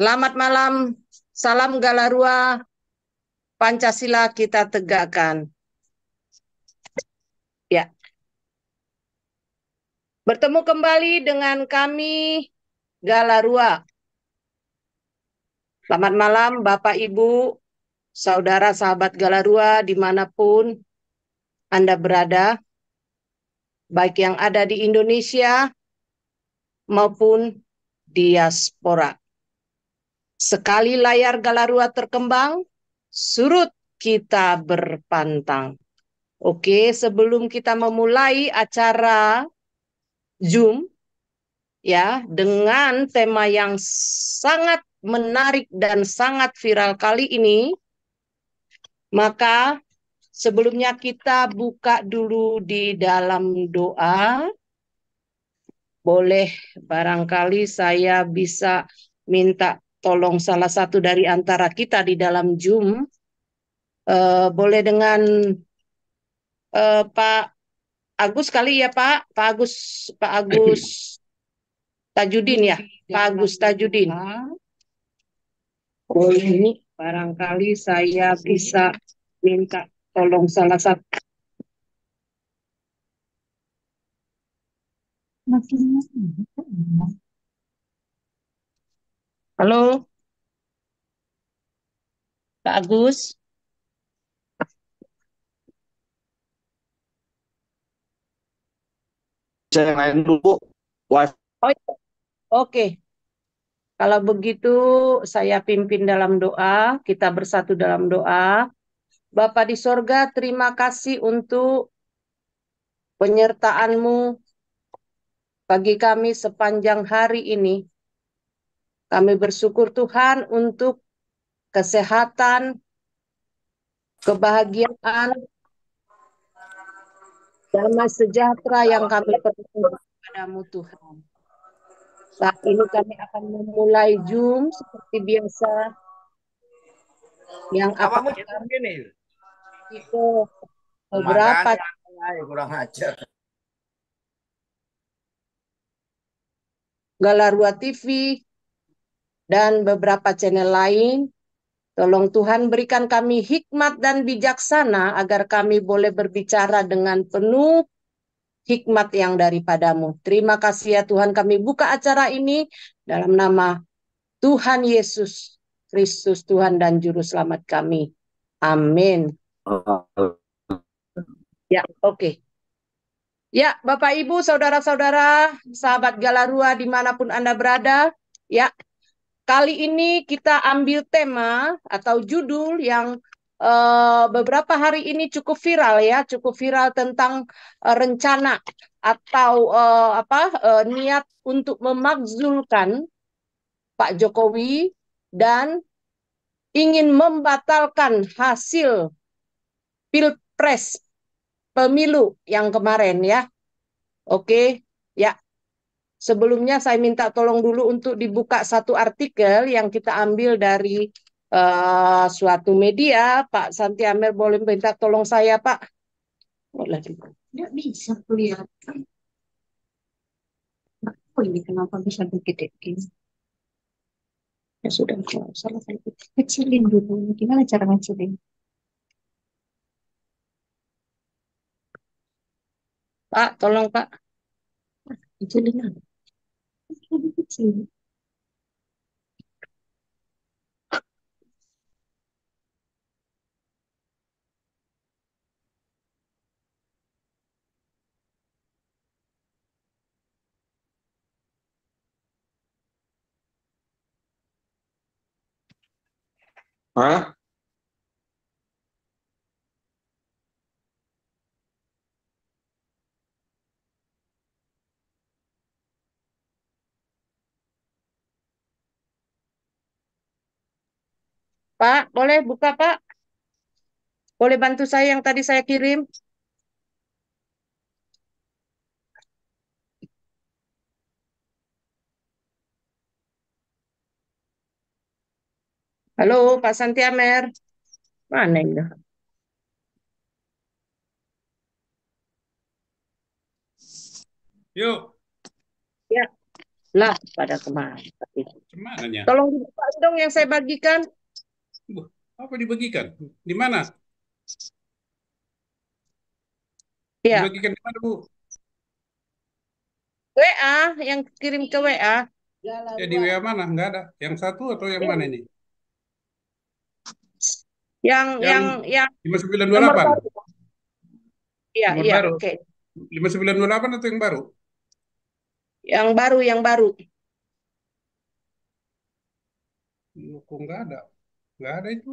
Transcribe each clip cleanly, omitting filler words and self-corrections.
Selamat malam, salam Galarua, Pancasila kita tegakkan. Ya, bertemu kembali dengan kami Galarua. Selamat malam Bapak Ibu, saudara sahabat Galarua dimanapun Anda berada, baik yang ada di Indonesia maupun diaspora. Sekali layar Galarua terkembang, surut kita berpantang. Oke, sebelum kita memulai acara Zoom ya dengan tema yang sangat menarik dan sangat viral kali ini, maka sebelumnya kita buka dulu di dalam doa. Boleh barangkali saya bisa minta tolong salah satu dari antara kita di dalam Zoom, boleh dengan Pak Agus kali ya Pak, Pak Agus Tajudin ya, Pak Agus Tajudin. Oh ini barangkali saya bisa minta tolong salah satu. Halo, Pak Agus. Saya yang lain dulu, wifi. Oh, iya. Oke. Kalau begitu saya pimpin dalam doa, kita bersatu dalam doa. Bapa di sorga, terima kasih untuk penyertaan-Mu bagi kami sepanjang hari ini. Kami bersyukur Tuhan untuk kesehatan, kebahagiaan, damai sejahtera yang kami perlukan kepadamu Tuhan. Saat ini kami akan memulai Zoom seperti biasa yang akan Kamu jadi kami gini, itu beberapa makanya kurang ajar. Galarua TV dan beberapa channel lain. Tolong Tuhan berikan kami hikmat dan bijaksana agar kami boleh berbicara dengan penuh hikmat yang daripadamu. Terima kasih ya Tuhan, kami buka acara ini dalam nama Tuhan Yesus Kristus, Tuhan dan Juru Selamat kami. Amin. Ya, oke. Ya, Bapak Ibu, saudara-saudara, sahabat Galarua dimanapun Anda berada, ya, kali ini kita ambil tema atau judul yang beberapa hari ini cukup viral ya, cukup viral tentang rencana atau niat untuk memakzulkan Pak Jokowi dan ingin membatalkan hasil Pilpres pemilu yang kemarin ya. Oke, ya. Sebelumnya saya minta tolong dulu untuk dibuka satu artikel yang kita ambil dari suatu media. Pak Santi Amer boleh minta tolong saya, Pak? Boleh. Tidak bisa kelihatan. Oh ini kenapa bisa begitu? Ya sudah, kalau salah saya kecilin dulu. Gimana cara ngecilin? Pak, tolong Pak. Kecilin aja. Kecil. Hah? Pak, boleh buka Pak? Boleh bantu saya yang tadi saya kirim? Halo, Pak Santi Amer. Mana ini? Yuk, Ya, lah pada kemana? Mananya? Tolong dibuka dong yang saya bagikan. Wah, apa dibagikan? Di mana? Ya, Dibagikan di mana, Bu? WA yang kirim ke WA. Ya di WA mana? Nggak ada. Yang satu atau yang mana ini? Yang Yang yang yang nomor 5928. baru. Iya, Nomor iya, baru. oke. 5928 atau yang baru? Yang baru, yang baru. Kok nggak ada? Nggak ada itu.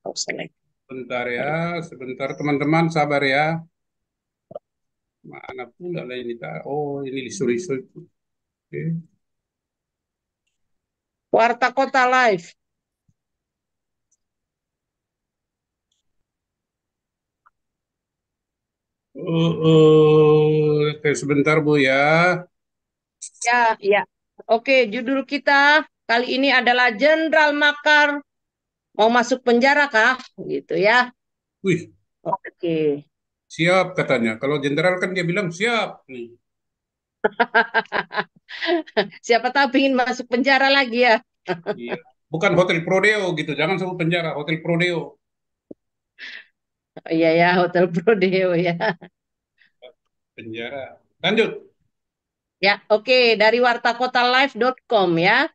Oh, select. Bentar ya, sebentar teman-teman, sabar ya. Mana pula lah ini? Oh, ini lisu-lisu. Oke. Warta Kota Live. Oke, sebentar Bu ya. Ya, ya. Oke, judul kita kali ini adalah Jenderal Makar mau masuk penjara kah? Gitu ya. Wih, Oke. siap katanya. Kalau jenderal kan dia bilang siap nih. Siapa tahu ingin masuk penjara lagi ya. Iya. Bukan hotel Prodeo gitu. Jangan sebut penjara, hotel Prodeo. Oh, iya ya, Hotel Prodeo ya. Penjara. Lanjut. Ya, oke, dari wartakotalive.com ya.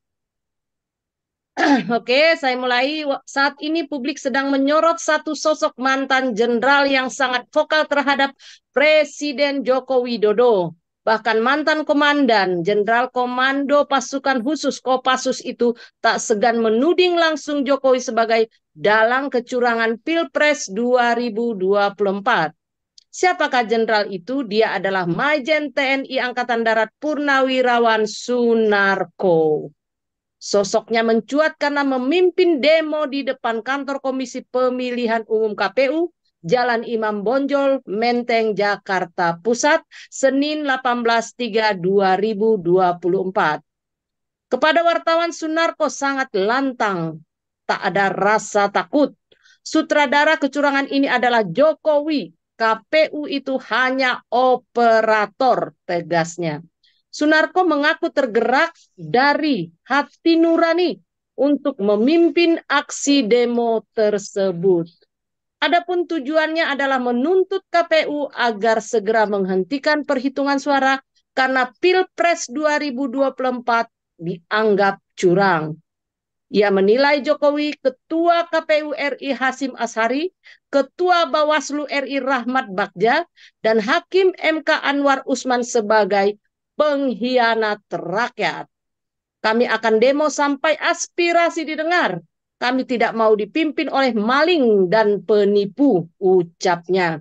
Oke, saya mulai. Saat ini publik sedang menyorot satu sosok mantan jenderal yang sangat vokal terhadap Presiden Joko Widodo. Bahkan mantan komandan Jenderal Komando Pasukan Khusus Kopassus itu tak segan menuding langsung Jokowi sebagai dalang kecurangan Pilpres 2024. Siapakah jenderal itu? Dia adalah Majen TNI Angkatan Darat Purnawirawan Sunarko. Sosoknya mencuat karena memimpin demo di depan kantor Komisi Pemilihan Umum KPU, Jalan Imam Bonjol, Menteng, Jakarta Pusat, Senin 18/3/2024. Kepada wartawan Sunarko sangat lantang, tak ada rasa takut. Sutradara kecurangan ini adalah Jokowi. KPU itu hanya operator, tegasnya. Sunarko mengaku tergerak dari hati nurani untuk memimpin aksi demo tersebut. Adapun tujuannya adalah menuntut KPU agar segera menghentikan perhitungan suara karena Pilpres 2024 dianggap curang. Ia menilai Jokowi, Ketua KPU RI Hasim Ashari, Ketua Bawaslu RI Rahmat Bagja, dan Hakim MK Anwar Usman sebagai pengkhianat rakyat. Kami akan demo sampai aspirasi didengar. Kami tidak mau dipimpin oleh maling dan penipu, ucapnya.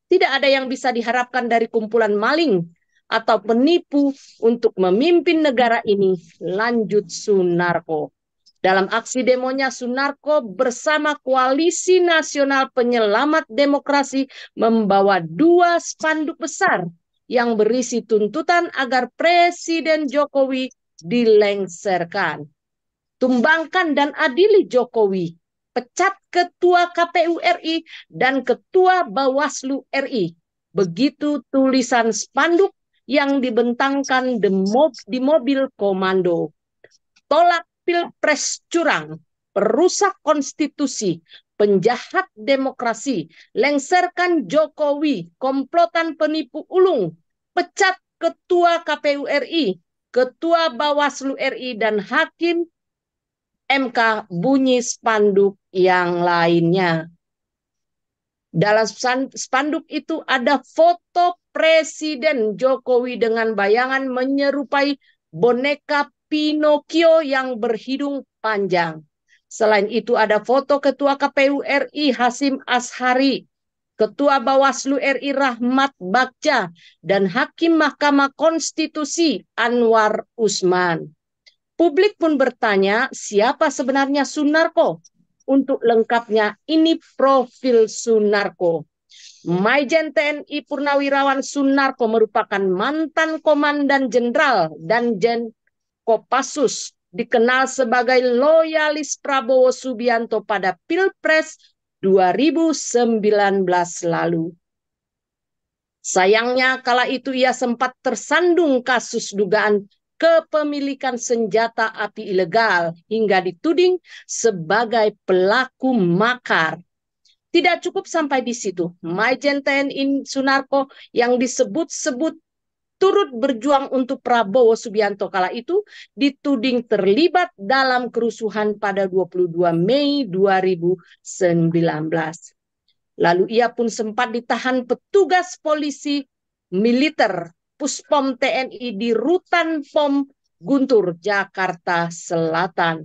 Tidak ada yang bisa diharapkan dari kumpulan maling atau penipu untuk memimpin negara ini, lanjut Sunarko. Dalam aksi demonya, Sunarko bersama Koalisi Nasional Penyelamat Demokrasi membawa 2 spanduk besar yang berisi tuntutan agar Presiden Jokowi dilengsarkan. Tumbangkan dan adili Jokowi. Pecat Ketua KPU RI dan Ketua Bawaslu RI. Begitu tulisan spanduk yang dibentangkan di mobil komando. Tolak Pilpres curang, perusak konstitusi, penjahat demokrasi, lengserkan Jokowi, komplotan penipu ulung, pecat Ketua KPU RI, Ketua Bawaslu RI, dan Hakim MK, bunyi spanduk yang lainnya. Dalam spanduk itu ada foto Presiden Jokowi dengan bayangan menyerupai boneka Pinocchio yang berhidung panjang. Selain itu ada foto Ketua KPU RI Hasim Ashari, Ketua Bawaslu RI Rahmat Bagja, dan Hakim Mahkamah Konstitusi Anwar Usman. Publik pun bertanya, siapa sebenarnya Sunarko? Untuk lengkapnya, ini profil Sunarko. Majen TNI Purnawirawan Sunarko merupakan mantan komandan jenderal dan Kopassus, dikenal sebagai loyalis Prabowo Subianto pada Pilpres 2019 lalu. Sayangnya kala itu ia sempat tersandung kasus dugaan kepemilikan senjata api ilegal hingga dituding sebagai pelaku makar. Tidak cukup sampai di situ. Majen TNI Sunarko yang disebut-sebut turut berjuang untuk Prabowo Subianto kala itu dituding terlibat dalam kerusuhan pada 22 Mei 2019. Lalu ia pun sempat ditahan petugas polisi militer Puspom TNI di Rutan Pom Guntur, Jakarta Selatan.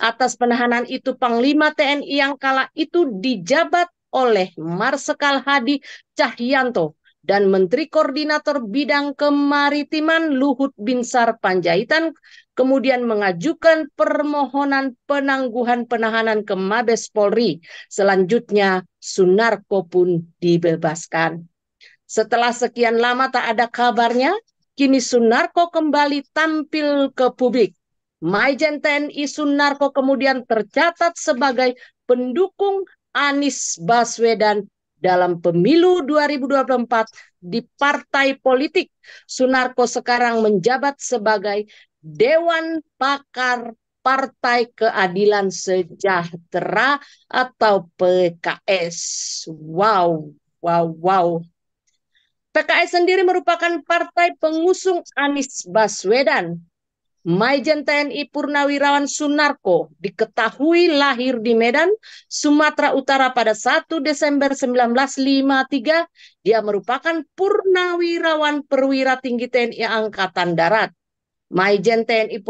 Atas penahanan itu Panglima TNI yang kala itu dijabat oleh Marsikal Hadi Cahyanto dan Menteri Koordinator Bidang Kemaritiman Luhut Binsar Panjaitan kemudian mengajukan permohonan penangguhan penahanan ke Mabes Polri. Selanjutnya Sunarko pun dibebaskan. Setelah sekian lama tak ada kabarnya, kini Sunarko kembali tampil ke publik. Majen TNI Sunarko kemudian tercatat sebagai pendukung Anies Baswedan dalam pemilu 2024 di partai politik. Sunarko sekarang menjabat sebagai Dewan Pakar Partai Keadilan Sejahtera atau PKS. Wow, wow, wow. PKS sendiri merupakan partai pengusung Anies Baswedan. Majen TNI Purnawirawan Sunarko diketahui lahir di Medan, Sumatera Utara pada 1 Desember 1953. Dia merupakan purnawirawan perwira tinggi TNI Angkatan Darat. Majen TNI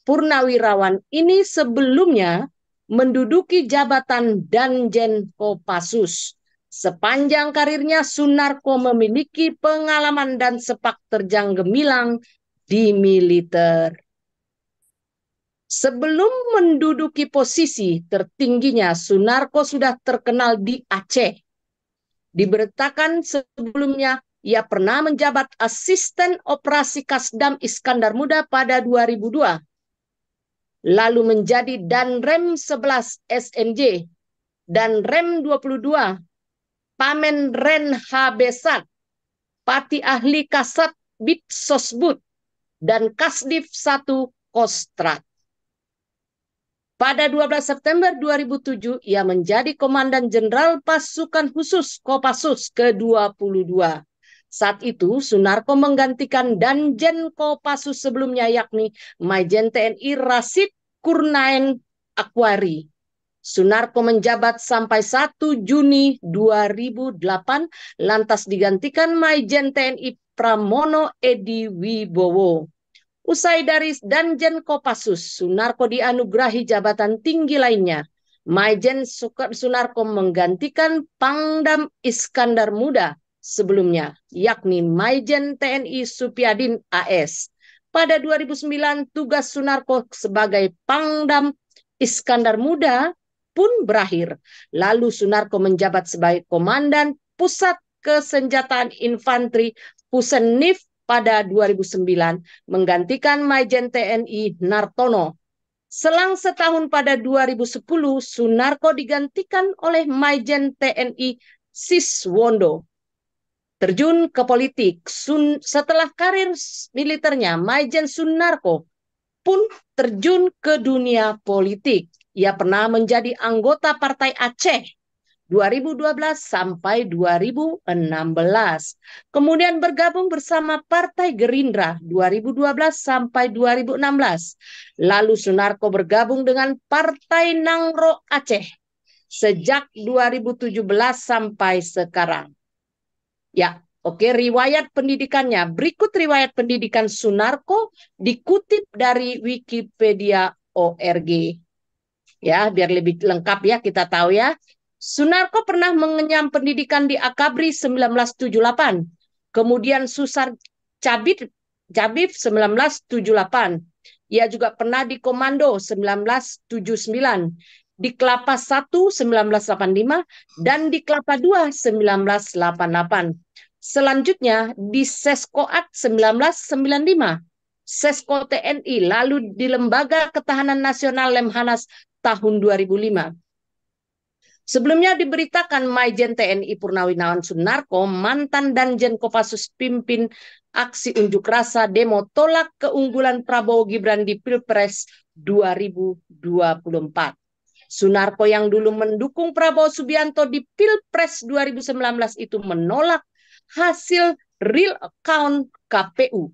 Purnawirawan ini sebelumnya menduduki jabatan Danjen Kopassus. Sepanjang karirnya Sunarko memiliki pengalaman dan sepak terjang gemilang di militer. Sebelum menduduki posisi tertingginya, Sunarko sudah terkenal di Aceh. Diberitakan sebelumnya, ia pernah menjabat asisten operasi Kasdam Iskandar Muda pada 2002. Lalu menjadi Danrem 11 SNJ, Danrem 22, Pamen Ren Habesat, Pati Ahli Kasat Bid Sosbud, dan Kasdif 1 Kostrat. Pada 12 September 2007, ia menjadi Komandan Jenderal Pasukan Khusus Kopassus ke-22. Saat itu, Sunarko menggantikan Danjen Kopassus sebelumnya, yakni Majen TNI Rasid Kurnaen Akwari. Sunarko menjabat sampai 1 Juni 2008, lantas digantikan Majen TNI Pramono Edi Wibowo. Usai dari Danjen Kopassus, Sunarko dianugerahi jabatan tinggi lainnya. Majen Sunarko menggantikan Pangdam Iskandar Muda sebelumnya, yakni Majen TNI Supyadin AS. Pada 2009, tugas Sunarko sebagai Pangdam Iskandar Muda pun berakhir. Lalu Sunarko menjabat sebagai Komandan Pusat Kesenjataan Infanteri Pusenif pada 2009, menggantikan Majen TNI Nartono. Selang setahun pada 2010, Sunarko digantikan oleh Majen TNI Siswondo. Terjun ke politik. Setelah karir militernya, Majen Sunarko pun terjun ke dunia politik. Ia pernah menjadi anggota Partai Aceh 2012 sampai 2016. Kemudian bergabung bersama Partai Gerindra 2012 sampai 2016. Lalu Sunarko bergabung dengan Partai Nangro Aceh sejak 2017 sampai sekarang. Ya, oke, riwayat pendidikannya. Berikut riwayat pendidikan Sunarko dikutip dari Wikipedia.org. Ya, biar lebih lengkap ya kita tahu ya. Sunarko pernah mengenyam pendidikan di Akabri 1978. Kemudian Susar Cabit 1978. Ia juga pernah di Komando 1979. Di Kelapa 1 1985 dan di Kelapa 2 1988. Selanjutnya di Seskoat 1995. Sesko TNI, lalu di Lembaga Ketahanan Nasional Lemhanas tahun 2005. Sebelumnya diberitakan Maijen TNI Purnawirawan Sunarko, mantan Danjen Kopassus pimpin aksi unjuk rasa demo tolak keunggulan Prabowo Gibran di Pilpres 2024. Sunarko yang dulu mendukung Prabowo Subianto di Pilpres 2019 itu menolak hasil real count KPU.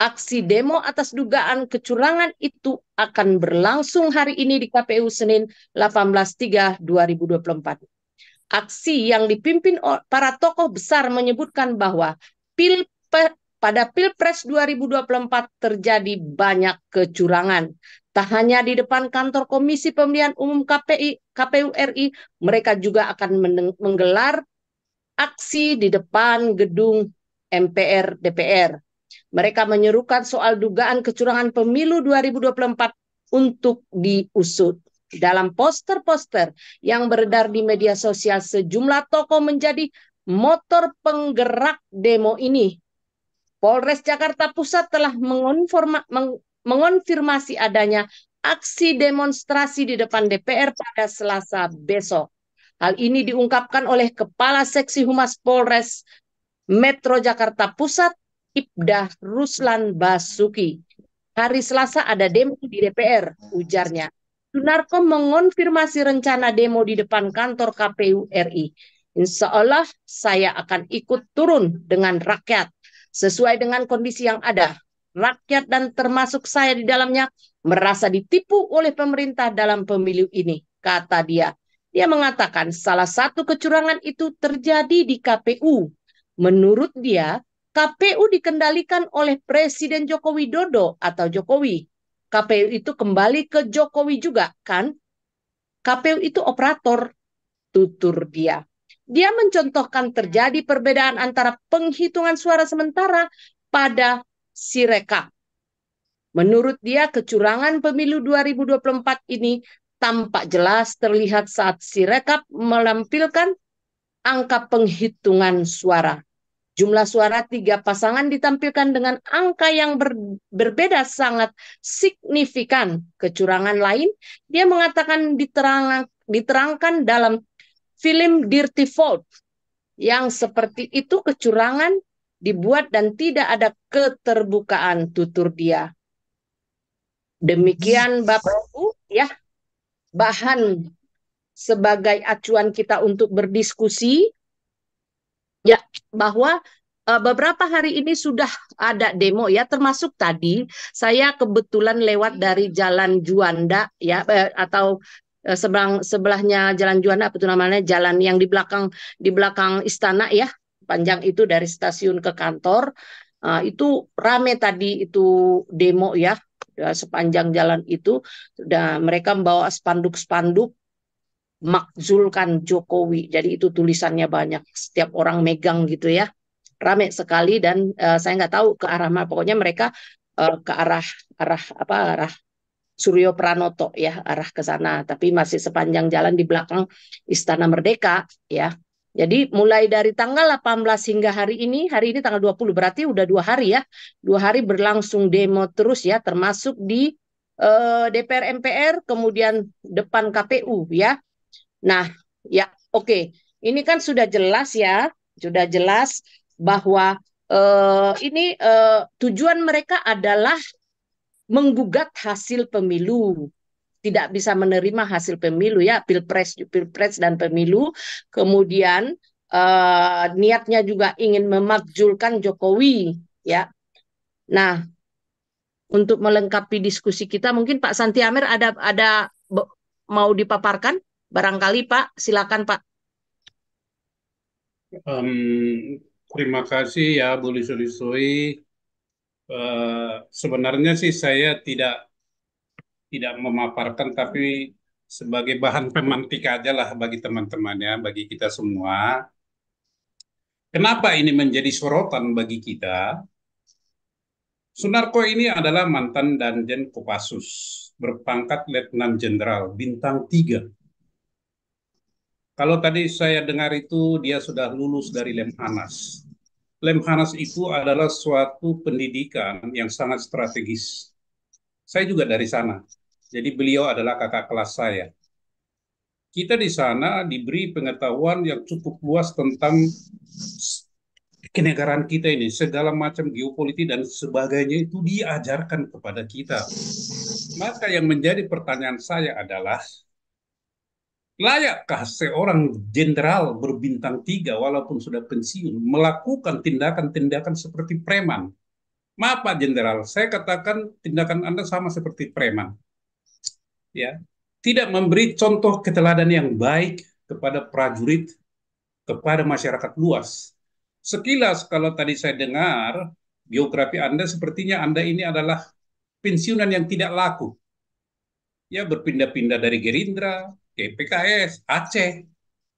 Aksi demo atas dugaan kecurangan itu akan berlangsung hari ini di KPU Senin 18/3/2024. Aksi yang dipimpin para tokoh besar menyebutkan bahwa pada Pilpres 2024 terjadi banyak kecurangan. Tak hanya di depan kantor Komisi Pemilihan Umum KPU RI, mereka juga akan menggelar aksi di depan gedung MPR DPR. Mereka menyerukan soal dugaan kecurangan pemilu 2024 untuk diusut. Dalam poster-poster yang beredar di media sosial, sejumlah tokoh menjadi motor penggerak demo ini. Polres Jakarta Pusat telah mengonfirmasi adanya aksi demonstrasi di depan DPR pada Selasa besok. Hal ini diungkapkan oleh Kepala Seksi Humas Polres Metro Jakarta Pusat, Ibda Ruslan Basuki. Hari Selasa ada demo di DPR, ujarnya. Sunarko mengonfirmasi rencana demo di depan kantor KPU RI. Insya Allah saya akan ikut turun dengan rakyat sesuai dengan kondisi yang ada. Rakyat dan termasuk saya di dalamnya merasa ditipu oleh pemerintah dalam pemilu ini, kata dia. Dia mengatakan salah satu kecurangan itu terjadi di KPU. Menurut dia, KPU dikendalikan oleh Presiden Joko Widodo atau Jokowi. KPU itu kembali ke Jokowi juga, kan? KPU itu operator, tutur dia. Dia mencontohkan terjadi perbedaan antara penghitungan suara sementara pada Sirekap. Menurut dia, kecurangan pemilu 2024 ini tampak jelas terlihat saat Sirekap melampilkan angka penghitungan suara. Jumlah suara 3 pasangan ditampilkan dengan angka yang berbeda sangat signifikan. Kecurangan lain, dia mengatakan diterangkan dalam film Dirty Vote. Yang seperti itu kecurangan dibuat dan tidak ada keterbukaan, tutur dia. Demikian Bapak Ibu, ya, bahan sebagai acuan kita untuk berdiskusi. Ya, bahwa beberapa hari ini sudah ada demo ya, termasuk tadi saya kebetulan lewat dari Jalan Juanda ya, atau sebelahnya Jalan Juanda, apa itu namanya, jalan yang di belakang istana ya, panjang itu dari stasiun ke kantor. Itu rame tadi itu demo ya, sepanjang jalan itu. Dan mereka membawa spanduk-spanduk makzulkan Jokowi. Jadi itu tulisannya banyak, setiap orang megang gitu ya. Rame sekali dan saya nggak tahu ke arah mana. Pokoknya mereka ke arah Suryo Pranoto ya, arah ke sana. Tapi masih sepanjang jalan di belakang Istana Merdeka ya. Jadi mulai dari tanggal 18 hingga hari ini tanggal 20, berarti udah 2 hari ya. 2 hari berlangsung demo terus ya, termasuk di DPR MPR, kemudian depan KPU ya. Nah, ya oke. Ini kan sudah jelas ya, sudah jelas bahwa ini tujuan mereka adalah menggugat hasil pemilu. Tidak bisa menerima hasil pemilu ya, pilpres dan pemilu. Kemudian niatnya juga ingin memakzulkan Jokowi ya. Nah, untuk melengkapi diskusi kita, mungkin Pak Santi Amer ada mau dipaparkan? Barangkali Pak, silakan Pak. Terima kasih ya Bu Lisui. Sebenarnya sih saya tidak memaparkan, tapi sebagai bahan pemantik aja lah bagi teman-temannya, bagi kita semua. Kenapa ini menjadi sorotan bagi kita? Sunarko ini adalah mantan Danjen Kopassus, berpangkat Letnan Jenderal, bintang 3. Kalau tadi saya dengar itu dia sudah lulus dari Lemhanas. Lemhanas itu adalah suatu pendidikan yang sangat strategis. Saya juga dari sana. Jadi beliau adalah kakak kelas saya. kita di sana diberi pengetahuan yang cukup luas tentang kenegaraan kita ini, segala macam geopolitik dan sebagainya itu diajarkan kepada kita. Maka yang menjadi pertanyaan saya adalah, layakkah seorang jenderal berbintang 3 walaupun sudah pensiun melakukan tindakan-tindakan seperti preman? Maaf Pak Jenderal, saya katakan tindakan Anda sama seperti preman. Ya, tidak memberi contoh keteladanan yang baik kepada prajurit, kepada masyarakat luas. Sekilas kalau tadi saya dengar biografi Anda, sepertinya Anda ini adalah pensiunan yang tidak laku. Ya, berpindah-pindah dari Gerindra ke PKS, Aceh.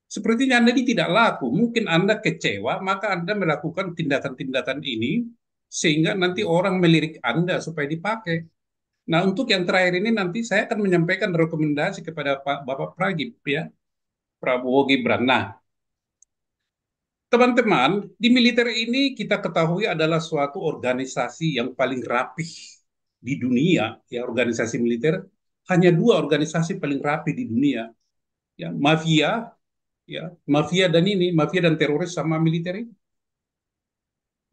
Sepertinya Anda ini tidak laku. Mungkin Anda kecewa, maka Anda melakukan tindakan-tindakan ini sehingga nanti orang melirik Anda supaya dipakai. Nah, untuk yang terakhir ini nanti saya akan menyampaikan rekomendasi kepada Bapak Pragib, ya, Prabowo Gibran. Nah, teman-teman, di militer ini kita ketahui adalah suatu organisasi yang paling rapih di dunia. Ya, organisasi militer hanya dua organisasi paling rapih di dunia. Ya, ya, mafia dan ini, mafia dan teroris sama militer ini.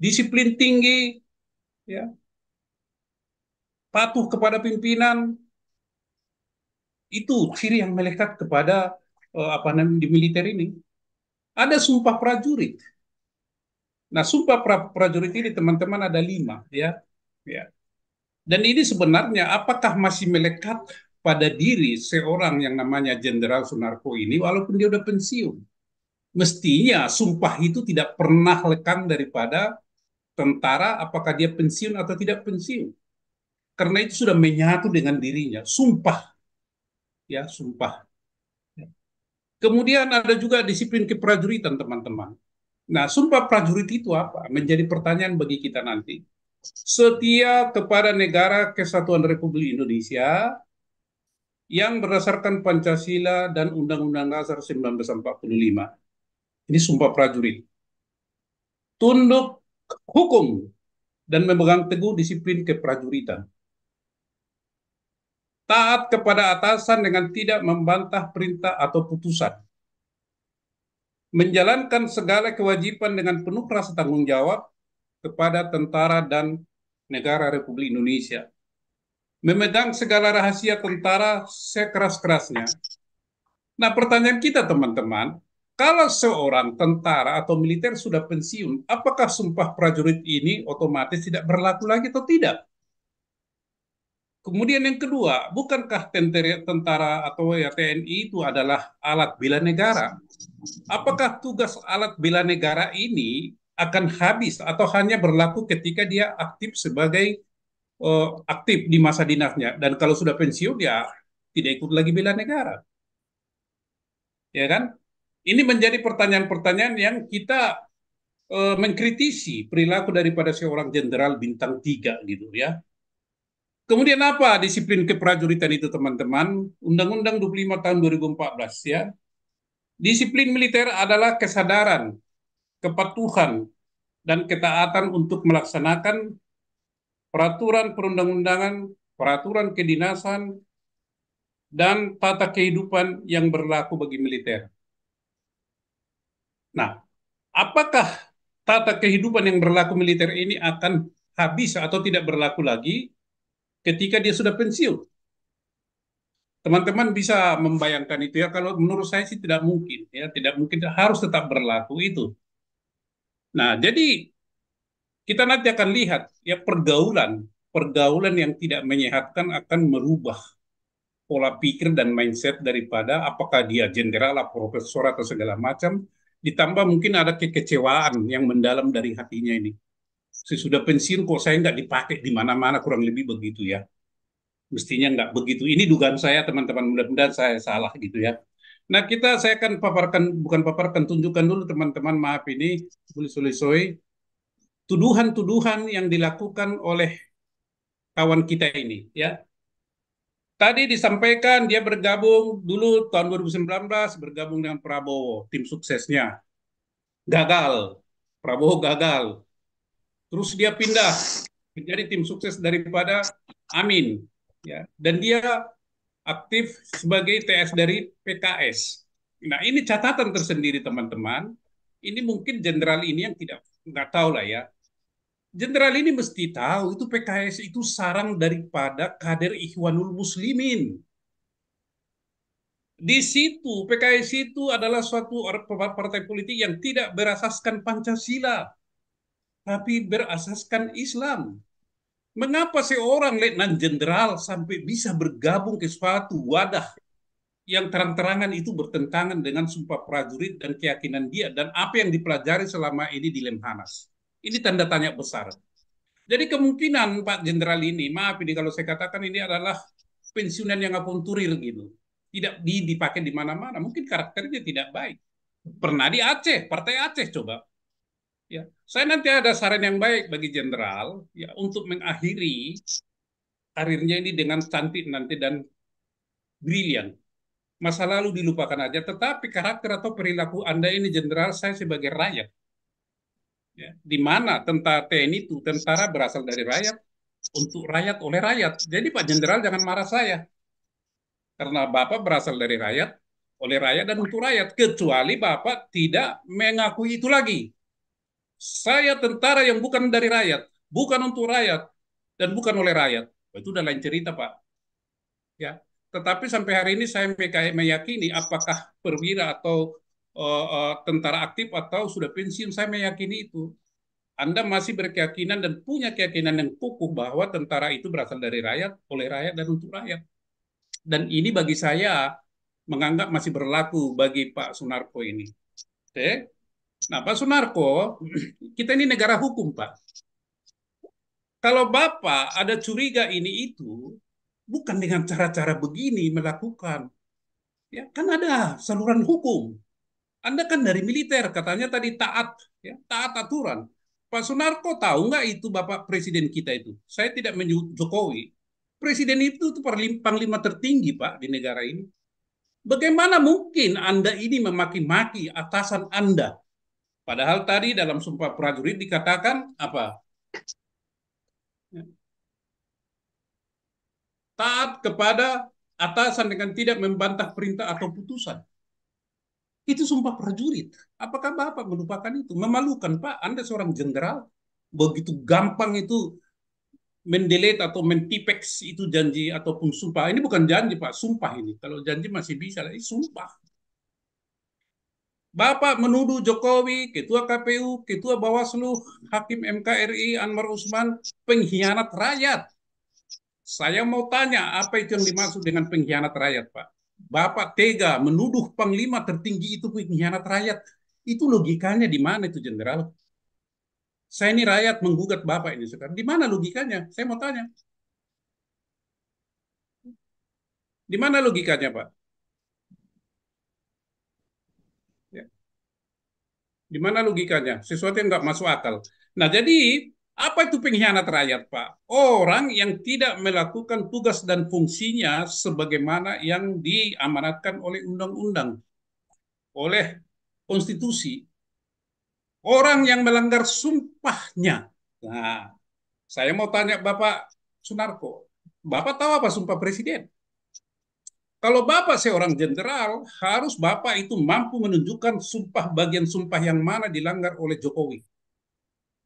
Disiplin tinggi, ya, patuh kepada pimpinan, itu ciri yang melekat kepada apa namanya di militer ini. Ada sumpah prajurit. Nah, sumpah prajurit ini teman-teman ada 5, ya, ya. Dan ini sebenarnya apakah masih melekat pada diri seorang yang namanya Jenderal Sunarko ini walaupun dia udah pensiun? Mestinya sumpah itu tidak pernah lekang daripada tentara apakah dia pensiun atau tidak pensiun. Karena itu sudah menyatu dengan dirinya. Sumpah, ya, sumpah. Kemudian ada juga disiplin keprajuritan, teman-teman. Nah, sumpah prajurit itu apa? Menjadi pertanyaan bagi kita nanti. Setia kepada negara kesatuan Republik Indonesia yang berdasarkan Pancasila dan Undang-Undang Dasar 1945. Ini sumpah prajurit. Tunduk hukum dan memegang teguh disiplin keprajuritan. Taat kepada atasan dengan tidak membantah perintah atau putusan. Menjalankan segala kewajiban dengan penuh rasa tanggung jawab kepada tentara dan negara Republik Indonesia. Memegang segala rahasia tentara sekeras-kerasnya. Nah, pertanyaan kita teman-teman, kalau seorang tentara atau militer sudah pensiun, apakah sumpah prajurit ini otomatis tidak berlaku lagi atau tidak? Kemudian yang kedua, bukankah tentara atau ya TNI itu adalah alat bela negara? Apakah tugas alat bela negara ini akan habis atau hanya berlaku ketika dia aktif sebagai aktif di masa dinasnya, dan kalau sudah pensiun ya tidak ikut lagi bela negara, ya kan? Ini menjadi pertanyaan-pertanyaan yang kita mengkritisi perilaku daripada seorang jenderal bintang 3 gitu ya. Kemudian apa disiplin keprajuritan itu teman-teman? Undang-Undang 25 tahun 2014 ya. Disiplin militer adalah kesadaran, kepatuhan, dan ketaatan untuk melaksanakan peraturan perundang-undangan, peraturan kedinasan, dan tata kehidupan yang berlaku bagi militer. Nah, apakah tata kehidupan yang berlaku militer ini akan habis atau tidak berlaku lagi ketika dia sudah pensiun? Teman-teman bisa membayangkan itu ya. Kalau menurut saya sih tidak mungkin ya, tidak mungkin, harus tetap berlaku itu. Nah, jadi kita nanti akan lihat ya pergaulan yang tidak menyehatkan akan merubah pola pikir dan mindset daripada apakah dia jenderal, profesor atau segala macam, ditambah mungkin ada kekecewaan yang mendalam dari hatinya ini. Sesudah pensiun kok saya nggak dipakai di mana-mana, kurang lebih begitu ya. Mestinya nggak begitu. Ini dugaan saya teman-teman, mudah-mudahan saya salah gitu ya. Nah, saya akan paparkan, bukan paparkan, tunjukkan dulu teman-teman, maaf ini, tulis-tulis tuduhan-tuduhan yang dilakukan oleh kawan kita ini ya. Tadi disampaikan dia bergabung dulu tahun 2019 bergabung dengan Prabowo, tim suksesnya. Gagal. Prabowo gagal. Terus dia pindah menjadi tim sukses daripada Amin ya. Dan dia aktif sebagai TS dari PKS. Nah, ini catatan tersendiri teman-teman. Ini mungkin jenderal ini yang tidak nggak tahu lah ya. Jenderal ini mesti tahu itu PKS itu sarang daripada kader Ikhwanul Muslimin. Di situ PKS itu adalah suatu partai politik yang tidak berasaskan Pancasila, tapi berasaskan Islam. Mengapa seorang letnan jenderal sampai bisa bergabung ke suatu wadah yang terang-terangan itu bertentangan dengan sumpah prajurit dan keyakinan dia dan apa yang dipelajari selama ini di Lemhanas? Ini tanda tanya besar. Jadi kemungkinan Pak Jenderal ini, maaf ini kalau saya katakan ini adalah pensiunan yang apunturil gitu. Tidak dipakai di mana-mana. Mungkin karakternya tidak baik. Pernah di Aceh, Partai Aceh coba. Ya, saya nanti ada saran yang baik bagi jenderal ya untuk mengakhiri karirnya ini dengan cantik nanti dan brilian. Masa lalu dilupakan aja, tetapi karakter atau perilaku Anda ini jenderal, saya sebagai rakyat. Ya, di mana tentara TNI itu tentara berasal dari rakyat, untuk rakyat oleh rakyat. Jadi Pak Jenderal jangan marah saya, karena Bapak berasal dari rakyat, oleh rakyat dan untuk rakyat, kecuali Bapak tidak mengakui itu lagi. Saya tentara yang bukan dari rakyat, bukan untuk rakyat, dan bukan oleh rakyat. Itu udah lain cerita Pak. Ya, tetapi sampai hari ini saya meyakini apakah perwira atau tentara aktif atau sudah pensiun, saya meyakini itu. Anda masih berkeyakinan dan punya keyakinan yang kokoh bahwa tentara itu berasal dari rakyat, oleh rakyat, dan untuk rakyat. Dan ini bagi saya menganggap masih berlaku bagi Pak Sunarko ini. Oke? Nah, Pak Sunarko, kita ini negara hukum, Pak. Kalau Bapak ada curiga ini itu, bukan dengan cara-cara begini melakukan. Ya, kan ada saluran hukum. Anda kan dari militer, katanya tadi taat, ya, taat aturan. Pak Sunarko tahu nggak itu Bapak Presiden kita itu? Saya tidak menyebut Jokowi. Presiden itu panglima tertinggi Pak di negara ini. Bagaimana mungkin Anda ini memaki-maki atasan Anda? Padahal tadi dalam Sumpah Prajurit dikatakan apa? Taat kepada atasan dengan tidak membantah perintah atau putusan. Itu sumpah prajurit. Apakah Bapak melupakan itu? Memalukan, Pak. Anda seorang jenderal, begitu gampang itu mendelete atau mentipex itu janji ataupun sumpah. Ini bukan janji, Pak. Sumpah ini. Kalau janji masih bisa, ini sumpah. Bapak menuduh Jokowi, Ketua KPU, Ketua Bawaslu, Hakim MKRI Anwar Usman, pengkhianat rakyat. Saya mau tanya, apa itu yang dimaksud dengan pengkhianat rakyat, Pak? Bapak tega menuduh panglima tertinggi itu pengkhianat rakyat. Itu logikanya di mana itu, Jenderal? Saya ini rakyat menggugat Bapak ini sekarang. Di mana logikanya? Saya mau tanya. Di mana logikanya, Pak? Ya. Di mana logikanya? Sesuatu yang nggak masuk akal. Nah, jadi apa itu pengkhianat rakyat, Pak? Orang yang tidak melakukan tugas dan fungsinya sebagaimana yang diamanatkan oleh undang-undang, oleh konstitusi. Orang yang melanggar sumpahnya. Nah, saya mau tanya Bapak Sunarko. Bapak tahu apa sumpah presiden? Kalau Bapak seorang jenderal, harus Bapak itu mampu menunjukkan sumpah bagian sumpah yang mana dilanggar oleh Jokowi.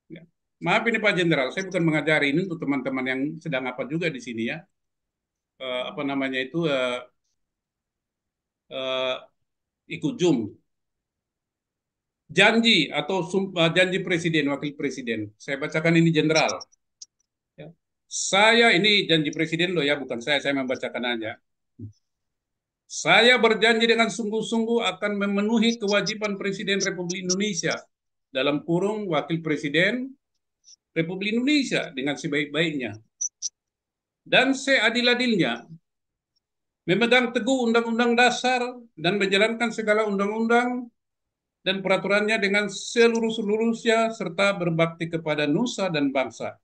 Ya. Maaf ini Pak Jenderal, saya bukan mengajari ini untuk teman-teman yang sedang apa juga di sini ya. Apa namanya itu ikut Zoom. Janji atau janji presiden, wakil presiden. Saya bacakan ini Jenderal. Ya. Saya ini janji presiden loh ya, bukan saya membacakan aja. Saya berjanji dengan sungguh-sungguh akan memenuhi kewajiban Presiden Republik Indonesia dalam kurung Wakil Presiden Republik Indonesia dengan sebaik-baiknya dan seadil-adilnya, memegang teguh Undang-Undang Dasar dan menjalankan segala undang-undang dan peraturannya dengan seluruh-seluruhnya serta berbakti kepada nusa dan bangsa.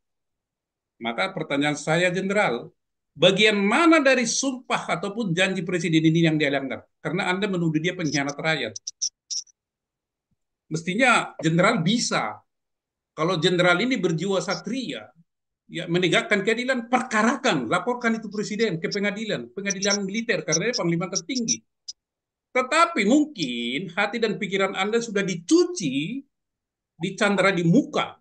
Maka pertanyaan saya, Jenderal, bagian mana dari sumpah ataupun janji presiden ini yang dia langgar? Karena Anda menuduh dia pengkhianat rakyat. Mestinya jenderal bisa. Kalau jenderal ini berjiwa satria, ya menegakkan keadilan, perkarakan, laporkan itu presiden ke pengadilan, pengadilan militer karena dia panglima tertinggi. Tetapi mungkin hati dan pikiran Anda sudah dicuci, dicandra di muka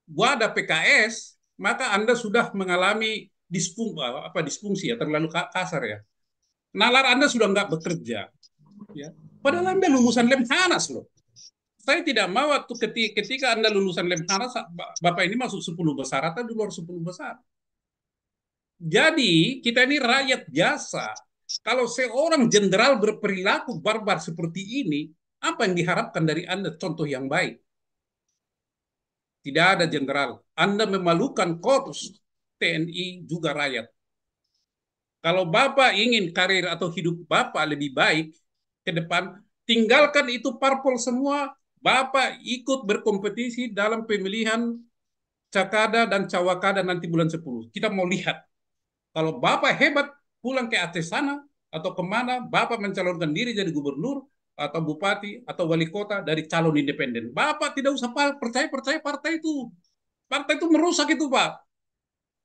wadah PKS, maka Anda sudah mengalami disfungsi ya, terlalu kasar ya. Nalar Anda sudah nggak bekerja. Ya. Padahal Anda lulusan Lemhanas loh. Saya tidak mau waktu ketika Anda lulusan Lemhanas, Bapak ini masuk 10 besar atau di luar 10 besar. Jadi kita ini rakyat biasa. Kalau seorang jenderal berperilaku barbar seperti ini, apa yang diharapkan dari Anda contoh yang baik? Tidak ada jenderal. Anda memalukan korps TNI juga rakyat. Kalau Bapak ingin karir atau hidup Bapak lebih baik ke depan, tinggalkan itu parpol semua. Bapak ikut berkompetisi dalam pemilihan Cakada dan Cawakada nanti bulan 10. Kita mau lihat. Kalau Bapak hebat, pulang ke Aceh sana atau kemana, Bapak mencalonkan diri jadi gubernur atau bupati atau wali kota dari calon independen. Bapak tidak usah percaya partai itu. Partai itu merusak itu, Pak.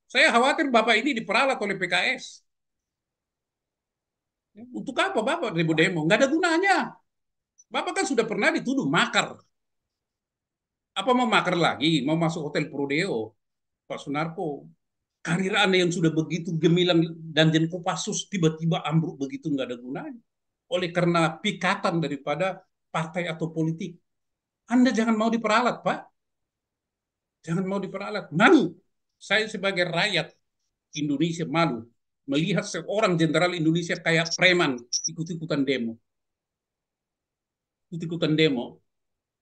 Saya khawatir Bapak ini diperalat oleh PKS. Untuk apa Bapak demo-demo? Nggak ada gunanya. Bapak kan sudah pernah dituduh makar. Apa mau makar lagi? Mau masuk hotel Prodeo? Pak Sunarko, karir Anda yang sudah begitu gemilang dan Kopassus tiba-tiba ambruk begitu nggak ada gunanya. Oleh karena pikatan daripada partai atau politik. Anda jangan mau diperalat, Pak. Jangan mau diperalat. Malu. Saya sebagai rakyat Indonesia malu melihat seorang jenderal Indonesia kayak preman ikut-ikutan demo. Ikut-ikutan demo.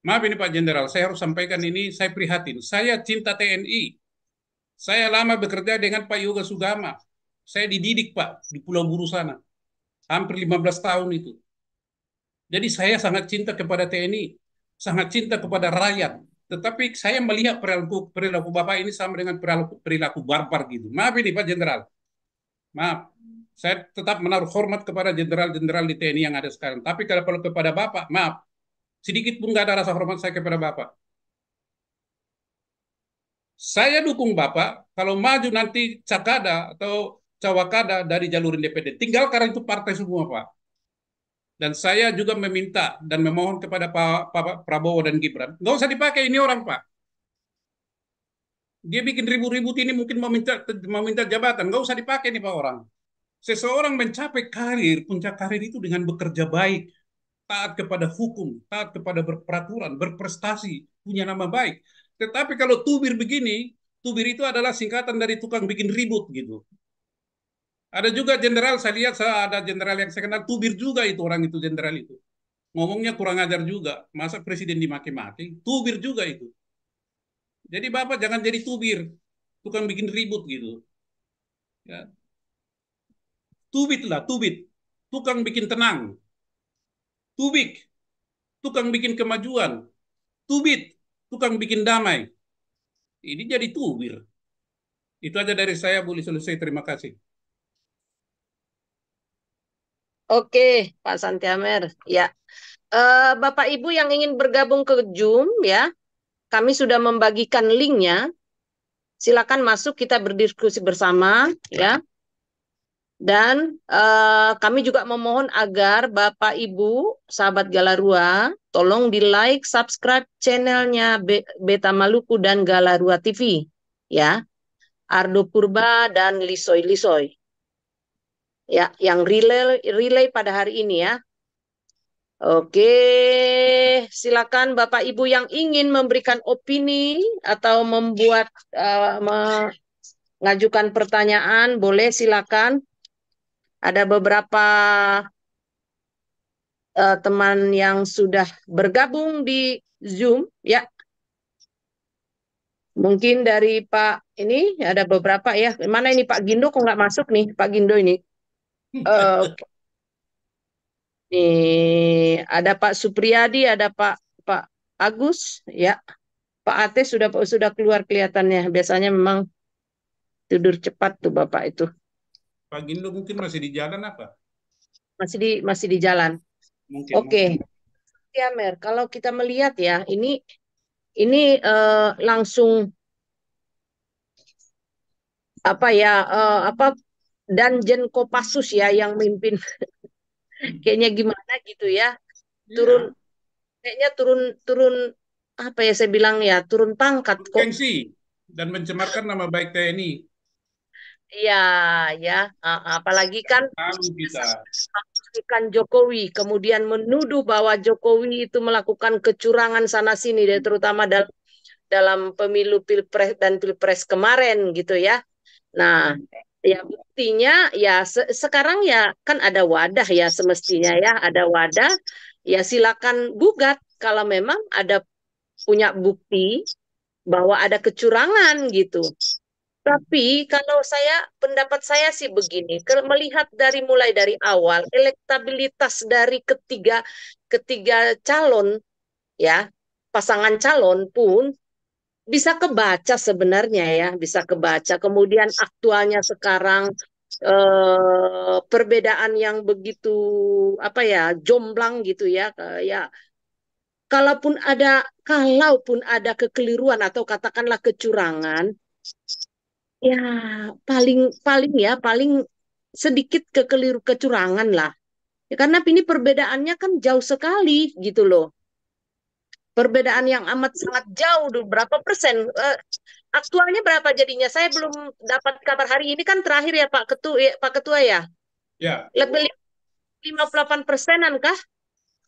Maaf ini Pak Jenderal, saya harus sampaikan ini, saya prihatin. Saya cinta TNI. Saya lama bekerja dengan Pak Yoga Sugama. Saya dididik Pak di Pulau Buru sana. Hampir 15 tahun itu. Jadi saya sangat cinta kepada TNI. Sangat cinta kepada rakyat. Tetapi saya melihat perilaku Bapak ini sama dengan perilaku barbar gitu. Maaf ini Pak Jenderal. Maaf. Saya tetap menaruh hormat kepada jenderal-jenderal di TNI yang ada sekarang. Tapi kalau kepada Bapak, maaf. Sedikit pun nggak ada rasa hormat saya kepada Bapak. Saya dukung Bapak kalau maju nanti Cakada atau Cawakada dari jalur independen. Tinggal karena itu partai semua, Pak. Dan saya juga meminta dan memohon kepada Pak Prabowo dan Gibran. Nggak usah dipakai ini orang, Pak. Dia bikin ribut-ribut ini mungkin meminta jabatan. Nggak usah dipakai nih Pak orang. Seseorang mencapai karir, puncak karir itu dengan bekerja baik, taat kepada hukum, taat kepada berperaturan, berprestasi, punya nama baik. Tetapi kalau tubir begini, tubir itu adalah singkatan dari tukang bikin ribut gitu. Ada juga jenderal, saya lihat ada jenderal yang saya kenal, tubir juga itu orang itu jenderal itu. Ngomongnya kurang ajar juga, masa presiden dimaki-maki, tubir juga itu. Jadi Bapak jangan jadi tubir, tukang bikin ribut gitu. Ya. Tubit lah, tubit. Tukang bikin tenang. Tubik, tukang bikin kemajuan. Tubit, tukang bikin damai. Ini jadi tubir. Itu aja dari saya, boleh selesai. Terima kasih. Oke, Pak Santiamer. Ya, Bapak Ibu yang ingin bergabung ke Zoom, ya, kami sudah membagikan linknya. Silakan masuk, kita berdiskusi bersama, ya. Dan kami juga memohon agar Bapak Ibu, sahabat Galarua, tolong di like, subscribe channelnya Beta Maluku dan Galarua TV, ya. Ardo Purba dan Lisoy Lisoy. Ya, yang relay pada hari ini ya. Oke, silakan Bapak Ibu yang ingin memberikan opini atau mengajukan pertanyaan, boleh silakan. Ada beberapa teman yang sudah bergabung di Zoom, ya. Mungkin dari Pak ini ada beberapa ya. Mana ini Pak Gindo kok nggak masuk nih, Pak Gindo ini. Nih, ada Pak Supriyadi, ada Pak Agus, ya. Pak Ate sudah keluar kelihatannya. Biasanya memang tidur cepat tuh Bapak itu. Pak Gindo mungkin masih di jalan apa? Masih di jalan. Mungkin. Oke. Ya, Mer, kalau kita melihat ya, ini langsung apa ya apa Danjen Kopassus ya yang mimpin kayaknya gimana gitu ya turun Iya, kayaknya turun turun apa ya saya bilang ya turun pangkat kok. gengsi dan mencemarkan nama baik TNI. Iya, ya, apalagi kan Tahu kita. kan Jokowi, kemudian menuduh bahwa Jokowi itu melakukan kecurangan sana sini, terutama dalam pemilu pilpres dan pilpres kemarin gitu ya. Nah, ya buktinya ya sekarang ya kan ada wadah ya semestinya ya ada wadah ya silakan gugat kalau memang ada punya bukti bahwa ada kecurangan gitu. Tapi kalau pendapat saya sih begini, melihat mulai dari awal, elektabilitas dari ketiga ketiga calon ya, pasangan calon pun bisa kebaca sebenarnya ya, bisa kebaca. Kemudian aktualnya sekarang perbedaan yang begitu apa ya, jomplang gitu ya, ya kalaupun ada kekeliruan atau katakanlah kecurangan. Ya, paling paling ya, paling sedikit kecurangan lah. Ya, karena ini perbedaannya kan jauh sekali gitu loh. Perbedaan yang amat sangat jauh, berapa persen? Aktualnya berapa jadinya? Saya belum dapat kabar hari ini kan terakhir ya Pak Ketua ya. Ya, Lebih 58%-an kah?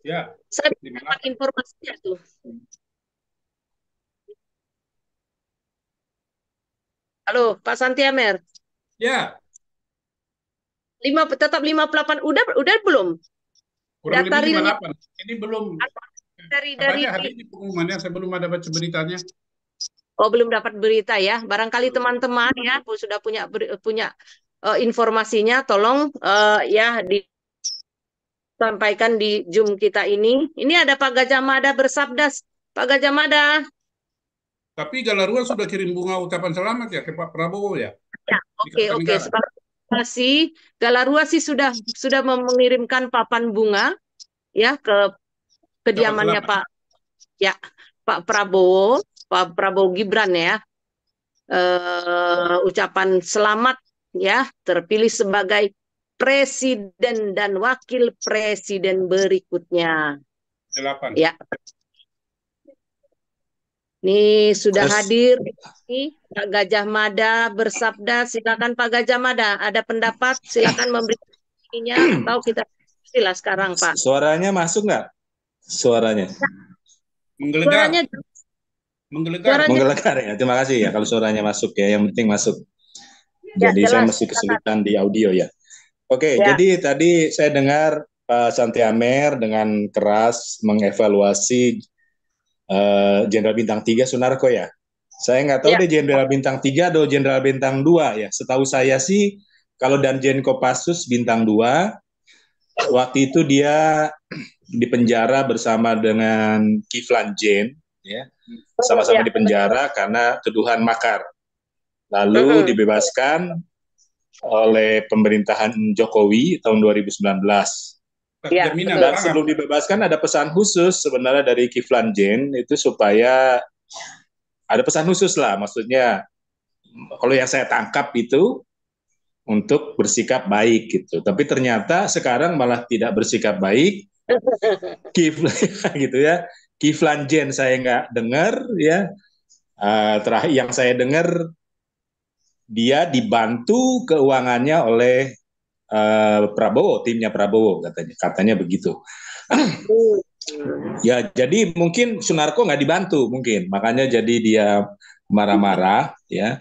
ya, Saya belum dapat 58. informasinya tuh. Halo, Pak Santi Amer. Ya, Tetap 58 udah belum? kurang Data lebih realnya 58. Ini belum, dari katanya hari ini pengumumannya, saya belum ada baca beritanya. Oh, belum dapat berita ya. Barangkali teman-teman ya sudah punya informasinya, tolong ya disampaikan di Zoom kita ini. Ini ada Pak Gajah Mada bersabda. Pak Gajah Mada. Tapi Galaruan sudah kirim bunga ucapan selamat ya ke Pak Prabowo ya, Ya, di oke oke. Kertanegara. Sepakat. Terima kasih. Galarua sih sudah mengirimkan papan bunga ya ke Ucapan kediamannya selamat. Pak ya Pak Prabowo Gibran ya. Ucapan selamat ya terpilih sebagai presiden dan wakil presiden berikutnya. 8. Ya, ini sudah Terus hadir ini Pak Gajah Mada bersabda. Silakan Pak Gajah Mada, ada pendapat silakan memberi atau kita istilah sekarang Pak. suaranya masuk nggak? Suaranya Suaranya Menggelegar, menggelegar. suaranya menggelegar ya. Terima kasih ya kalau suaranya masuk ya. Yang penting masuk. ya Jadi saya jelas. masih Silakan. kesulitan di audio ya. Oke, Ya, jadi tadi saya dengar Pak Santi Amer dengan keras mengevaluasi Jenderal Bintang 3 Sunarko ya. Saya nggak tahu ya, deh Jenderal Bintang 3 atau Jenderal Bintang 2 ya. Setahu saya sih kalau Danjen Kopassus Bintang 2 waktu itu dia di penjara bersama dengan Kiflan Jen ya. Sama-sama ya. di penjara karena tuduhan makar. Lalu Mm-mm. dibebaskan oleh pemerintahan Jokowi tahun 2019. Kasih Ya, jaminan, Dan betul. paham. sebelum dibebaskan ada pesan khusus sebenarnya dari Kiflan Jen itu supaya ada pesan khusus lah, maksudnya kalau yang saya tangkap itu untuk bersikap baik gitu. Tapi ternyata sekarang malah tidak bersikap baik. Kiflan gitu ya. Kiflan Jen saya nggak dengar ya. Terakhir yang saya dengar dia dibantu keuangannya oleh Prabowo, timnya Prabowo katanya begitu. Ya, jadi mungkin Sunarko nggak dibantu mungkin, makanya jadi dia marah-marah ya.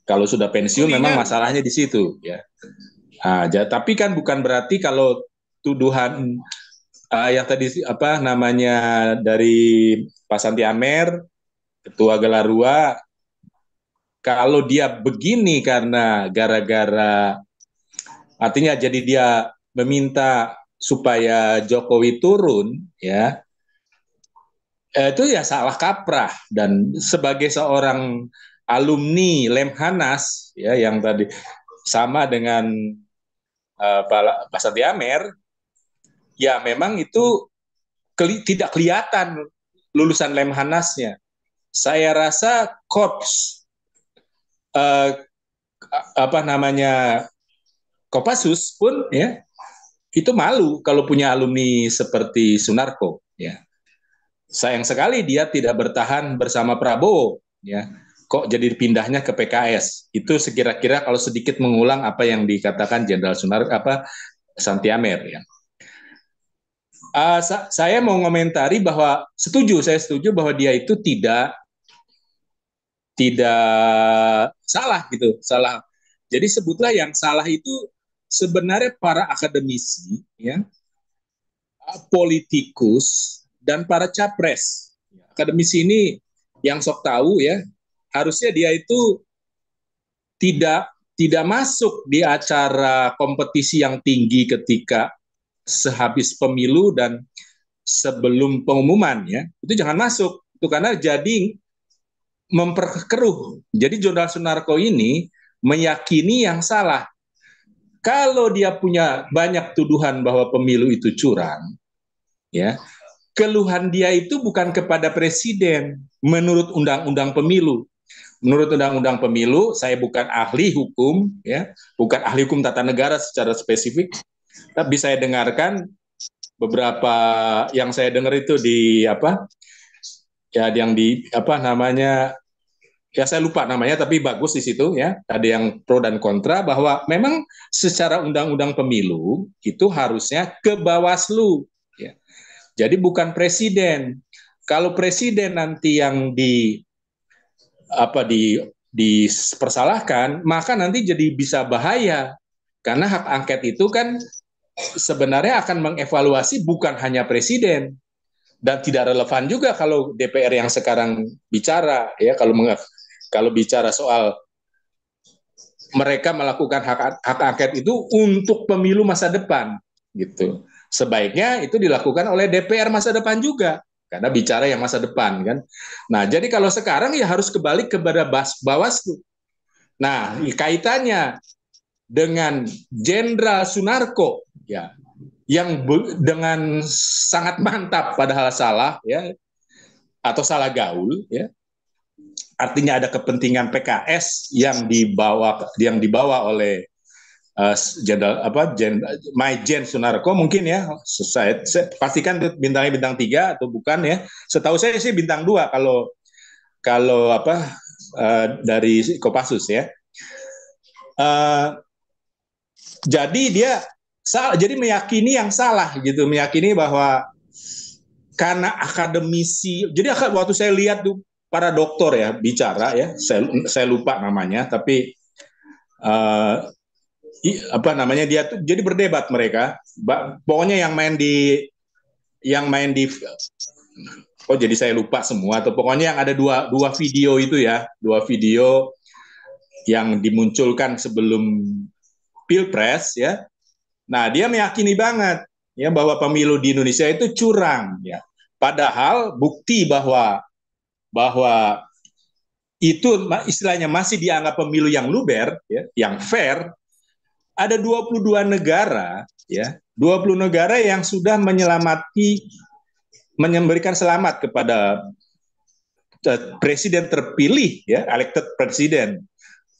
Kalau sudah pensiun memang Tudingan. masalahnya di situ ya. Tapi kan bukan berarti kalau tuduhan yang tadi apa namanya dari Pak Santi Amer, Ketua Galarua, kalau dia begini karena gara-gara artinya jadi dia meminta supaya Jokowi turun ya itu ya salah kaprah dan sebagai seorang alumni Lemhanas ya yang tadi sama dengan Pak Santi Amer ya memang itu tidak kelihatan lulusan Lemhanasnya. Saya rasa korps uh, apa namanya Kopassus pun ya itu malu kalau punya alumni seperti Sunarko ya. Sayang sekali dia tidak bertahan bersama Prabowo ya. Kok jadi pindahnya ke PKS? Itu sekira-kira kalau sedikit mengulang apa yang dikatakan Jenderal Santi Amer ya. Saya mau ngomentari bahwa saya setuju bahwa dia itu tidak salah gitu, salah. Jadi sebutlah yang salah itu sebenarnya para akademisi ya, politikus dan para capres. Akademisi ini yang sok tahu ya, harusnya dia itu tidak tidak masuk di acara kompetisi yang tinggi ketika sehabis pemilu dan sebelum pengumuman ya. Itu jangan masuk. Itu karena jadi memperkeruh. Jadi Jenderal Sunarko ini meyakini yang salah. Kalau dia punya banyak tuduhan bahwa pemilu itu curang, ya, keluhan dia itu bukan kepada presiden menurut undang-undang pemilu. Menurut undang-undang pemilu, saya bukan ahli hukum, ya, bukan ahli hukum tata negara secara spesifik, tapi saya dengarkan beberapa yang saya dengar itu di apa, ya, yang di apa namanya, ya saya lupa namanya, tapi bagus di situ, ya, ada yang pro dan kontra bahwa memang secara undang-undang pemilu itu harusnya ke Bawaslu, ya. Jadi bukan presiden. Kalau presiden nanti yang dipersalahkan, maka nanti jadi bisa bahaya karena hak angket itu kan sebenarnya akan mengevaluasi bukan hanya presiden dan tidak relevan juga kalau DPR yang sekarang bicara ya kalau bicara soal mereka melakukan hak angket itu untuk pemilu masa depan gitu. Sebaiknya itu dilakukan oleh DPR masa depan juga karena bicara yang masa depan kan. Nah, jadi kalau sekarang ya harus kembali kepada Bawaslu. Nah, kaitannya dengan Jenderal Sunarko ya yang dengan sangat mantap padahal salah ya atau salah gaul ya. Artinya ada kepentingan PKS yang dibawa oleh Jenderal Maijen Sunarko mungkin ya, saya pastikan bintangnya bintang 3 atau bukan ya. Setahu saya sih bintang 2 kalau dari Kopassus ya. Jadi dia salah, jadi meyakini yang salah gitu, meyakini bahwa karena akademisi. Jadi waktu saya lihat tuh para doktor ya bicara ya, saya lupa namanya, tapi apa namanya dia tuh jadi berdebat mereka. Pokoknya yang main di oh jadi saya lupa semua atau pokoknya yang ada dua video itu ya, dua video yang dimunculkan sebelum Pilpres ya. Nah, dia meyakini banget ya bahwa pemilu di Indonesia itu curang ya. Padahal bukti bahwa itu istilahnya masih dianggap pemilu yang luber ya, yang fair. Ada 22 negara ya, 20 negara yang sudah memberikan selamat kepada presiden terpilih ya, elected presiden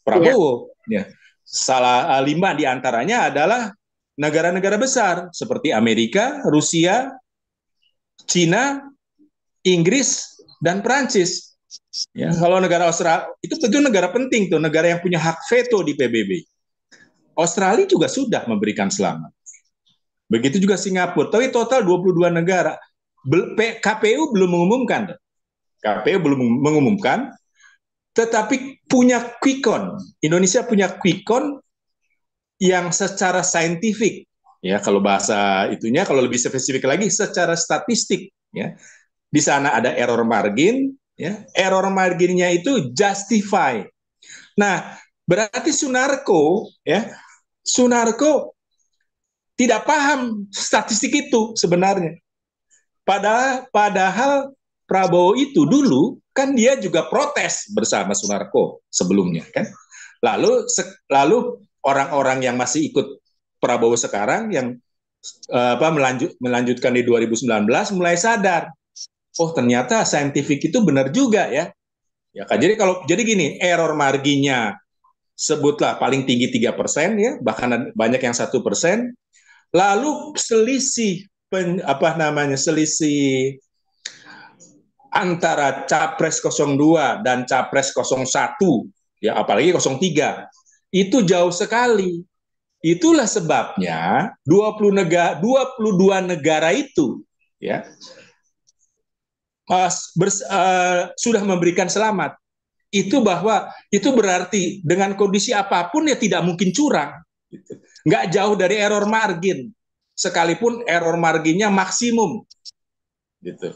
Prabowo ya. Salah 5 diantaranya adalah negara-negara besar seperti Amerika, Rusia, Cina, Inggris, dan Prancis. Ya, kalau negara Australia itu tentu negara penting tuh, negara yang punya hak veto di PBB. Australia juga sudah memberikan selamat. Begitu juga Singapura. Tapi total 22 negara. KPU belum mengumumkan. KPU belum mengumumkan, tetapi punya quick count. Indonesia punya quick count yang secara saintifik, ya kalau bahasa itunya, kalau lebih spesifik lagi, secara statistik, ya di sana ada error margin, ya error marginnya itu justify. Nah, berarti Sunarko tidak paham statistik itu sebenarnya. Padahal Prabowo itu dulu kan dia juga protes bersama Sunarko sebelumnya kan. Lalu orang-orang yang masih ikut Prabowo sekarang yang melanjutkan di 2019 mulai sadar, oh ternyata saintifik itu benar juga ya. Ya kan, jadi gini, error marginnya sebutlah paling tinggi 3% ya, bahkan banyak yang 1%. Lalu selisih selisih antara Capres 02 dan Capres 01 ya, apalagi 03 itu jauh sekali. Itulah sebabnya 22 negara itu ya sudah memberikan selamat. Itu bahwa itu berarti dengan kondisi apapun ya tidak mungkin curang. Nggak jauh dari error margin, sekalipun error marginnya maksimum. Gitu.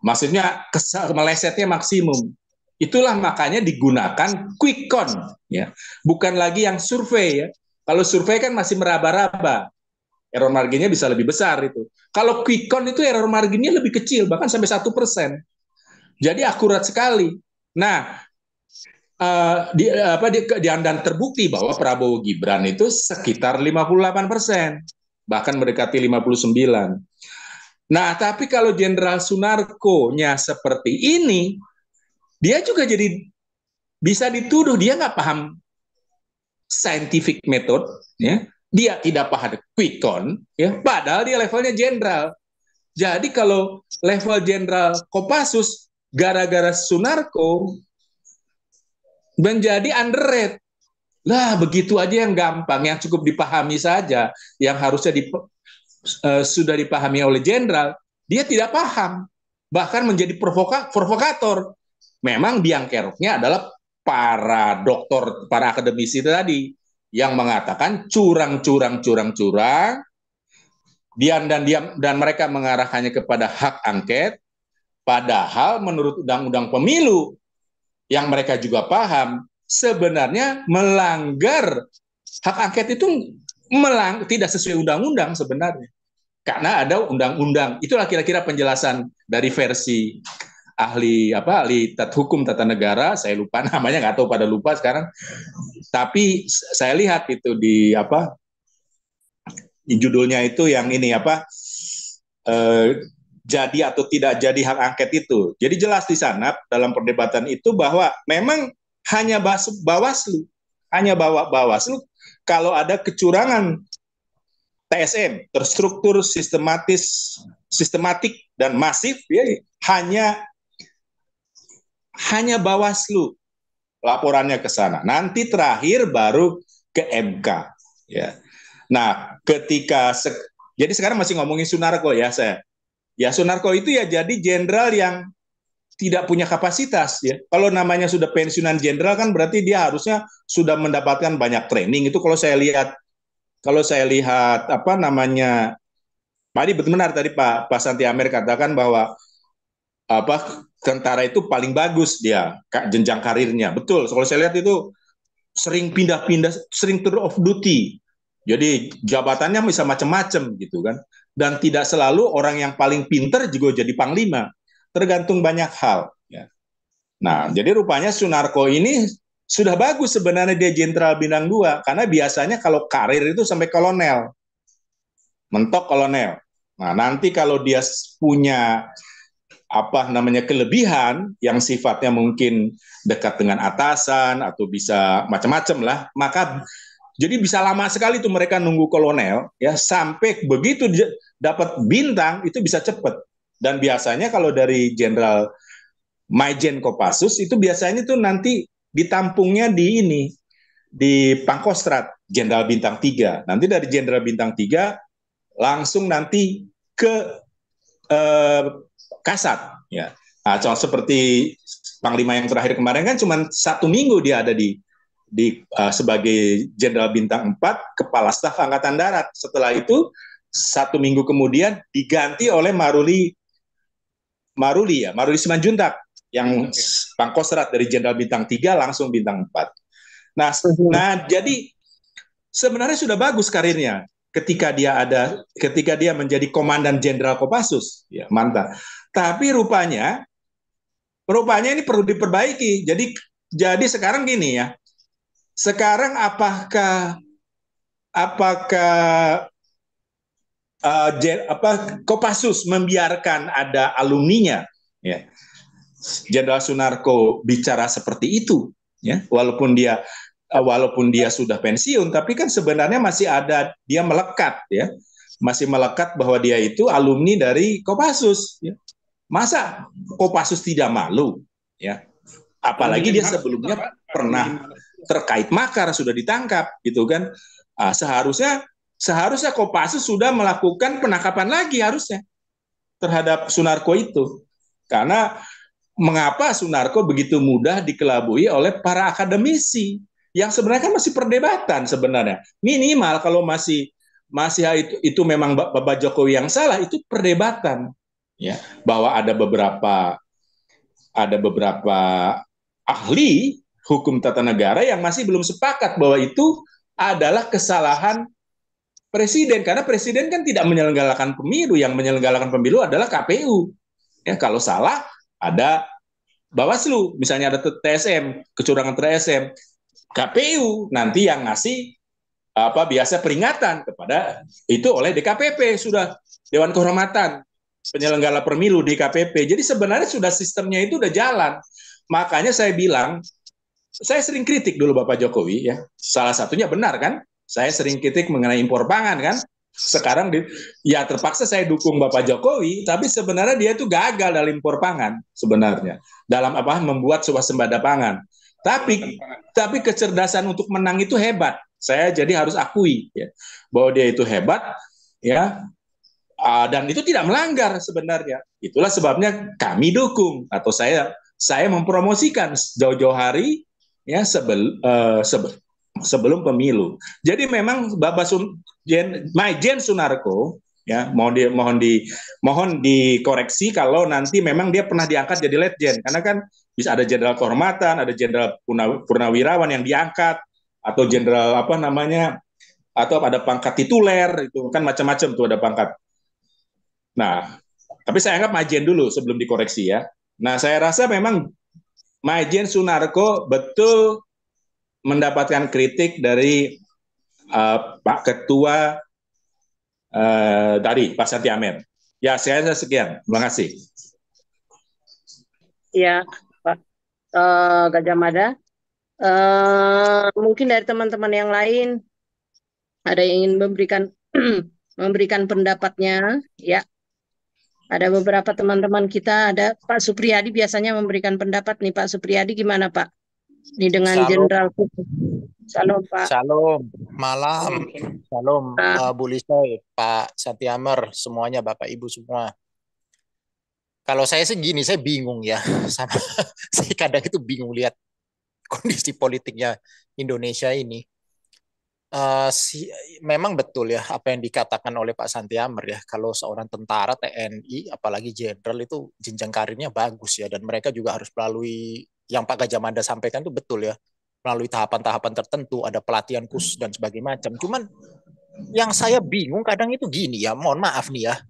Maksudnya melesetnya maksimum. Itulah makanya digunakan quick count, ya. Bukan lagi yang survei ya. Kalau survei kan masih meraba-raba, error marginnya bisa lebih besar itu. Kalau quick count itu error marginnya lebih kecil, bahkan sampai 1%. Jadi akurat sekali. Nah, dan terbukti bahwa Prabowo Gibran itu sekitar 58%, bahkan mendekati 59%. Nah, tapi kalau Jenderal Sunarko-nya seperti ini, dia juga jadi bisa dituduh dia nggak paham scientific method, ya. Dia tidak paham quick count, ya. Padahal dia levelnya jenderal. Jadi kalau level jenderal Kopassus, gara-gara Sunarko menjadi underrate. Lah, begitu aja yang gampang, yang cukup dipahami saja, yang harusnya sudah dipahami oleh jenderal, dia tidak paham, bahkan menjadi provokator. Memang biang keroknya adalah para doktor, para akademisi tadi yang mengatakan curang, dan mereka mengarahkannya kepada hak angket, padahal menurut Undang-Undang Pemilu yang mereka juga paham sebenarnya melanggar hak angket itu tidak sesuai undang-undang sebenarnya. Karena ada undang-undang. Itulah kira-kira penjelasan dari versi ahli hukum tata negara, saya lupa namanya, nggak tahu pada lupa sekarang. Tapi saya lihat itu di judulnya itu yang ini jadi atau tidak jadi hak angket itu. Jadi jelas di sana dalam perdebatan itu bahwa memang hanya Bawaslu kalau ada kecurangan TSM terstruktur, sistematik dan masif, ya, hanya Bawaslu laporannya ke sana. Nanti terakhir baru ke MK. Ya. Nah, jadi sekarang masih ngomongin Sunarko ya saya. Ya, Sunarko itu ya jadi jenderal yang tidak punya kapasitas ya. Kalau namanya sudah pensiunan jenderal kan berarti dia harusnya sudah mendapatkan banyak training. Itu kalau saya lihat tadi benar tadi Pak Santi Amer katakan bahwa tentara itu paling bagus dia jenjang karirnya. Betul. Kalau saya lihat itu sering pindah-pindah, sering tour of duty. Jadi jabatannya bisa macam-macam gitu kan. Dan tidak selalu orang yang paling pinter juga jadi panglima. Tergantung banyak hal. Ya. Nah, jadi rupanya Sunarko ini sudah bagus sebenarnya dia jenderal bintang 2. Karena biasanya kalau karir itu sampai kolonel. Mentok kolonel. Nah, nanti kalau dia punya kelebihan yang sifatnya mungkin dekat dengan atasan atau bisa macam-macam lah, maka jadi bisa lama sekali tuh mereka nunggu kolonel ya, sampai begitu dapat bintang itu bisa cepat. Dan biasanya kalau dari jenderal Maijen Kopassus itu biasanya tuh nanti ditampungnya di Pangkostrat jenderal bintang 3. Nanti dari jenderal bintang 3 langsung nanti ke Kasat ya. Nah, contoh seperti Panglima yang terakhir kemarin kan cuma 1 minggu dia ada sebagai jenderal bintang 4 kepala staf angkatan darat. Setelah itu 1 minggu kemudian diganti oleh Maruli Simanjuntak yang Pangkostrat dari jenderal bintang 3 langsung bintang 4. Nah, jadi sebenarnya sudah bagus karirnya ketika dia menjadi komandan jenderal Kopassus ya, mantap. Tapi rupanya ini perlu diperbaiki. Jadi sekarang gini ya. Sekarang apakah Kopassus membiarkan ada alumninya ya, Jenderal Sunarko bicara seperti itu ya, walaupun dia walaupun dia sudah pensiun, tapi kan sebenarnya masih ada, dia melekat ya, masih melekat bahwa dia itu alumni dari Kopassus. Ya. Masa Kopassus tidak malu? Ya, apalagi dia sebelumnya pernah terkait makar, sudah ditangkap, gitu kan? Seharusnya Kopassus sudah melakukan penangkapan lagi harusnya terhadap Sunarko itu, karena mengapa Sunarko begitu mudah dikelabui oleh para akademisi yang sebenarnya kan masih perdebatan sebenarnya. Minimal kalau masih itu memang Bapak Jokowi yang salah, itu perdebatan ya, bahwa ada beberapa ahli hukum tata negara yang masih belum sepakat bahwa itu adalah kesalahan presiden, karena presiden kan tidak menyelenggarakan pemilu, yang menyelenggarakan pemilu adalah KPU. Ya, kalau salah ada Bawaslu, misalnya ada TSM, kecurangan TSM, KPU nanti yang ngasih biasa peringatan kepada itu oleh DKPP, sudah Dewan Kehormatan Penyelenggara Pemilu DKPP. Jadi sebenarnya sudah sistemnya itu udah jalan. Makanya saya bilang, saya sering kritik dulu Bapak Jokowi ya. Salah satunya benar kan? Saya sering kritik mengenai impor pangan kan. Sekarang ya terpaksa saya dukung Bapak Jokowi, tapi sebenarnya dia itu gagal dalam impor pangan sebenarnya. Dalam membuat swasembada pangan. Tapi kecerdasan untuk menang itu hebat. Saya jadi harus akui ya, bahwa dia itu hebat ya. Dan itu tidak melanggar sebenarnya. Itulah sebabnya kami dukung, atau saya mempromosikan jauh-jauh hari ya sebelum pemilu. Jadi memang Bapak Maijen Sunarko ya, mohon dikoreksi kalau nanti memang dia pernah diangkat jadi letjen, karena kan bisa ada jenderal kehormatan, ada jenderal purnawirawan yang diangkat, atau jenderal atau ada pangkat tituler, itu kan macam-macam tuh ada pangkat. Nah, tapi saya anggap Maijen dulu sebelum dikoreksi ya. Nah, saya rasa memang Maijen Sunarko betul mendapatkan kritik dari Pak Ketua dari Pak Santi Amer. Ya, saya sekian. Terima kasih. Ya, Pak Gajah Mada. Mungkin dari teman-teman yang lain ada yang ingin memberikan pendapatnya, ya. Ada beberapa teman-teman kita, ada Pak Supriyadi biasanya memberikan pendapat nih. Pak Supriyadi gimana Pak? Ini dengan Jenderal. Salam Pak. Salam, malam. Salam Bu Lisoy, Pak Santi Amer, semuanya Bapak Ibu semua. Kalau saya segini, saya bingung ya. Sama saya kadang itu bingung lihat kondisi politiknya Indonesia ini. Memang betul ya apa yang dikatakan oleh Pak Santi Amer ya, kalau seorang tentara TNI apalagi jenderal itu jenjang karirnya bagus ya, dan mereka juga harus melalui yang Pak Gajah Mada sampaikan itu betul ya, melalui tahapan-tahapan tertentu, ada pelatihan khusus dan sebagainya macam. Cuman yang saya bingung kadang itu gini ya, mohon maaf nih ya,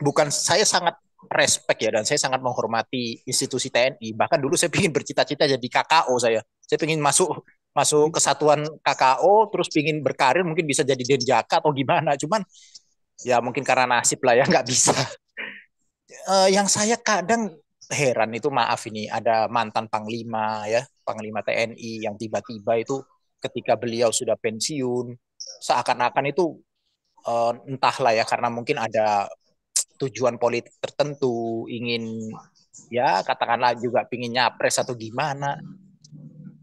bukan, saya sangat respect ya, dan saya sangat menghormati institusi TNI, bahkan dulu saya ingin bercita-cita jadi KKO, saya ingin masuk kesatuan KKO, terus pingin berkarir mungkin bisa jadi Denjaka atau gimana, cuman ya mungkin karena nasib lah ya, nggak bisa. Yang saya kadang heran itu, maaf ini, ada mantan Panglima ya, Panglima TNI yang tiba-tiba itu ketika beliau sudah pensiun, seakan-akan itu entahlah ya, karena mungkin ada tujuan politik tertentu, ingin ya katakanlah juga pingin nyapres atau gimana,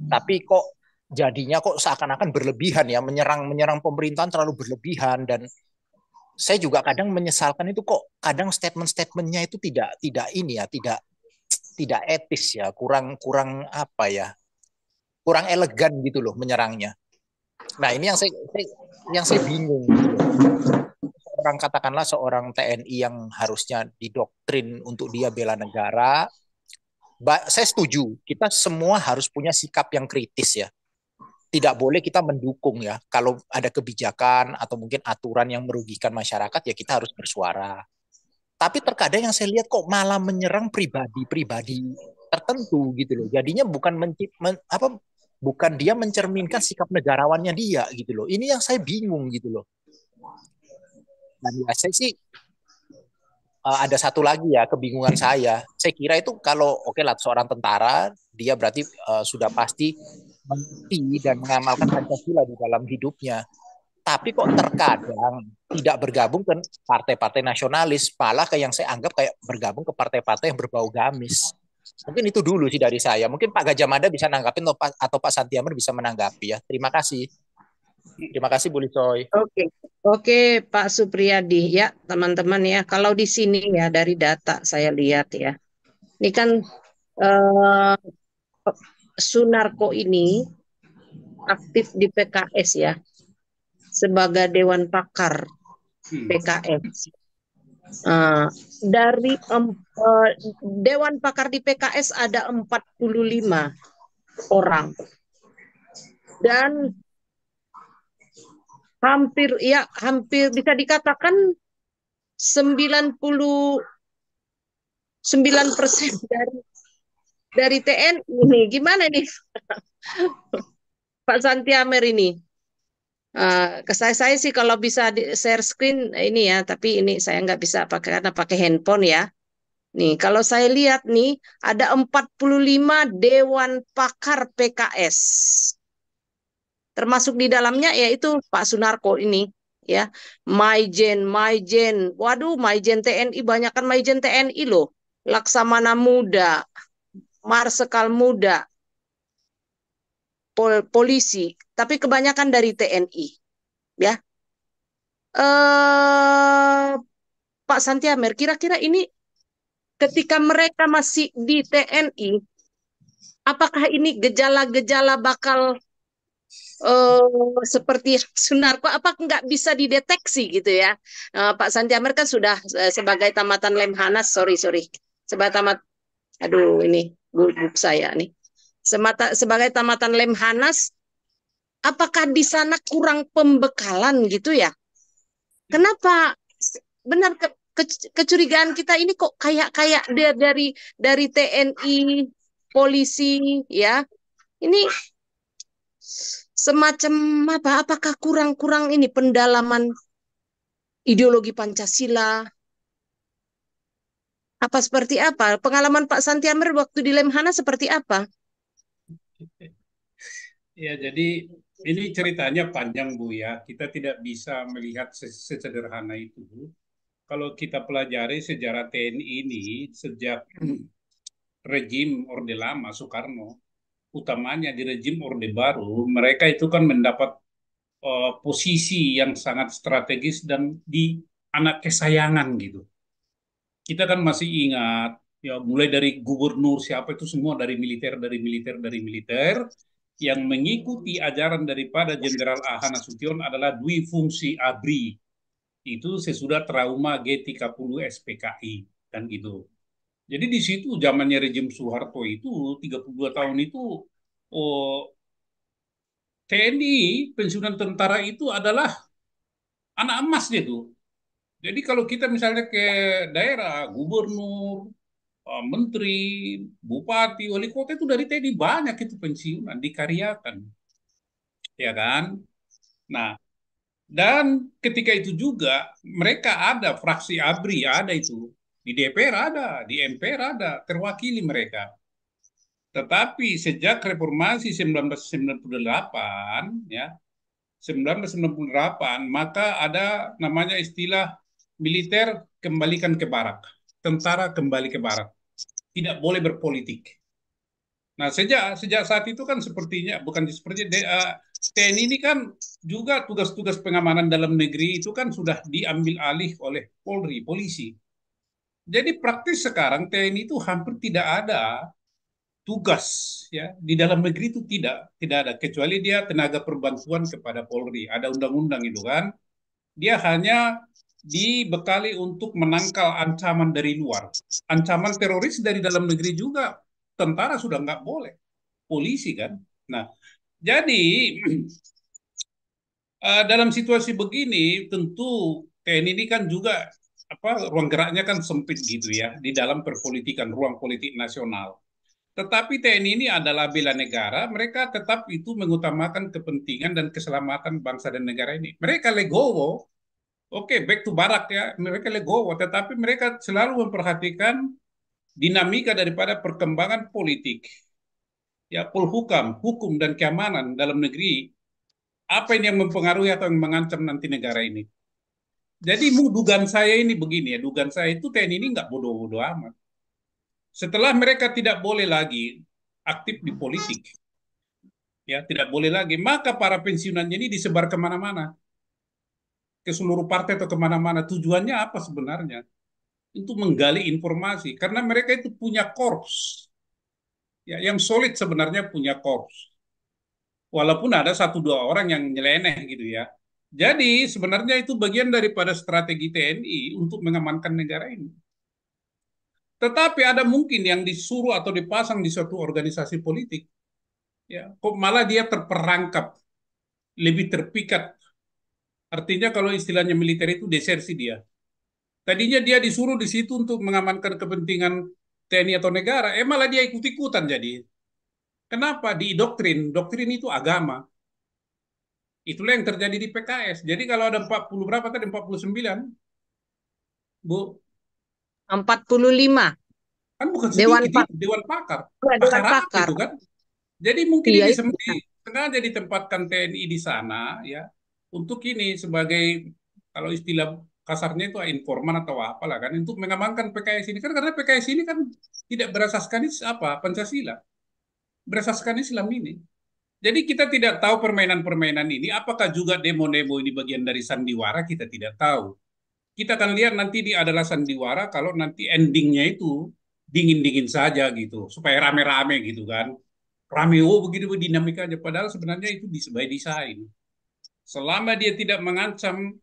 tapi kok jadinya kok seakan-akan berlebihan ya, menyerang pemerintahan terlalu berlebihan. Dan saya juga kadang menyesalkan itu, kok kadang statement-statementnya itu tidak ini ya, tidak etis ya, kurang apa ya, kurang elegan gitu loh menyerangnya. Nah, ini yang saya bingung. Katakanlah seorang TNI yang harusnya didoktrin untuk dia bela negara, saya setuju, kita semua harus punya sikap yang kritis ya. Tidak boleh kita mendukung ya, kalau ada kebijakan atau mungkin aturan yang merugikan masyarakat ya kita harus bersuara. Tapi terkadang yang saya lihat kok malah menyerang pribadi tertentu gitu loh. Jadinya bukan dia mencerminkan sikap negarawannya dia gitu loh. Ini yang saya bingung gitu loh. Dan ya saya sih ada satu lagi ya kebingungan saya. Saya kira itu kalau oke lah seorang tentara, dia berarti sudah pasti mengerti dan mengamalkan Pancasila di dalam hidupnya. Tapi kok terkadang tidak bergabung ke partai-partai nasionalis, malah ke yang saya anggap kayak bergabung ke partai-partai yang berbau gamis. Mungkin itu dulu sih dari saya. Mungkin Pak Gajah Mada bisa nanggapin atau Pak Santiamer bisa menanggapi ya. Terima kasih. Terima kasih Bu Licoy. Oke, oke Pak Supriyadi ya teman-teman ya. Kalau di sini ya dari data saya lihat ya, ini kan eh, Sunarko ini aktif di PKS ya sebagai Dewan Pakar PKS. Dari Dewan Pakar di PKS ada 45 orang dan hampir bisa dikatakan 99% dari TNI ini. Gimana nih Pak Santiamer ini? Saya sih kalau bisa di share screen ini ya, tapi ini saya nggak bisa pakai karena pakai handphone ya. Nih, kalau saya lihat nih ada 45 Dewan Pakar PKS. Termasuk di dalamnya yaitu Pak Sunarko ini ya. Maijen. Waduh, Maijen TNI banyakkan Maijen TNI loh. Laksamana Muda, Marsekal Muda, polisi, tapi kebanyakan dari TNI ya. Pak Santiamer, kira-kira ini ketika mereka masih di TNI, apakah ini gejala-gejala bakal seperti Sunarko, apa nggak bisa dideteksi gitu ya? Pak Santiamer kan sudah sebagai tamatan Lemhanas, sorry, sebagai tamat, aduh ini guguk saya nih, sebagai tamatan Lemhanas, apakah di sana kurang pembekalan gitu ya? Kenapa benar kecurigaan kita ini kok kayak dari TNI, polisi ya? Ini semacam apa? Apakah kurang ini pendalaman ideologi Pancasila? Apa seperti apa? Pengalaman Pak Santiamer waktu di Lemhanas seperti apa? Ya, jadi ini ceritanya panjang Bu ya. Kita tidak bisa melihat sesederhana itu. Kalau kita pelajari sejarah TNI ini sejak rejim Orde Lama Soekarno, utamanya di rejim Orde Baru, mereka itu kan mendapat posisi yang sangat strategis dan di anak kesayangan gitu. Kita kan masih ingat ya mulai dari gubernur siapa itu semua dari militer yang mengikuti ajaran daripada Jenderal AH Nasution adalah dui fungsi ABRI. Itu sesudah trauma G30 SPKI dan gitu. Jadi di situ zamannya rejim Soeharto itu 32 tahun itu oh, TNI pensiunan tentara itu adalah anak emas gitu. Jadi kalau kita misalnya ke daerah, gubernur, menteri, bupati, wali kota itu dari TNI banyak itu pensiunan, dikaryakan. Ya kan? Nah, dan ketika itu juga mereka ada fraksi ABRI, ada itu. Di DPR ada, di MPR ada, terwakili mereka. Tetapi sejak reformasi 1998, ya, 1998, maka ada namanya istilah militer kembalikan ke barak, tentara kembali ke barak, tidak boleh berpolitik. Nah, sejak saat itu kan sepertinya bukan seperti TNI ini kan juga tugas-tugas pengamanan dalam negeri itu kan sudah diambil alih oleh Polri, polisi. Jadi praktis sekarang TNI itu hampir tidak ada tugas ya di dalam negeri itu tidak ada kecuali dia tenaga perbantuan kepada Polri. Ada undang-undang itu kan. Dia hanya dibekali untuk menangkal ancaman dari luar. Ancaman teroris dari dalam negeri juga tentara sudah nggak boleh. Polisi kan. Nah, jadi dalam situasi begini tentu TNI ini kan juga ruang geraknya kan sempit gitu ya di dalam perpolitikan ruang politik nasional. Tetapi TNI ini adalah bela negara, mereka tetap itu mengutamakan kepentingan dan keselamatan bangsa dan negara ini. Mereka legowo, oke, back to barak ya, mereka legowo, tetapi mereka selalu memperhatikan dinamika daripada perkembangan politik. ya Polhukam, hukum dan keamanan dalam negeri, apa ini yang mempengaruhi atau yang mengancam nanti negara ini? Jadi dugaan saya ini begini ya, dugaan saya itu TNI ini nggak bodoh-bodoh amat. Setelah mereka tidak boleh lagi aktif di politik, ya tidak boleh lagi, maka para pensiunannya ini disebar kemana-mana, ke seluruh partai atau kemana-mana. Tujuannya apa sebenarnya? Untuk menggali informasi, karena mereka itu punya korps, ya, yang solid sebenarnya punya korps. Walaupun ada satu dua orang yang nyeleneh gitu ya. Jadi sebenarnya itu bagian daripada strategi TNI untuk mengamankan negara ini. Tetapi ada mungkin yang disuruh atau dipasang di suatu organisasi politik, ya, kok malah dia terperangkap, lebih terpikat. Artinya kalau istilahnya militer itu desersi dia. Tadinya dia disuruh di situ untuk mengamankan kepentingan TNI atau negara, malah dia ikut-ikutan jadi. Kenapa? Didoktrin, doktrin itu agama. Itulah yang terjadi di PKS. Jadi kalau ada 40 berapa tadi, 49, Bu, 45 kan bukan Dewan sedikit itu, Pakar. Dewan Pakar. Dewan Pakar apa Pakar. itu kan? Jadi mungkin Iya ini itu. sengaja ditempatkan TNI di sana ya untuk ini sebagai, kalau istilah kasarnya itu informan atau apalah kan, untuk mengamankan PKS ini kan, karena PKS ini kan tidak berasaskan apa Pancasila, berasaskan Islam ini. Jadi kita tidak tahu permainan-permainan ini apakah juga demo-demo ini bagian dari sandiwara, kita tidak tahu. Kita akan lihat nanti ini adalah sandiwara kalau nanti endingnya itu dingin-dingin saja gitu, supaya rame-rame gitu kan. Rame, oh begitu dinamikanya. Padahal sebenarnya itu by design. Selama dia tidak mengancam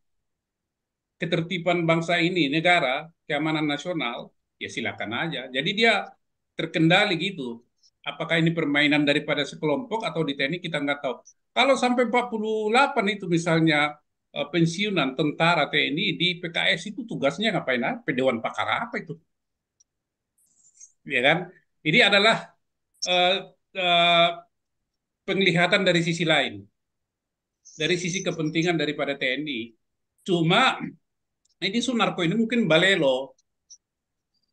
ketertiban bangsa ini, negara, keamanan nasional, ya silakan aja. Jadi dia terkendali gitu. Apakah ini permainan daripada sekelompok atau di TNI kita nggak tahu. Kalau sampai 48 itu misalnya pensiunan tentara TNI di PKS itu tugasnya ngapain apa? Dewan Pakar apa itu? Ya kan? Ini adalah uh, uh, penglihatan dari sisi lain, dari sisi kepentingan daripada TNI. Cuma ini Sunarko ini mungkin balelo,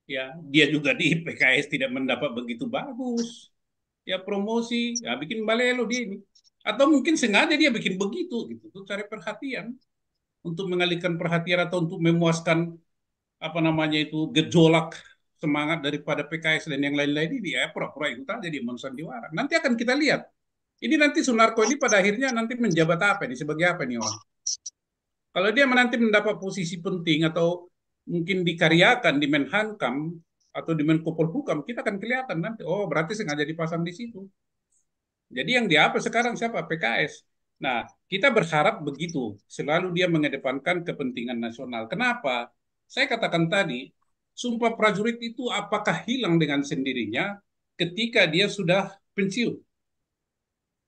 ya dia juga di PKS tidak mendapat begitu bagus, ya promosi, ya bikin balelo dia ini. Atau mungkin sengaja dia bikin begitu gitu, untuk cari perhatian, untuk mengalihkan perhatian atau untuk memuaskan apa namanya itu gejolak semangat daripada PKS dan yang lain-lain ini, ya pura-pura ikut aja di Sandiwara. Nanti akan kita lihat. Ini nanti Sunarko ini pada akhirnya nanti menjabat apa nih, sebagai apa nih orang? Kalau dia nanti mendapat posisi penting atau mungkin dikaryakan di Menhankam atau di Menko Polhukam, kita akan kelihatan nanti. Oh, berarti sengaja dipasang di situ. Jadi yang diapa sekarang siapa? PKS. Nah, kita berharap begitu. Selalu dia mengedepankan kepentingan nasional. Kenapa? Saya katakan tadi, sumpah prajurit itu apakah hilang dengan sendirinya ketika dia sudah pensiun?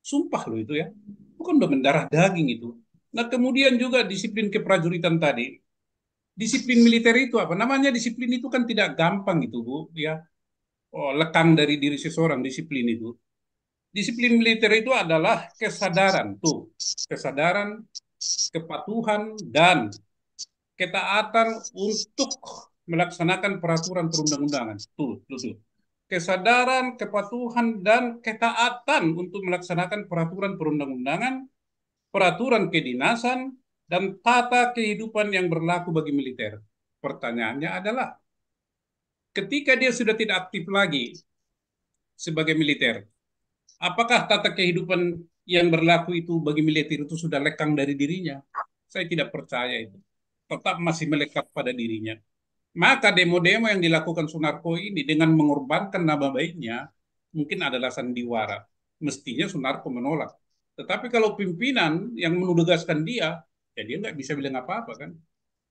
Sumpah loh itu ya. Bukan udah mendarah daging itu. Nah, kemudian juga disiplin keprajuritan tadi. Disiplin militer itu apa? Namanya disiplin itu kan tidak gampang gitu, Bu, ya. Oh, lekang dari diri seseorang disiplin itu. Disiplin militer itu adalah kesadaran, tuh. Kesadaran, kepatuhan, dan ketaatan untuk melaksanakan peraturan perundang-undangan. Tuh. Kesadaran, kepatuhan, dan ketaatan untuk melaksanakan peraturan perundang-undangan, peraturan kedinasan, dan tata kehidupan yang berlaku bagi militer. Pertanyaannya adalah, ketika dia sudah tidak aktif lagi sebagai militer, apakah tata kehidupan yang berlaku itu bagi militer itu sudah lekang dari dirinya? Saya tidak percaya itu. Tetap masih melekat pada dirinya. Maka demo-demo yang dilakukan Sunarko ini dengan mengorbankan nama baiknya, mungkin adalah sandiwara. Mestinya Sunarko menolak. Tetapi kalau pimpinan yang menugaskan dia, ya dia nggak bisa bilang apa-apa kan.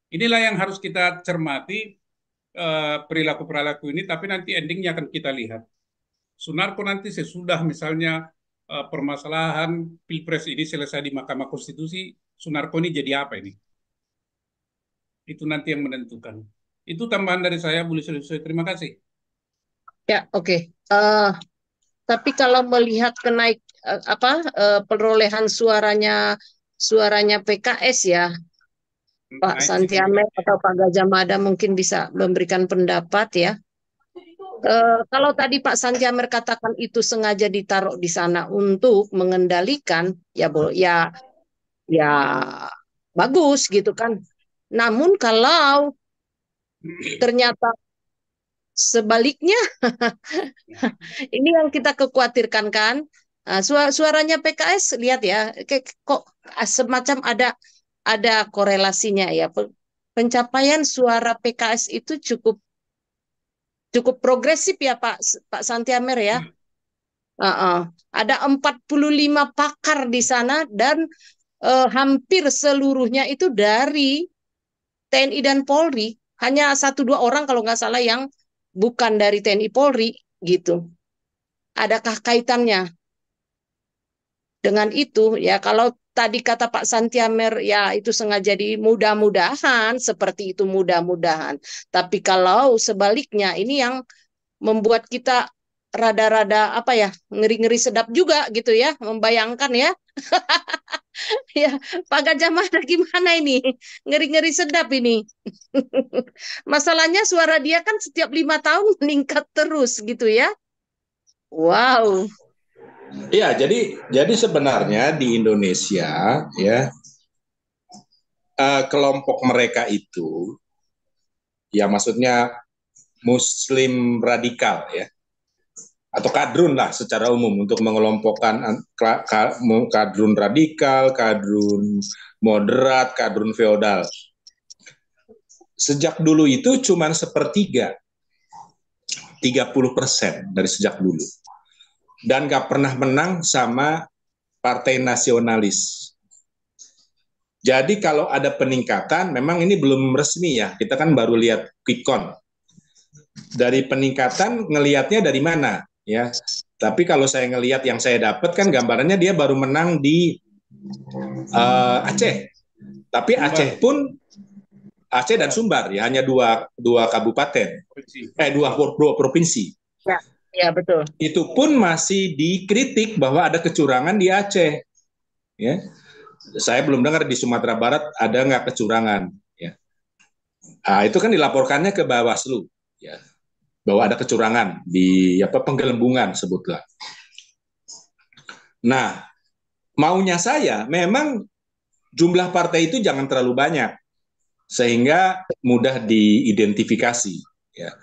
Inilah yang harus kita cermati, perilaku-perilaku ini, tapi nanti endingnya akan kita lihat. Sunarko nanti sesudah misalnya permasalahan Pilpres ini selesai di Mahkamah Konstitusi, Sunarko ini jadi apa ini? Itu nanti yang menentukan. Itu tambahan dari saya, Bu Lisel. Terima kasih. Ya, oke. Tapi kalau melihat perolehan suaranya PKS ya, Pak Nah, itu Santi Amer atau Pak Gajah Mada mungkin bisa memberikan pendapat ya. Kalau tadi Pak Santiamer katakan itu sengaja ditaruh di sana untuk mengendalikan, ya, ya, ya bagus gitu kan. Namun kalau ternyata sebaliknya, ini yang kita kekhawatirkan kan. Suaranya PKS lihat ya, kok semacam ada korelasinya ya. Pencapaian suara PKS itu cukup cukup progresif ya Pak Santiamer ya. Ada 45 pakar di sana dan hampir seluruhnya itu dari TNI dan Polri. Hanya satu dua orang kalau nggak salah yang bukan dari TNI Polri gitu. Adakah kaitannya dengan itu? Ya kalau tadi kata Pak Santiamer ya itu sengaja di mudah-mudahan seperti itu mudah-mudahan. Tapi kalau sebaliknya ini yang membuat kita rada-rada apa ya ngeri-ngeri sedap juga gitu ya membayangkan ya. Ya Pak Gajah Mada gimana ini ngeri-ngeri sedap ini. Masalahnya suara dia kan setiap 5 tahun meningkat terus gitu ya. Wow. Iya, jadi sebenarnya di Indonesia ya kelompok mereka itu ya maksudnya Muslim radikal ya atau kadrun lah secara umum untuk mengelompokkan kadrun radikal, kadrun moderat, kadrun feodal. Sejak dulu itu cuma sepertiga, 30% dari sejak dulu. Dan gak pernah menang sama partai nasionalis. Jadi kalau ada peningkatan, memang ini belum resmi ya, kita kan baru lihat quick count. Dari peningkatan ngelihatnya dari mana ya? Tapi kalau saya ngelihat yang saya dapat kan gambarannya dia baru menang di Aceh. Tapi Aceh pun Aceh dan Sumbar ya hanya dua kabupaten, dua provinsi. Ya, ya betul. Itu pun masih dikritik bahwa ada kecurangan di Aceh. Ya, saya belum dengar di Sumatera Barat ada nggak kecurangan. Ya, itu kan dilaporkannya ke Bawaslu. Ya, bahwa ada kecurangan di penggelembungan sebutlah. Nah, maunya saya memang jumlah partai itu jangan terlalu banyak sehingga mudah diidentifikasi ya.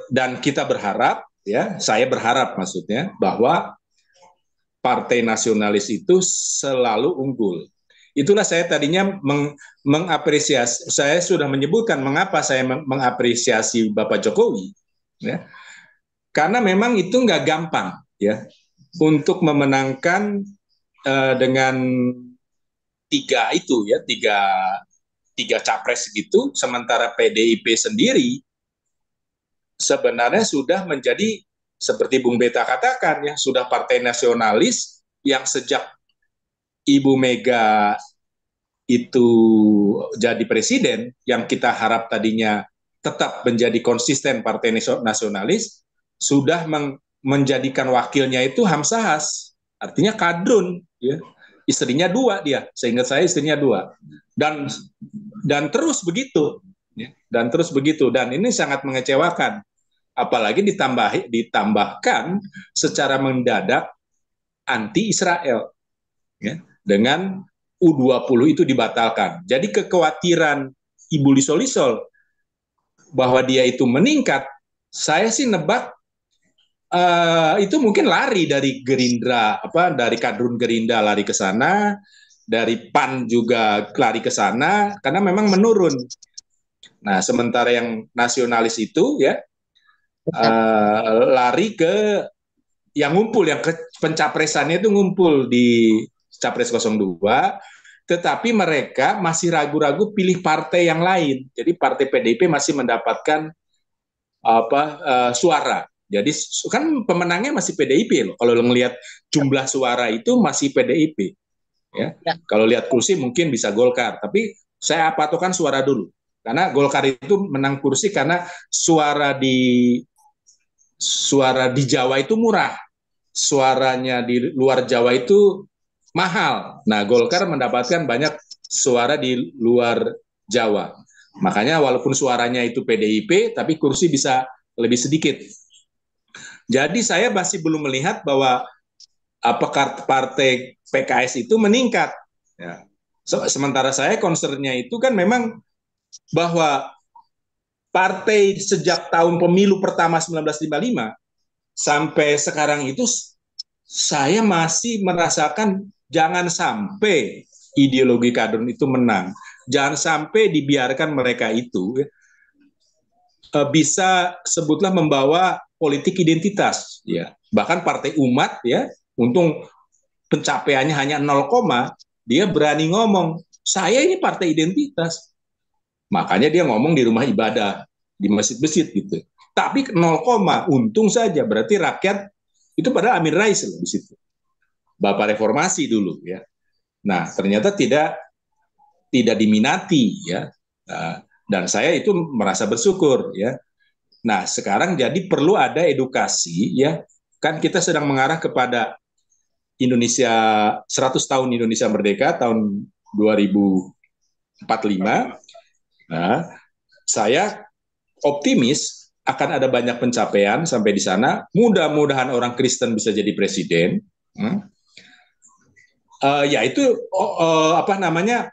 Dan kita berharap ya, saya berharap maksudnya bahwa partai nasionalis itu selalu unggul. Itulah saya tadinya mengapresiasi, saya sudah menyebutkan mengapa saya mengapresiasi Bapak Jokowi ya. Karena memang itu nggak gampang ya untuk memenangkan dengan tiga capres gitu, sementara PDIP sendiri sebenarnya sudah menjadi seperti Bung Beta katakan ya, sudah partai nasionalis yang sejak Ibu Mega itu jadi presiden, yang kita harap tadinya tetap menjadi konsisten partai nasionalis, sudah menjadikan wakilnya itu Hamsahas, artinya kadrun ya. Istrinya dua dia, seingat saya istrinya dua, dan terus begitu, dan terus begitu, dan ini sangat mengecewakan, apalagi ditambahkan secara mendadak anti Israel, ya, dengan U20 itu dibatalkan. Jadi kekhawatiran Ibu Liso-Lisol bahwa dia itu meningkat, saya sih nebak itu mungkin lari dari Gerindra, dari kadrun Gerindra lari ke sana, dari PAN juga lari ke sana, karena memang menurun. Nah, sementara yang nasionalis itu ya lari ke yang ngumpul, yang pencapresannya itu ngumpul di Capres 02, tetapi mereka masih ragu-ragu pilih partai yang lain. Jadi partai PDIP masih mendapatkan suara. Jadi kan pemenangnya masih PDIP loh. Kalau ngelihat jumlah suara itu masih PDIP. Ya. Kalau lihat kursi mungkin bisa Golkar, tapi saya patokan suara dulu. Karena Golkar itu menang kursi karena suara di Jawa itu murah. Suaranya di luar Jawa itu mahal. Nah, Golkar mendapatkan banyak suara di luar Jawa. Makanya walaupun suaranya itu PDIP, tapi kursi bisa lebih sedikit. Jadi saya masih belum melihat bahwa apakah partai PKS itu meningkat. Ya. Sementara saya concernnya itu kan memang bahwa partai sejak tahun pemilu pertama 1955 sampai sekarang itu saya masih merasakan jangan sampai ideologi kadrun itu menang. Jangan sampai dibiarkan mereka itu bisa sebutlah membawa politik identitas, ya. Bahkan Partai Umat, ya, untung pencapaiannya hanya 0, dia berani ngomong, saya ini partai identitas. Makanya dia ngomong di rumah ibadah, di masjid-masjid gitu. Tapi 0, untung saja, berarti rakyat itu pada Amin Rais loh di situ. Bapak reformasi dulu, ya. Nah, ternyata tidak diminati, ya. Dan saya itu merasa bersyukur, ya. Nah, sekarang jadi perlu ada edukasi, ya. Kan kita sedang mengarah kepada Indonesia 100 tahun Indonesia merdeka tahun 2045. Nah, saya optimis akan ada banyak pencapaian sampai di sana. Mudah-mudahan orang Kristen bisa jadi presiden. Yaitu apa namanya,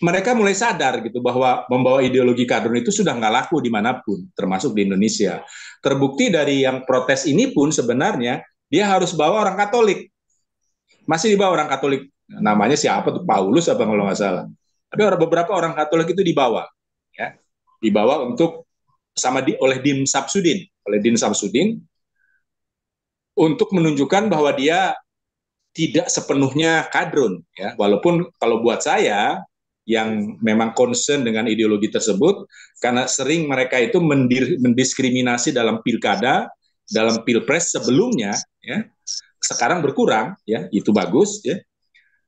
mereka mulai sadar gitu bahwa membawa ideologi kadrun itu sudah nggak laku dimanapun, termasuk di Indonesia. Terbukti dari yang protes ini pun sebenarnya dia harus bawa orang Katolik, masih dibawa orang Katolik, namanya siapa tuh, Paulus apa kalau nggak salah. Tapi beberapa orang Katolik itu dibawa, ya, dibawa untuk oleh Din Samsudin untuk menunjukkan bahwa dia tidak sepenuhnya kadrun, ya. Walaupun kalau buat saya yang memang concern dengan ideologi tersebut, karena sering mereka itu mendiskriminasi dalam pilkada, dalam pilpres sebelumnya, ya, sekarang berkurang, ya, itu bagus, ya.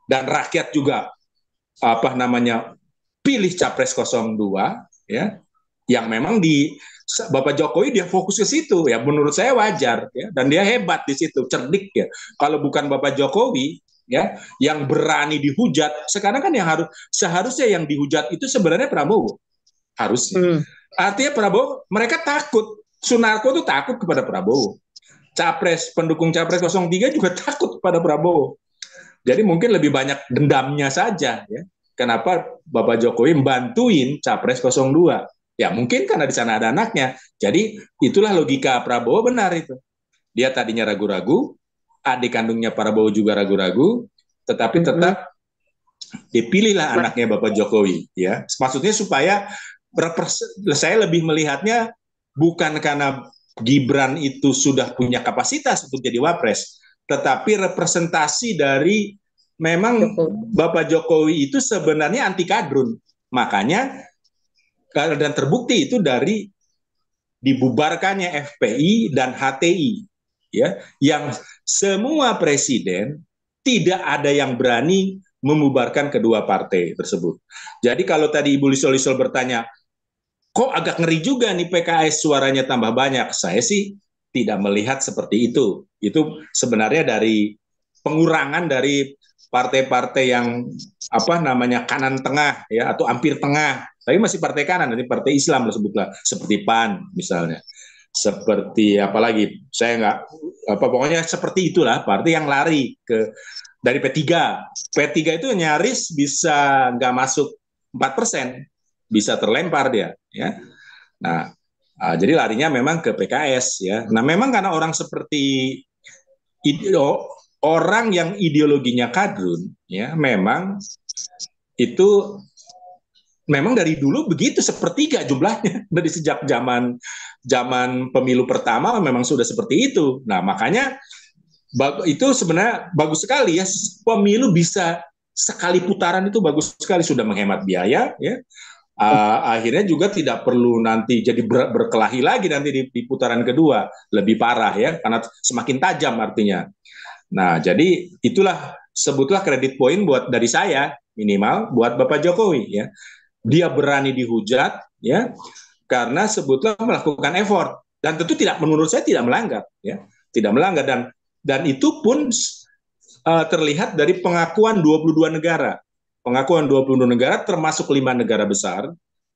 Dan rakyat juga apa namanya pilih capres 02, ya, yang memang di Bapak Jokowi dia fokus ke situ, ya, menurut saya wajar, ya, dan dia hebat di situ, cerdik, ya. Kalau bukan Bapak Jokowi, ya, yang berani dihujat, sekarang kan yang seharusnya yang dihujat itu sebenarnya Prabowo, harusnya. Artinya Prabowo, mereka takut, Sunarko itu takut kepada Prabowo, pendukung capres 03 juga takut kepada Prabowo. Jadi mungkin lebih banyak dendamnya saja, ya. Kenapa Bapak Jokowi membantuin capres 02? Ya mungkin karena di sana ada anaknya. Jadi itulah logika Prabowo, benar itu. Dia tadinya ragu-ragu, adik kandungnya Prabowo juga ragu-ragu, tetapi tetap dipilihlah anaknya Bapak Jokowi, ya. Maksudnya supaya saya lebih melihatnya bukan karena Gibran itu sudah punya kapasitas untuk jadi wapres, tetapi representasi dari memang Bapak Jokowi itu sebenarnya anti kadrun. Makanya dan terbukti itu dari dibubarkannya FPI dan HTI, ya, yang semua presiden tidak ada yang berani membubarkan kedua partai tersebut. Jadi kalau tadi Ibu Lisol bertanya, kok agak ngeri juga nih PKS suaranya tambah banyak, saya sih tidak melihat seperti itu. Itu sebenarnya dari pengurangan dari partai-partai yang apa namanya kanan tengah, ya, atau hampir tengah, tapi masih partai kanan, dari partai Islam lah sebutlah, seperti PAN misalnya, seperti apalagi saya nggak apa, pokoknya seperti itulah partai yang lari ke dari P3 itu nyaris bisa nggak masuk 4%, bisa terlempar dia, ya. Nah, jadi larinya memang ke PKS, ya. Nah, memang karena orang seperti orang yang ideologinya kadrun, ya, memang itu memang dari dulu begitu, sepertiga jumlahnya dari sejak zaman pemilu pertama memang sudah seperti itu. Nah, makanya itu sebenarnya bagus sekali, ya, pemilu bisa sekali putaran itu bagus sekali, sudah menghemat biaya, ya. Akhirnya juga tidak perlu nanti jadi berkelahi lagi nanti di putaran kedua, lebih parah, ya, karena semakin tajam artinya. Nah, jadi itulah sebutlah kredit poin buat dari saya minimal buat Bapak Jokowi, ya. Dia berani dihujat, ya, karena sebutlah melakukan effort, dan tentu tidak, menurut saya tidak melanggar, ya. Tidak melanggar, dan itu pun terlihat dari pengakuan 22 negara. Pengakuan 22 negara termasuk 5 negara besar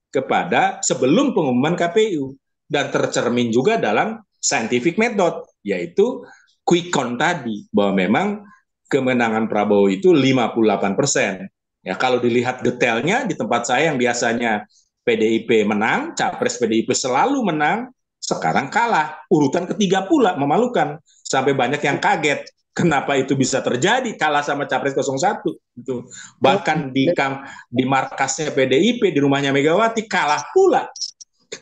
kepada sebelum pengumuman KPU. dan tercermin juga dalam scientific method, yaitu quick count tadi, bahwa memang kemenangan Prabowo itu 58%. Ya, kalau dilihat detailnya di tempat saya yang biasanya PDIP menang, capres PDIP selalu menang, sekarang kalah. Urutan ketiga pula, memalukan. Sampai banyak yang kaget. Kenapa itu bisa terjadi, kalah sama capres 01. Gitu. Bahkan di markasnya PDIP, di rumahnya Megawati, kalah pula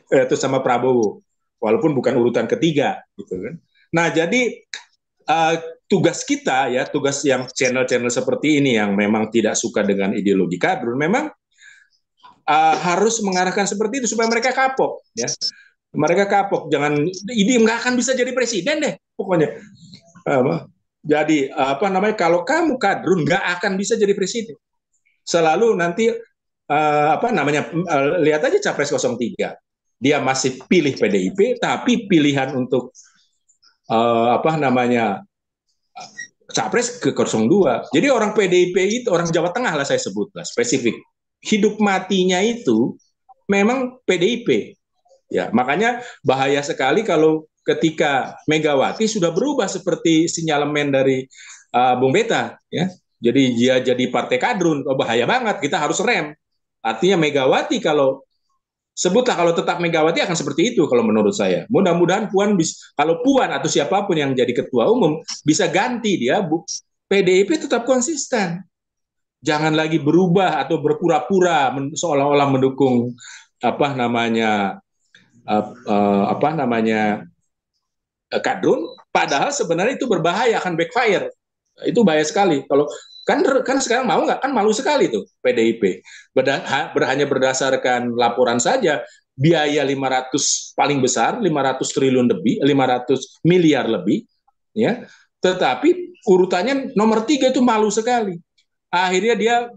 itu sama Prabowo. Walaupun bukan urutan ketiga. Gitu kan. Nah, jadi tugas kita, ya, tugas yang channel-channel seperti ini yang memang tidak suka dengan ideologi kadrun, memang harus mengarahkan seperti itu supaya mereka kapok, ya. Mereka kapok, jangan ini nggak akan bisa jadi presiden deh, pokoknya. Jadi apa namanya, kalau kamu kadrun nggak akan bisa jadi presiden. Selalu nanti apa namanya, lihat aja capres 03, dia masih pilih PDIP, tapi pilihan untuk apa namanya capres ke 02. Jadi orang PDIP itu, orang Jawa Tengah lah saya sebut lah, spesifik. Hidup matinya itu memang PDIP. Ya, makanya bahaya sekali kalau ketika Megawati sudah berubah seperti sinyalemen dari Bung Beta, ya. Jadi dia jadi partai kadrun, bahaya banget, kita harus rem. Artinya Megawati kalau sebutlah kalau tetap Megawati akan seperti itu kalau menurut saya. Mudah-mudahan Puan kalau Puan atau siapapun yang jadi ketua umum bisa ganti dia, PDIP tetap konsisten. Jangan lagi berubah atau berpura-pura seolah-olah mendukung apa namanya kadrun, padahal sebenarnya itu berbahaya, akan backfire. Itu bahaya sekali. Kalau kan sekarang mau nggak, kan malu sekali tuh PDIP. Hanya berdasarkan laporan saja biaya 500 paling besar 500 triliun lebih, 500 miliar lebih, ya. Tetapi urutannya nomor 3 itu malu sekali. Akhirnya dia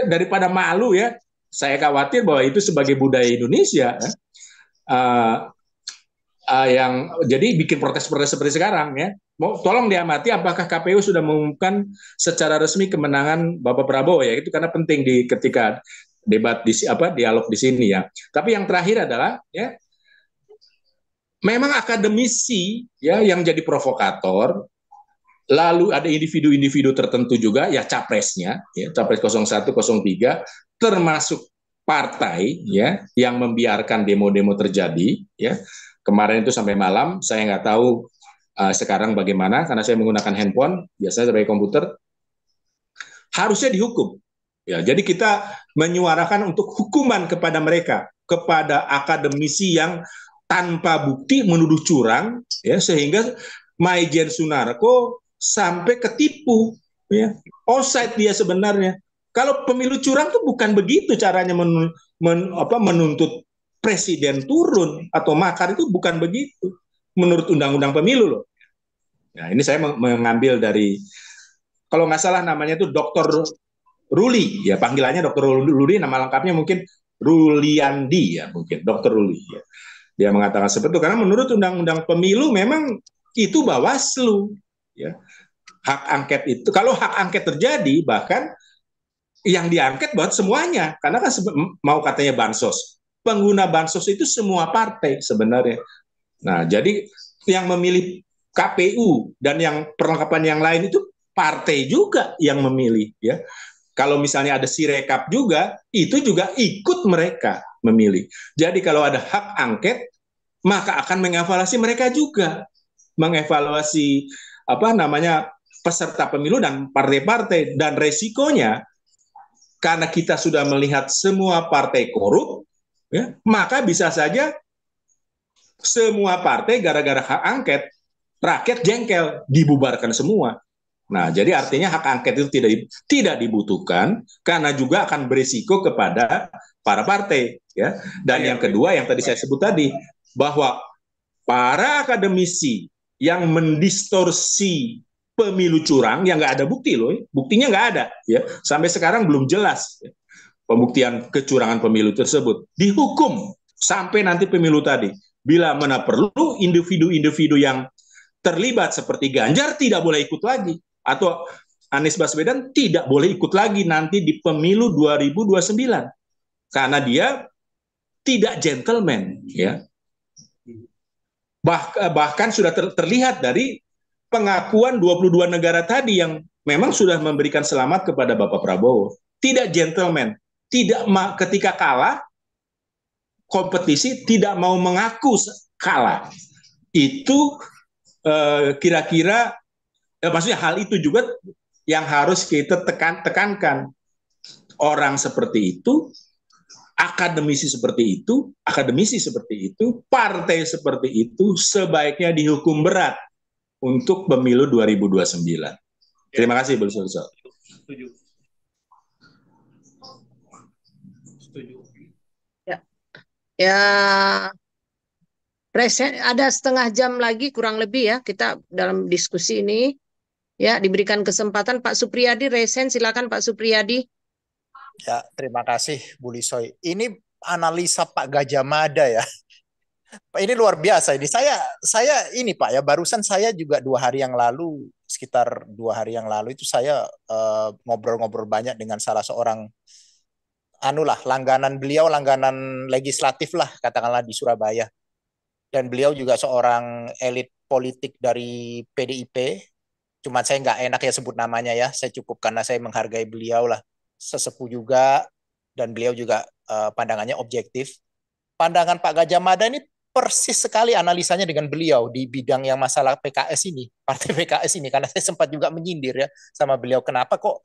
daripada malu, ya, saya khawatir bahwa itu sebagai budaya Indonesia, ya, yang jadi bikin protes-protes seperti sekarang, ya. Tolong diamati apakah KPU sudah mengumumkan secara resmi kemenangan Bapak Prabowo, ya, itu karena penting ketika debat dialog di sini, ya. Tapi yang terakhir adalah, ya, memang akademisi, ya, yang jadi provokator, lalu ada individu-individu tertentu juga, ya, capresnya, ya, capres 01, 03, termasuk partai, ya, yang membiarkan demo-demo terjadi, ya. Kemarin itu sampai malam, saya nggak tahu sekarang bagaimana, karena saya menggunakan handphone, biasanya sebagai komputer, harusnya dihukum. Ya, jadi kita menyuarakan untuk hukuman kepada mereka, kepada akademisi yang tanpa bukti menuduh curang, ya, sehingga Maijen Sunarko sampai ketipu, ya. Offside dia sebenarnya. Kalau pemilu curang tuh bukan begitu caranya menuntut presiden turun atau makar, itu bukan begitu. Menurut undang-undang pemilu loh. Nah, ini saya mengambil dari, kalau nggak salah namanya itu Dr. Ruli, ya, panggilannya Dr. Ruli, nama lengkapnya mungkin Ruliandi, ya, mungkin Dr. Ruli, ya. Dia mengatakan seperti itu karena menurut undang-undang pemilu memang itu Bawaslu, ya. Hak angket itu, kalau hak angket terjadi, bahkan yang diangket buat semuanya, karena kan mau katanya bansos, pengguna bansos itu semua partai sebenarnya. Nah, jadi yang memilih KPU dan yang perlengkapan yang lain itu partai juga yang memilih, ya. Kalau misalnya ada Sirekap juga, itu juga ikut mereka memilih. Jadi kalau ada hak angket, maka akan mengevaluasi mereka juga, mengevaluasi apa namanya peserta pemilu dan partai-partai, dan resikonya karena kita sudah melihat semua partai korup, ya, maka bisa saja semua partai gara-gara hak angket, rakyat jengkel, dibubarkan semua. Nah, jadi artinya hak angket itu tidak dibutuhkan karena juga akan berisiko kepada para partai, ya. Dan yang kedua yang tadi saya sebut tadi, bahwa para akademisi yang mendistorsi pemilu curang yang nggak ada bukti loh, buktinya nggak ada, ya. Sampai sekarang belum jelas, ya, pembuktian kecurangan pemilu tersebut, dihukum sampai nanti pemilu tadi. Bila mana perlu individu-individu yang terlibat seperti Ganjar tidak boleh ikut lagi, atau Anies Baswedan tidak boleh ikut lagi nanti di pemilu 2029 karena dia tidak gentleman, ya. Bahkan sudah terlihat dari pengakuan 22 negara tadi yang memang sudah memberikan selamat kepada Bapak Prabowo. Tidak gentleman, tidak ketika kalah kompetisi tidak mau mengaku kalah. Itu kira-kira maksudnya hal itu juga yang harus kita tekankan. Orang seperti itu, akademisi seperti itu, partai seperti itu sebaiknya dihukum berat untuk pemilu 2029. Terima kasih, Bu Sulso. Setuju. Ya, ada setengah jam lagi kurang lebih ya kita dalam diskusi ini. Ya, diberikan kesempatan Pak Supriyadi resen, silakan Pak Supriyadi. Ya, terima kasih Bu Lisoy. Ini analisa Pak Gajah Mada ya. Ini luar biasa ini. Saya ini Pak ya, barusan saya juga 2 hari yang lalu, sekitar 2 hari yang lalu itu saya ngobrol-ngobrol banyak dengan salah seorang langganan beliau, langganan legislatif lah katakanlah di Surabaya. Dan beliau juga seorang elit politik dari PDIP. Cuma saya nggak enak ya sebut namanya ya. Saya cukup karena saya menghargai beliau lah. Sesepuh juga dan beliau juga pandangannya objektif. Pandangan Pak Gajah Mada ini persis sekali analisanya dengan beliau di bidang yang masalah PKS ini, partai PKS ini. Karena saya sempat juga menyindir ya sama beliau. Kenapa kok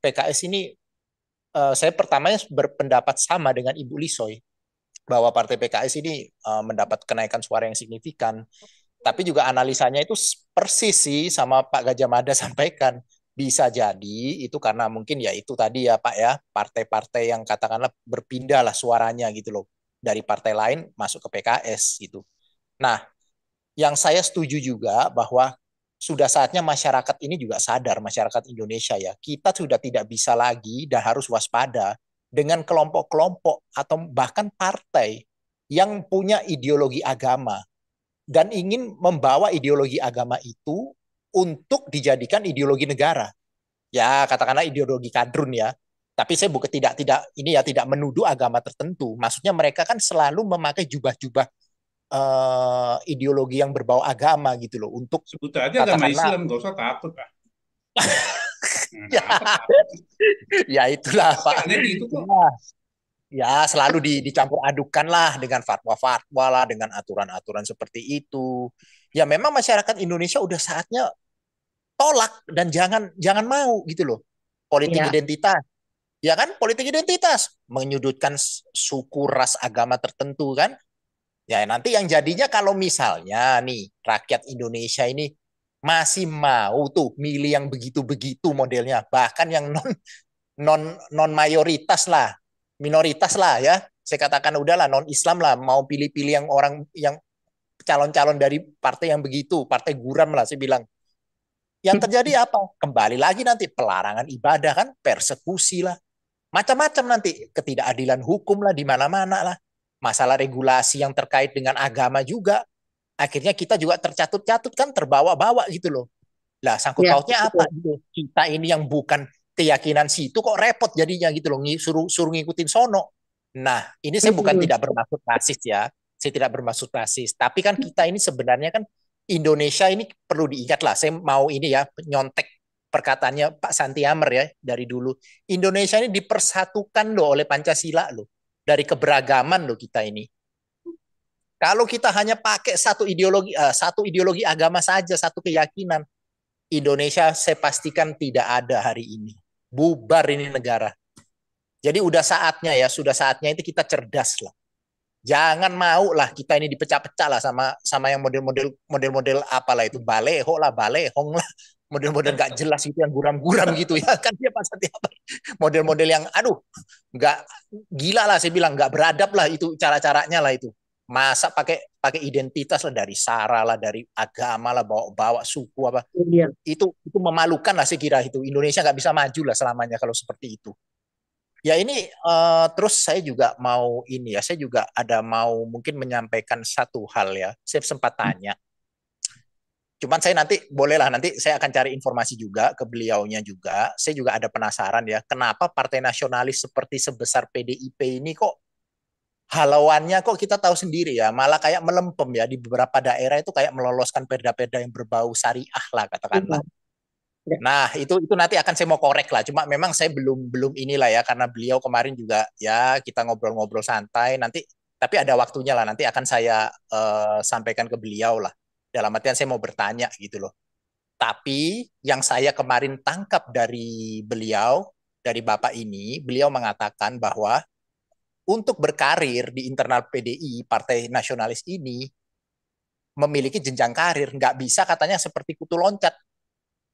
PKS ini, saya pertamanya berpendapat sama dengan Ibu Lisoy, bahwa partai PKS ini mendapat kenaikan suara yang signifikan. Tapi juga analisanya itu persis sih sama Pak Gajah Mada sampaikan. Bisa jadi itu karena mungkin ya itu tadi ya Pak ya, partai-partai yang katakanlah berpindah lah suaranya gitu loh. Dari partai lain masuk ke PKS gitu. Nah, yang saya setuju juga bahwa sudah saatnya masyarakat ini juga sadar, masyarakat Indonesia ya, kita sudah tidak bisa lagi dan harus waspada dengan kelompok-kelompok atau bahkan partai yang punya ideologi agama dan ingin membawa ideologi agama itu untuk dijadikan ideologi negara. Ya, katakanlah ideologi kadrun ya. Tapi saya bukan tidak ini ya tidak menuduh agama tertentu. Maksudnya mereka kan selalu memakai jubah-jubah ideologi yang berbau agama gitu loh untuk sebut aja agama Islam, nggak usah takut lah. Ya, ya itulah Pak. Gitu kok. Ya, selalu dicampur adukan lah dengan fatwa-fatwa lah, dengan aturan-aturan seperti itu. Ya memang masyarakat Indonesia udah saatnya tolak dan jangan mau gitu loh. Politik identitas. Ya kan, politik identitas menyudutkan suku, ras, agama tertentu kan. Ya nanti yang jadinya kalau misalnya nih rakyat Indonesia ini masih mau tuh milih yang begitu-begitu modelnya, bahkan yang non mayoritas lah, minoritas lah ya. Saya katakan udahlah non Islam lah, mau pilih-pilih yang orang yang calon-calon dari partai yang begitu, partai guram lah saya bilang. Yang terjadi apa? Kembali lagi nanti pelarangan ibadah kan, persekusi lah, macam-macam nanti ketidakadilan hukum lah di mana-mana lah. Masalah regulasi yang terkait dengan agama juga. Akhirnya kita juga tercatut-catut kan, terbawa-bawa gitu loh. Lah sangkut pautnya apa? Kita ini yang bukan keyakinan situ kok repot jadinya gitu loh, suruh ngikutin sono. Nah, ini saya bukan tidak bermaksud rasis ya. Saya tidak bermaksud rasis, tapi kan kita ini sebenarnya kan Indonesia ini perlu diingat lah. Saya mau ini ya nyontek perkataannya Pak Santiamer ya dari dulu. Indonesia ini dipersatukan loh oleh Pancasila loh. Dari keberagaman loh kita ini. Kalau kita hanya pakai satu ideologi agama saja, satu keyakinan, Indonesia saya pastikan tidak ada hari ini. Bubar ini negara. Jadi sudah saatnya itu kita cerdas lah. Jangan mau lah kita ini dipecah-pecah lah sama yang model-model apalah itu, balehong lah, model-model gak jelas itu yang guram-guram gitu ya kan, dia pas model-model yang nggak gila lah saya bilang, nggak beradab lah itu cara-caranya lah itu. Masa pakai identitas lah, dari sara lah, dari agama lah, bawa suku apa. Itu memalukan lah saya kira. Itu Indonesia nggak bisa maju lah selamanya kalau seperti itu. Ya ini terus saya juga mau saya juga ada mau mungkin menyampaikan satu hal ya. Saya sempat tanya. Cuman saya nanti saya akan cari informasi juga ke beliaunya juga. Saya juga ada penasaran ya, kenapa partai nasionalis seperti sebesar PDIP ini kok halauannya kok kita tahu sendiri ya, malah kayak melempem ya di beberapa daerah itu kayak meloloskan perda-perda yang berbau syariah lah katakanlah. Ya. Nah, itu nanti akan saya mau korek lah. Cuma memang saya belum belum inilah ya karena beliau kemarin juga ya kita ngobrol-ngobrol santai nanti tapi ada waktunya lah nanti akan saya sampaikan ke beliau lah. Dalam artian saya mau bertanya gitu loh. Tapi yang saya kemarin tangkap dari beliau, dari Bapak ini, beliau mengatakan bahwa untuk berkarir di internal PDI, Partai Nasionalis ini, memiliki jenjang karir. Nggak bisa katanya seperti kutu loncat.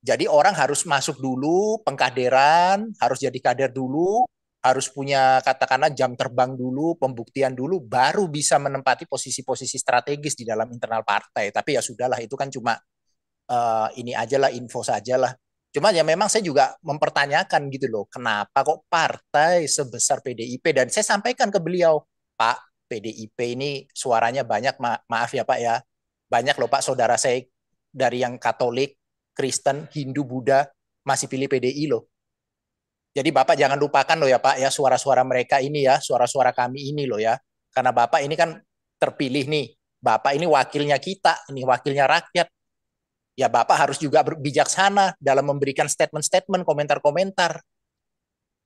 Jadi orang harus masuk dulu, pengkaderan, harus jadi kader dulu, harus punya katakanlah jam terbang dulu, pembuktian dulu, baru bisa menempati posisi-posisi strategis di dalam internal partai. Tapi ya sudahlah, itu kan cuma ini aja lah, info saja lah. Cuma ya memang saya juga mempertanyakan gitu loh, kenapa kok partai sebesar PDIP, dan saya sampaikan ke beliau, Pak, PDIP ini suaranya banyak, maaf ya Pak ya, banyak loh Pak saudara saya dari yang Katolik, Kristen, Hindu, Buddha, masih pilih PDI loh. Jadi Bapak jangan lupakan loh ya Pak ya, suara-suara mereka ini ya, suara-suara kami ini loh ya, karena Bapak ini kan terpilih nih, Bapak ini wakilnya kita, ini wakilnya rakyat, ya Bapak harus juga bijaksana dalam memberikan statement-statement, komentar-komentar.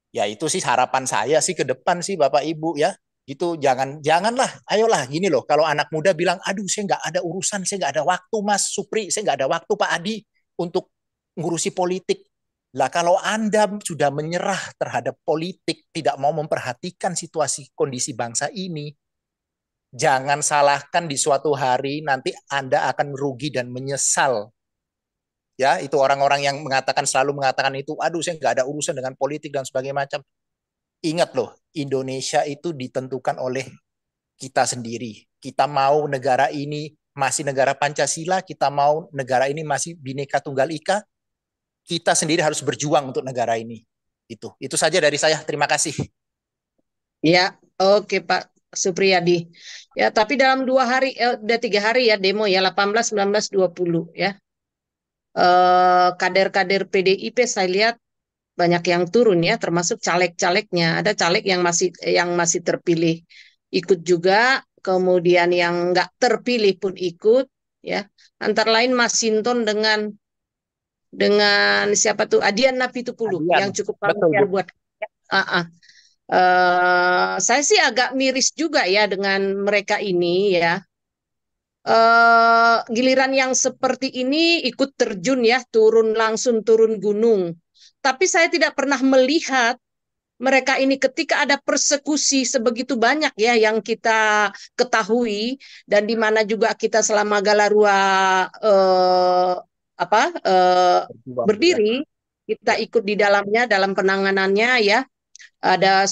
Ya itu sih harapan saya sih ke depan sih Bapak Ibu ya. Itu janganlah, ayolah gini loh. Kalau anak muda bilang, aduh saya nggak ada urusan, saya nggak ada waktu Mas Supri, saya nggak ada waktu Pak Adi untuk ngurusi politik. Lah kalau Anda sudah menyerah terhadap politik, tidak mau memperhatikan situasi kondisi bangsa ini, jangan salahkan di suatu hari nanti Anda akan merugi dan menyesal. Ya, itu orang-orang yang selalu mengatakan itu, aduh saya nggak ada urusan dengan politik dan sebagainya macam. Ingat loh, Indonesia itu ditentukan oleh kita sendiri. Kita mau negara ini masih negara Pancasila, kita mau negara ini masih Bhinneka Tunggal Ika, kita sendiri harus berjuang untuk negara ini. Itu saja dari saya. Terima kasih. Ya, oke Pak Supriyadi. Ya, tapi dalam 2 hari, udah 3 hari ya demo ya, 18, 19, 20 ya. Kader-kader PDIP saya lihat banyak yang turun ya, termasuk caleg-calegnya. Ada caleg yang masih terpilih ikut juga, kemudian yang nggak terpilih pun ikut ya. Antara lain Masinton dengan siapa tuh, Adian Napitupulu yang cukup familiar buat. Saya sih agak miris juga ya dengan mereka ini ya. Giliran yang seperti ini ikut terjun ya, langsung turun gunung. Tapi saya tidak pernah melihat mereka ini ketika ada persekusi sebegitu banyak ya yang kita ketahui, dan di mana juga kita selama Galarua berdiri, kita ikut di dalamnya dalam penanganannya ya. Ada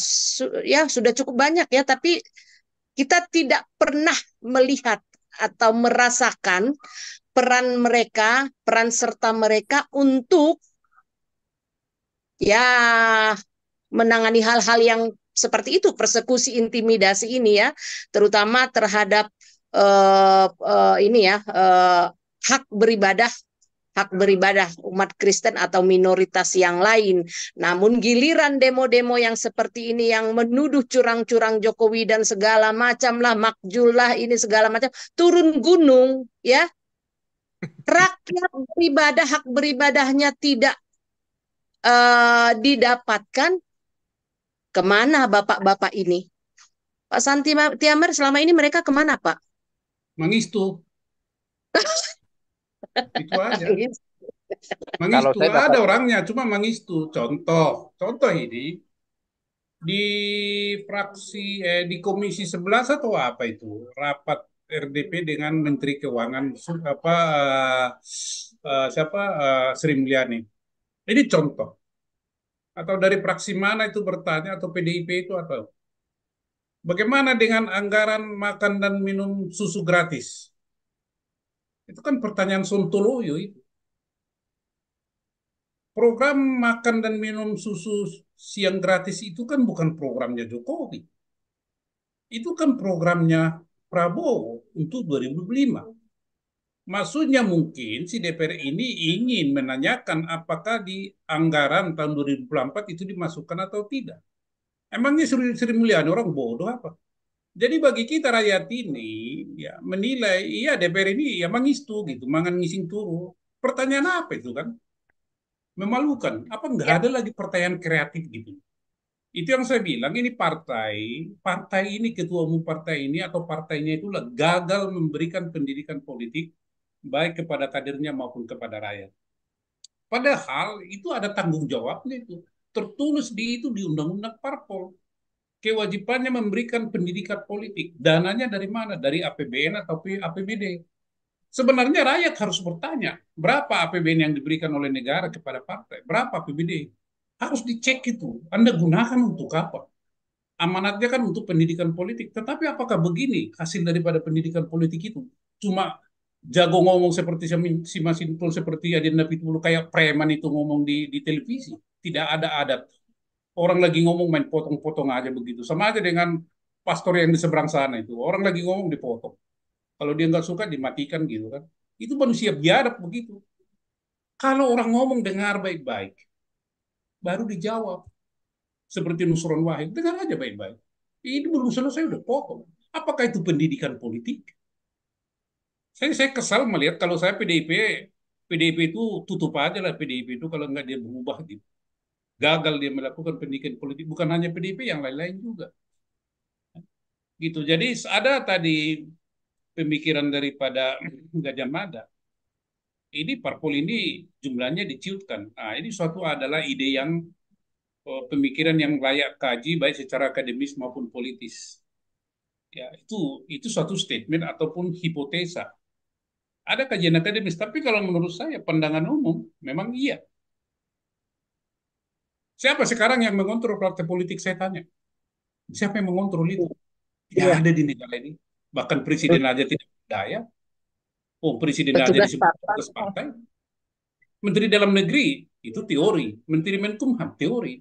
ya sudah cukup banyak ya, tapi kita tidak pernah melihat atau merasakan peran serta mereka untuk ya menangani hal-hal yang seperti itu, persekusi, intimidasi ini ya, terutama terhadap hak beribadah umat Kristen atau minoritas yang lain. Namun giliran demo-demo yang seperti ini yang menuduh curang-curang Jokowi dan segala macam lah, makjul lah, ini segala macam, turun gunung ya. Rakyat beribadah, hak beribadahnya tidak didapatkan, kemana bapak-bapak ini? Pak Santi Tiamer, selama ini mereka kemana Pak? Mengistu. Itu aja. Kalau Mengistu, saya ada orangnya, cuma mengistu. Contoh ini, di di Komisi 11 atau apa itu, rapat RDP dengan Menteri Keuangan Sri Mulyani. Ini contoh. Atau dari fraksi mana itu bertanya, atau PDIP itu, atau bagaimana dengan anggaran makan dan minum susu gratis? Itu kan pertanyaan sontoloyo itu. Program makan dan minum susu siang gratis itu kan bukan programnya Jokowi. Itu kan programnya Prabowo untuk 2005. Maksudnya mungkin si DPR ini ingin menanyakan apakah di anggaran tahun 2024 itu dimasukkan atau tidak. Emangnya Sri Mulyani orang bodoh apa? Jadi bagi kita rakyat ini ya menilai iya DPR ini ya mangistu gitu, mangan ngising turu. Pertanyaan apa itu kan? Memalukan. Apa nggak Ya, ada lagi pertanyaan kreatif gitu? Itu yang saya bilang ini partai ini ketua umum partai ini atau partainya itulah gagal memberikan pendidikan politik baik kepada kadernya maupun kepada rakyat. Padahal itu ada tanggung jawabnya itu. Tertulis di itu di Undang-Undang Parpol. Kewajibannya memberikan pendidikan politik. Dananya dari mana? Dari APBN atau APBD. Sebenarnya rakyat harus bertanya, berapa APBN yang diberikan oleh negara kepada partai? Berapa APBD? Harus dicek itu. Anda gunakan untuk apa? Amanatnya kan untuk pendidikan politik. Tetapi apakah begini hasil daripada pendidikan politik itu? Cuma jago ngomong seperti si Masinton, seperti Adinda Pitulu, kayak preman itu ngomong di televisi. Tidak ada adat. Orang lagi ngomong main potong-potong aja begitu. Sama aja dengan pastor yang di seberang sana itu. Orang lagi ngomong dipotong. Kalau dia nggak suka dimatikan gitu kan. Itu manusia biadab begitu. Kalau orang ngomong dengar baik-baik, baru dijawab. Seperti Nusron Wahid, dengar aja baik-baik. Ini belum selesai udah potong. Apakah itu pendidikan politik? Saya kesal melihat kalau saya PDIP itu tutup aja lah PDIP itu kalau nggak dia berubah gitu. Gagal dia melakukan pendidikan politik, bukan hanya PDIP, yang lain-lain juga. Gitu. Jadi ada tadi pemikiran daripada Gajah Mada. Ini parpol ini jumlahnya diciutkan. Nah, ini suatu adalah ide yang pemikiran yang layak kaji baik secara akademis maupun politis. Ya, itu suatu statement ataupun hipotesa. Ada kajian akademis, tapi kalau menurut saya pandangan umum memang iya. Siapa sekarang yang mengontrol partai politik, saya tanya? Siapa yang mengontrol itu? Tidak iya. ada di negara ini. Bahkan presiden aja tidak berdaya. Oh, presiden aja Petugas disebut partai. petugas partai. Menteri Dalam Negeri itu teori, Menteri Menkumham teori.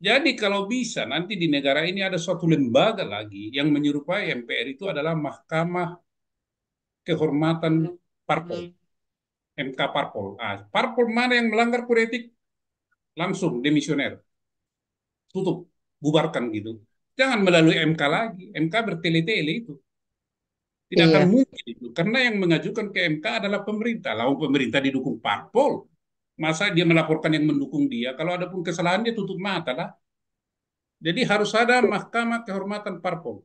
Jadi kalau bisa nanti di negara ini ada suatu lembaga lagi yang menyerupai MPR, itu adalah Mahkamah Kehormatan Parpol, MK Parpol. Ah, Parpol mana yang melanggar kode etik, langsung demisioner, tutup, bubarkan gitu. Jangan melalui MK lagi, MK bertele-tele itu. Tidak akan Iya. mungkin itu, karena yang mengajukan ke MK adalah pemerintah. Lalu pemerintah didukung parpol, masa dia melaporkan yang mendukung dia? Kalau ada pun kesalahan dia tutup mata lah. Jadi harus ada Mahkamah Kehormatan Parpol,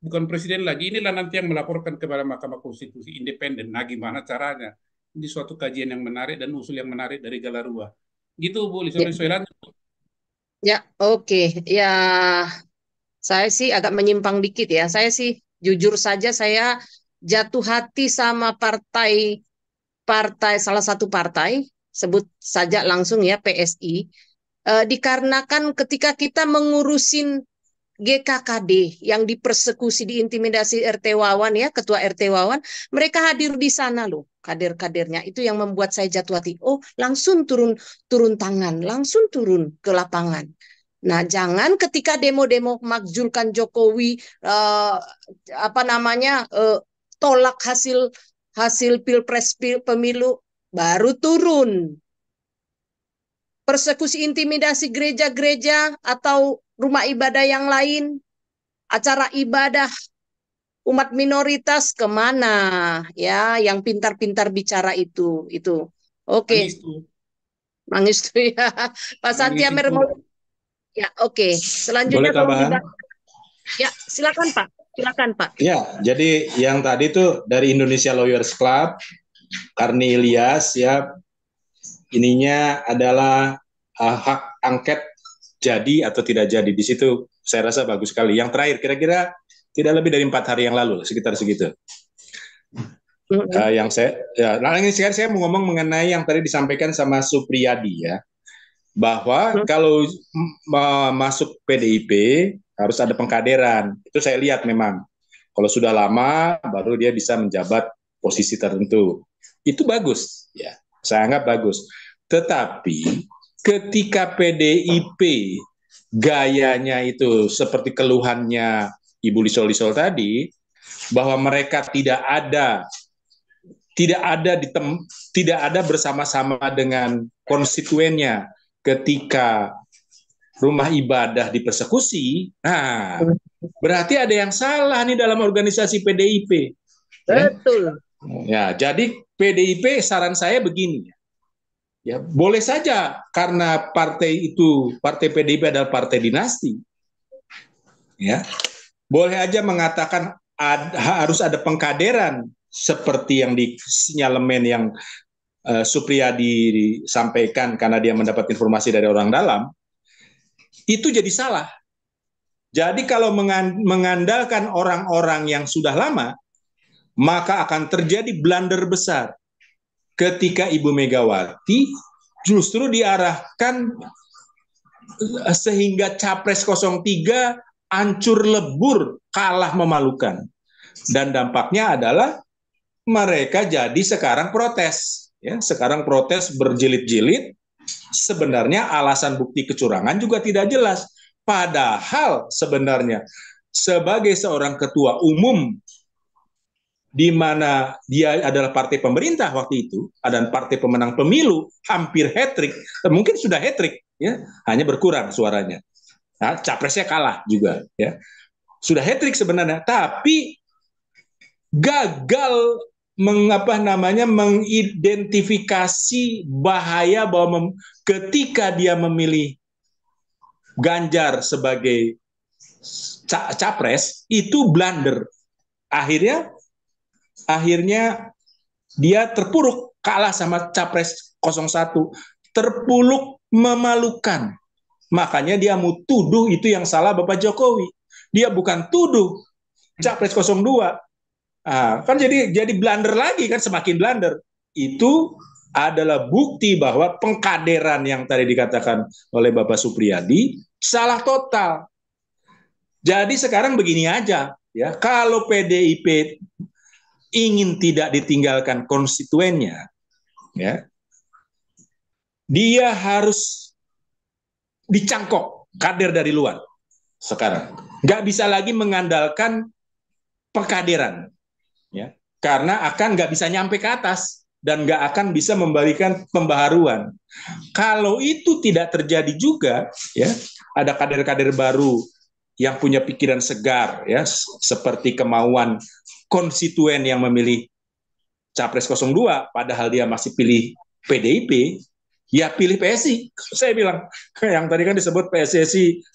bukan presiden lagi. Inilah nanti yang melaporkan kepada Mahkamah Konstitusi independen. Nah, gimana caranya? Ini suatu kajian yang menarik dan usul yang menarik dari Galarua. Gitu, Bu Ya, Lisona. ya, oke. Ya, saya sih agak menyimpang dikit ya. Saya sih jujur saja saya jatuh hati sama partai salah satu partai, sebut saja langsung ya PSI. Dikarenakan ketika kita mengurusin GKKD yang dipersekusi, diintimidasi RT Wawan ya, ketua RT Wawan, mereka hadir di sana loh, kader-kadernya. Itu yang membuat saya jatuh hati. Oh, langsung turun turun tangan, langsung turun ke lapangan. Nah, jangan ketika demo-demo makzulkan Jokowi, eh, apa namanya, tolak hasil hasil pilpres pemilu, baru turun. Persekusi, intimidasi gereja-gereja atau rumah ibadah yang lain, acara ibadah umat minoritas kemana ya, yang pintar-pintar bicara itu oke. Nangis tuh, Nangis tuh ya. Pak nangis Santiamer itu. mau ya, oke, Boleh selanjutnya tolong tambahan? ya, silakan Pak, silakan Pak. Ya, jadi yang tadi tuh dari Indonesia Lawyers Club, Karni Ilyas ya, ininya adalah hak angket jadi atau tidak jadi. Di situ saya rasa bagus sekali. Yang terakhir kira-kira tidak lebih dari 4 hari yang lalu, sekitar segitu. Yang saya, nah ini sekarang saya mau ngomong mengenai yang tadi disampaikan sama Supriyadi ya, bahwa kalau masuk PDIP harus ada pengkaderan. Itu saya lihat memang. Kalau sudah lama, baru dia bisa menjabat posisi tertentu. Itu bagus, ya. Saya anggap bagus. Tetapi ketika PDIP gayanya itu seperti keluhannya Ibu Lisol tadi, bahwa mereka tidak ada bersama-sama dengan konstituennya ketika rumah ibadah dipersekusi. Nah, berarti ada yang salah nih dalam organisasi PDIP. Ya, Betul. ya, jadi PDIP saran saya begini, ya boleh saja karena partai itu, partai PDIP adalah partai dinasti, ya boleh aja mengatakan harus ada pengkaderan seperti yang di sinyalemen yang Supriyadi disampaikan karena dia mendapat informasi dari orang dalam, itu jadi salah. Jadi kalau mengandalkan orang-orang yang sudah lama, maka akan terjadi blunder besar ketika Ibu Megawati justru diarahkan sehingga Capres 03 hancur lebur, kalah memalukan. Dan dampaknya adalah mereka jadi sekarang protes. Ya, sekarang protes berjilid-jilid. Sebenarnya alasan bukti kecurangan juga tidak jelas. Padahal sebenarnya sebagai seorang ketua umum di mana dia adalah partai pemerintah waktu itu dan partai pemenang pemilu hampir hat-trick, mungkin sudah hat-trick ya, hanya berkurang suaranya. Nah, capresnya kalah juga ya. Sudah hat-trick sebenarnya, tapi gagal mengidentifikasi bahaya bahwa ketika dia memilih Ganjar sebagai capres itu blunder. Akhirnya dia terpuruk kalah sama capres 01, terpuruk memalukan. Makanya dia mau tuduh itu yang salah Bapak Jokowi. Dia bukan tuduh capres 02. Kan jadi blunder lagi kan, semakin blunder. Itu adalah bukti bahwa pengkaderan yang tadi dikatakan oleh Bapak Supriyadi salah total. Jadi sekarang begini aja ya, kalau PDIP ingin tidak ditinggalkan konstituennya, ya, dia harus dicangkok kader dari luar sekarang. Nggak bisa lagi mengandalkan pengkaderan, ya, karena akan nggak bisa nyampe ke atas dan nggak akan bisa memberikan pembaharuan. Kalau itu tidak terjadi juga, ya, ada kader-kader baru yang punya pikiran segar, ya, seperti kemauan konstituen yang memilih Capres 02, padahal dia masih pilih PDIP, ya pilih PSI. Saya bilang, yang tadi kan disebut PSI,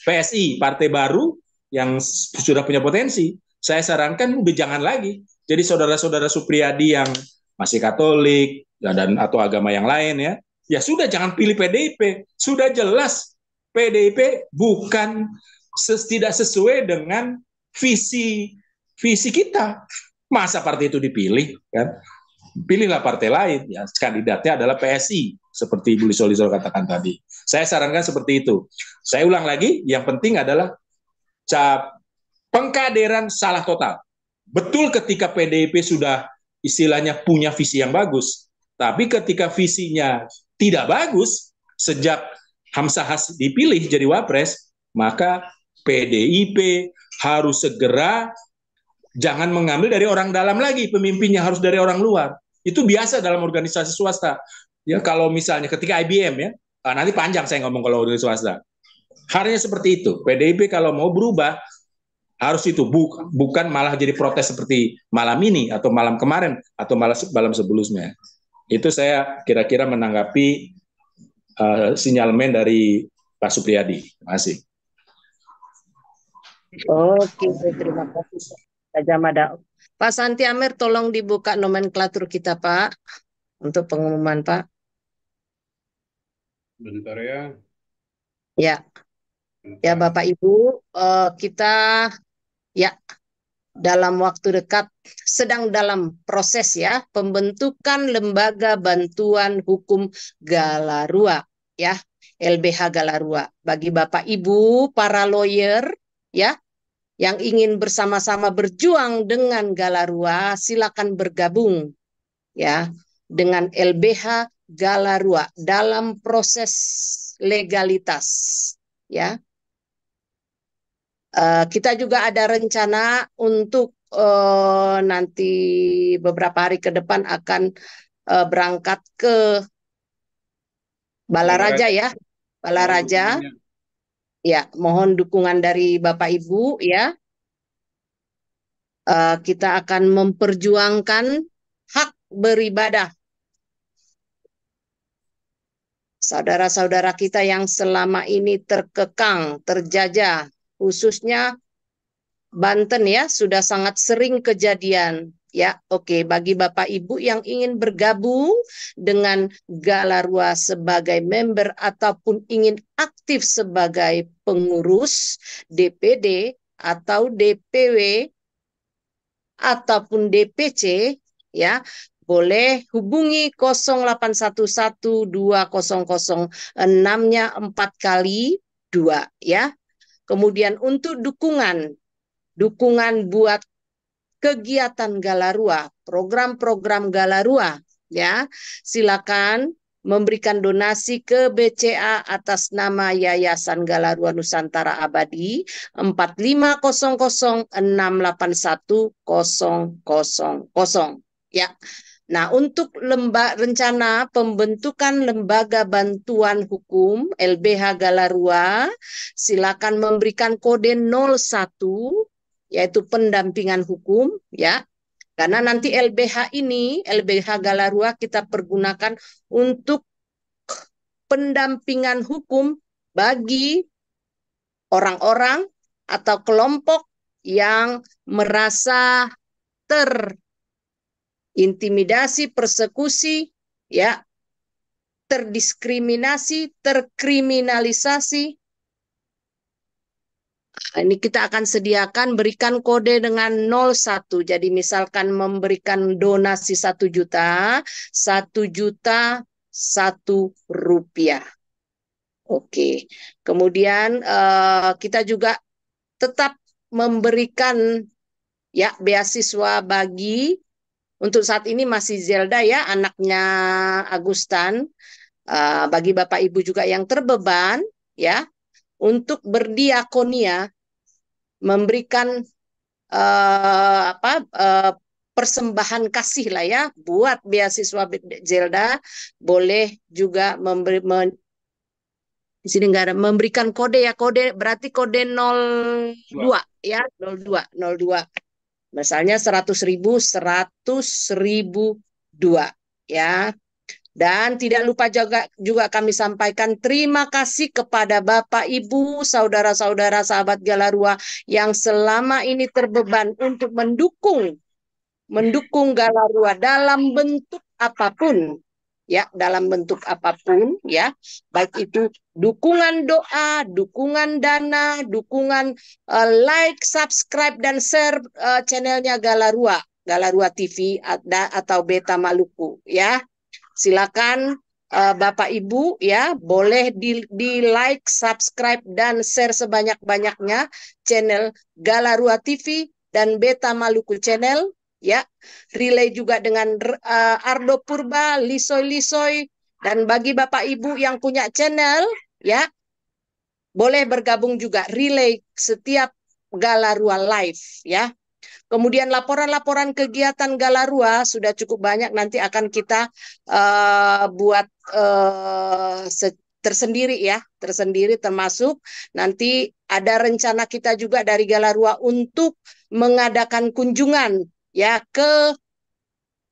partai baru yang sudah punya potensi. Saya sarankan udah jangan lagi. Jadi saudara-saudara Supriyadi yang masih Katolik dan atau agama yang lain ya, ya sudah jangan pilih PDIP. Sudah jelas PDIP bukan tidak sesuai dengan visi kita. Masa partai itu dipilih kan? Pilihlah partai lain, ya kandidatnya adalah PSI seperti Ibu Lisol katakan tadi. Saya sarankan seperti itu. Saya ulang lagi, yang penting adalah pengkaderan salah total. Betul ketika PDIP sudah istilahnya punya visi yang bagus, tapi ketika visinya tidak bagus sejak Hamzahas dipilih jadi wapres, maka PDIP harus segera jangan mengambil dari orang dalam lagi, pemimpinnya harus dari orang luar. Itu biasa dalam organisasi swasta. Ya, kalau misalnya ketika IBM ya, nanti panjang saya ngomong kalau organisasi swasta. Harusnya seperti itu. PDIP kalau mau berubah harus itu, bukan malah jadi protes seperti malam ini atau malam kemarin atau malam sebelumnya. Itu saya kira-kira menanggapi sinyalemen dari Pak Supriyadi. Terima kasih. Oke, terima kasih Pak Jamada. Pak Santi Amir, tolong dibuka nomenklatur kita, Pak, untuk pengumuman, Pak. Bentar ya. Ya, ya Bapak Ibu, kita ya dalam waktu dekat sedang dalam proses ya pembentukan Lembaga Bantuan Hukum Galarua, ya, LBH Galarua. Bagi Bapak Ibu para lawyer ya yang ingin bersama-sama berjuang dengan Galarua, silakan bergabung ya dengan LBH Galarua dalam proses legalitas ya. Kita juga ada rencana untuk nanti beberapa hari ke depan akan berangkat ke Balaraja ya, Balaraja. Ya, mohon dukungan dari Bapak Ibu ya. kita akan memperjuangkan hak beribadah saudara-saudara kita yang selama ini terkekang, terjajah, khususnya Banten ya, sudah sangat sering kejadian. Ya, oke. Bagi Bapak Ibu yang ingin bergabung dengan Galarua sebagai member ataupun ingin aktif sebagai pengurus DPD atau DPW ataupun DPC, ya, boleh hubungi 08112006-nya 4 kali 2 ya. Kemudian untuk dukungan buat kegiatan Galarua, program-program Galarua, ya, silakan memberikan donasi ke BCA atas nama Yayasan Galarua Nusantara Abadi 4500681000. Ya. Nah, untuk rencana pembentukan Lembaga Bantuan Hukum LBH Galarua, silakan memberikan kode 01, yaitu pendampingan hukum, ya. Karena nanti LBH Galarua kita pergunakan untuk pendampingan hukum bagi orang-orang atau kelompok yang merasa terintimidasi, persekusi, ya, terdiskriminasi, terkriminalisasi. Ini kita akan sediakan berikan kode dengan 01. Jadi misalkan memberikan donasi 1 juta, 1 juta 1 rupiah. Oke. Kemudian kita juga tetap memberikan ya beasiswa bagi, untuk saat ini masih Zelda ya, anaknya Agustan, bagi Bapak Ibu juga yang terbeban ya, untuk berdiakonia, memberikan persembahan kasih lah ya buat beasiswa Zelda. Boleh juga di sini nggak ada memberikan kode ya, kode berarti kode 02 ya, 02 misalnya 100.000 2 ya. Dan tidak lupa juga kami sampaikan terima kasih kepada Bapak, Ibu, saudara-saudara, sahabat Galarua yang selama ini terbeban untuk mendukung Galarua dalam bentuk apapun. Ya, dalam bentuk apapun ya. Baik itu dukungan doa, dukungan dana, dukungan like, subscribe dan share channelnya Galarua TV atau Beta Maluku ya. Silakan Bapak Ibu ya, boleh di like, subscribe dan share sebanyak-banyaknya channel Galarua TV dan Beta Maluku channel ya. Relay juga dengan Ardo Purba, Lisoy, dan bagi Bapak Ibu yang punya channel ya, boleh bergabung juga relay setiap Galarua live ya. Kemudian laporan-laporan kegiatan Galarua sudah cukup banyak, nanti akan kita buat tersendiri ya, tersendiri, termasuk nanti ada rencana kita juga dari Galarua untuk mengadakan kunjungan ya ke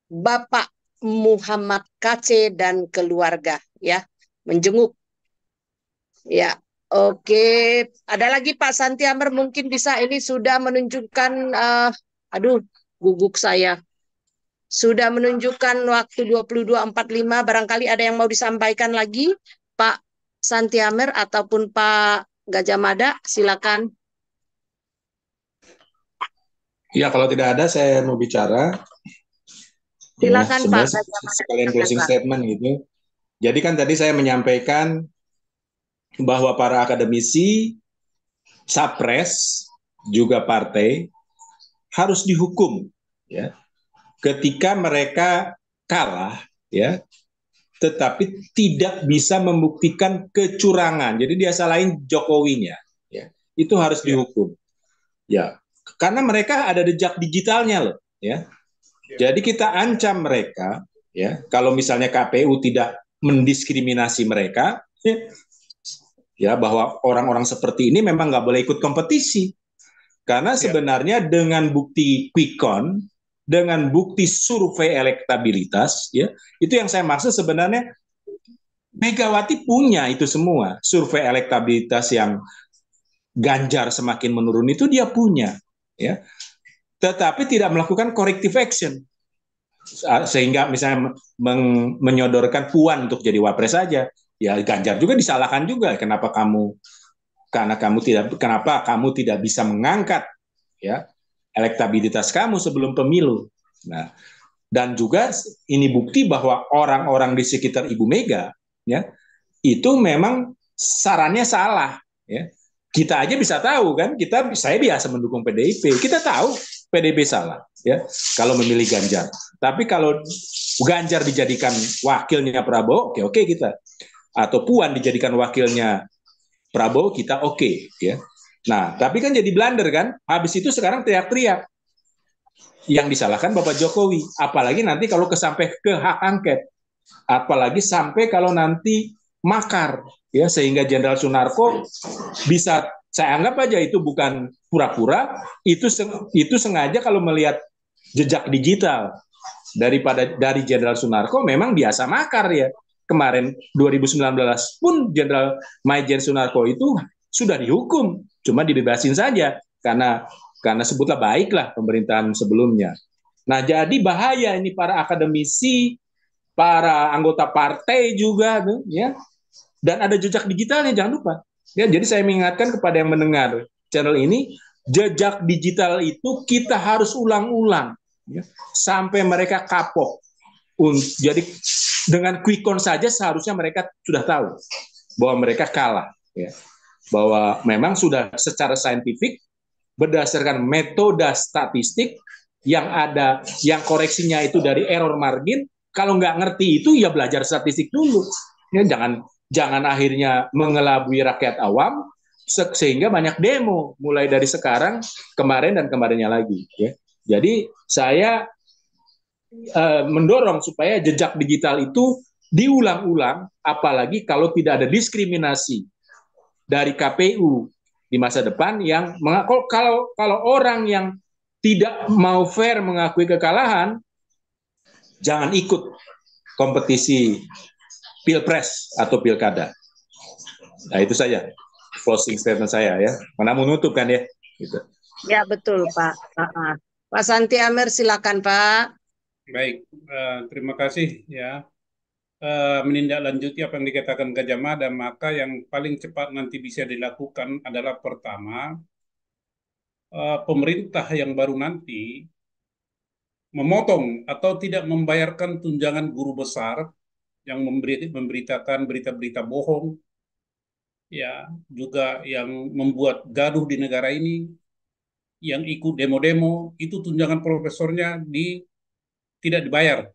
Bapak Muhammad KC dan keluarga ya, menjenguk ya. Oke, ada lagi Pak Santi Amer mungkin bisa, ini sudah menunjukkan aduh, guguk saya. Sudah menunjukkan waktu 22.45, barangkali ada yang mau disampaikan lagi, Pak Santi Amer ataupun Pak Gajah Mada, silakan. Ya, kalau tidak ada saya mau bicara. Silakan ya, Pak Gajah Mada. Sekalian closing statement gitu. Jadi kan tadi saya menyampaikan bahwa para akademisi, Sapres, juga partai harus dihukum ya ketika mereka kalah ya, tetapi tidak bisa membuktikan kecurangan. Jadi dia salahin Jokowinya ya. Itu harus dihukum. Ya, karena mereka ada jejak digitalnya loh ya. Jadi kita ancam mereka ya, kalau misalnya KPU tidak mendiskriminasi mereka ya, bahwa orang-orang seperti ini memang nggak boleh ikut kompetisi. Karena sebenarnya dengan bukti quick count, dengan bukti survei elektabilitas, ya, itu yang saya maksud sebenarnya Megawati punya itu semua. Survei elektabilitas yang Ganjar semakin menurun itu dia punya, ya. Tetapi tidak melakukan corrective action. Sehingga misalnya menyodorkan Puan untuk jadi wapres saja. Ya Ganjar juga disalahkan juga. Kenapa kamu tidak bisa mengangkat, ya, elektabilitas kamu sebelum pemilu. Nah, dan juga ini bukti bahwa orang-orang di sekitar Ibu Mega, ya, itu memang sarannya salah, ya. Kita aja bisa tahu kan, saya biasa mendukung PDIP, kita tahu PDIP salah, ya, kalau memilih Ganjar. Tapi kalau Ganjar dijadikan wakilnya Prabowo, oke kita. Atau Puan dijadikan wakilnya Prabowo, kita oke, ya. Nah, tapi kan jadi blunder kan. Habis itu sekarang teriak-teriak. Yang disalahkan Bapak Jokowi. Apalagi nanti kalau sampai ke hak angket. Apalagi sampai kalau nanti makar, ya, sehingga Jenderal Sunarko bisa, saya anggap aja itu bukan pura-pura, itu sengaja kalau melihat jejak digital dari Jenderal Sunarko memang biasa makar, ya. Kemarin 2019 pun Jenderal Maijen Sunarko itu sudah dihukum, cuma dibebasin saja karena sebutlah baiklah pemerintahan sebelumnya. Nah, jadi bahaya ini para akademisi, para anggota partai juga, ya. Dan ada jejak digitalnya, jangan lupa. Ya, jadi saya mengingatkan kepada yang mendengar channel ini, jejak digital itu kita harus ulang-ulang, ya, sampai mereka kapok. Jadi dengan quick count saja seharusnya mereka sudah tahu bahwa mereka kalah, ya. Bahwa memang sudah secara saintifik berdasarkan metode statistik yang ada, yang koreksinya itu dari error margin. Kalau nggak ngerti itu ya belajar statistik dulu, ya. Jangan akhirnya mengelabui rakyat awam sehingga banyak demo mulai dari sekarang, kemarin dan kemarinnya lagi, ya. Jadi saya mendorong supaya jejak digital itu diulang-ulang, apalagi kalau tidak ada diskriminasi dari KPU di masa depan yang kalau orang yang tidak mau fair mengakui kekalahan, jangan ikut kompetisi pilpres atau pilkada. Nah, itu saja closing statement saya, ya. Mana menutup kan, ya. Gitu. Ya betul Pak. Pak Santi Amer silakan Pak. Baik, terima kasih, ya. Menindaklanjuti apa yang dikatakan Gajah Mada, maka yang paling cepat nanti bisa dilakukan adalah pertama, pemerintah yang baru nanti memotong atau tidak membayarkan tunjangan guru besar yang memberitakan berita-berita bohong, ya, juga yang membuat gaduh di negara ini, yang ikut demo-demo, itu tunjangan profesornya tidak dibayar.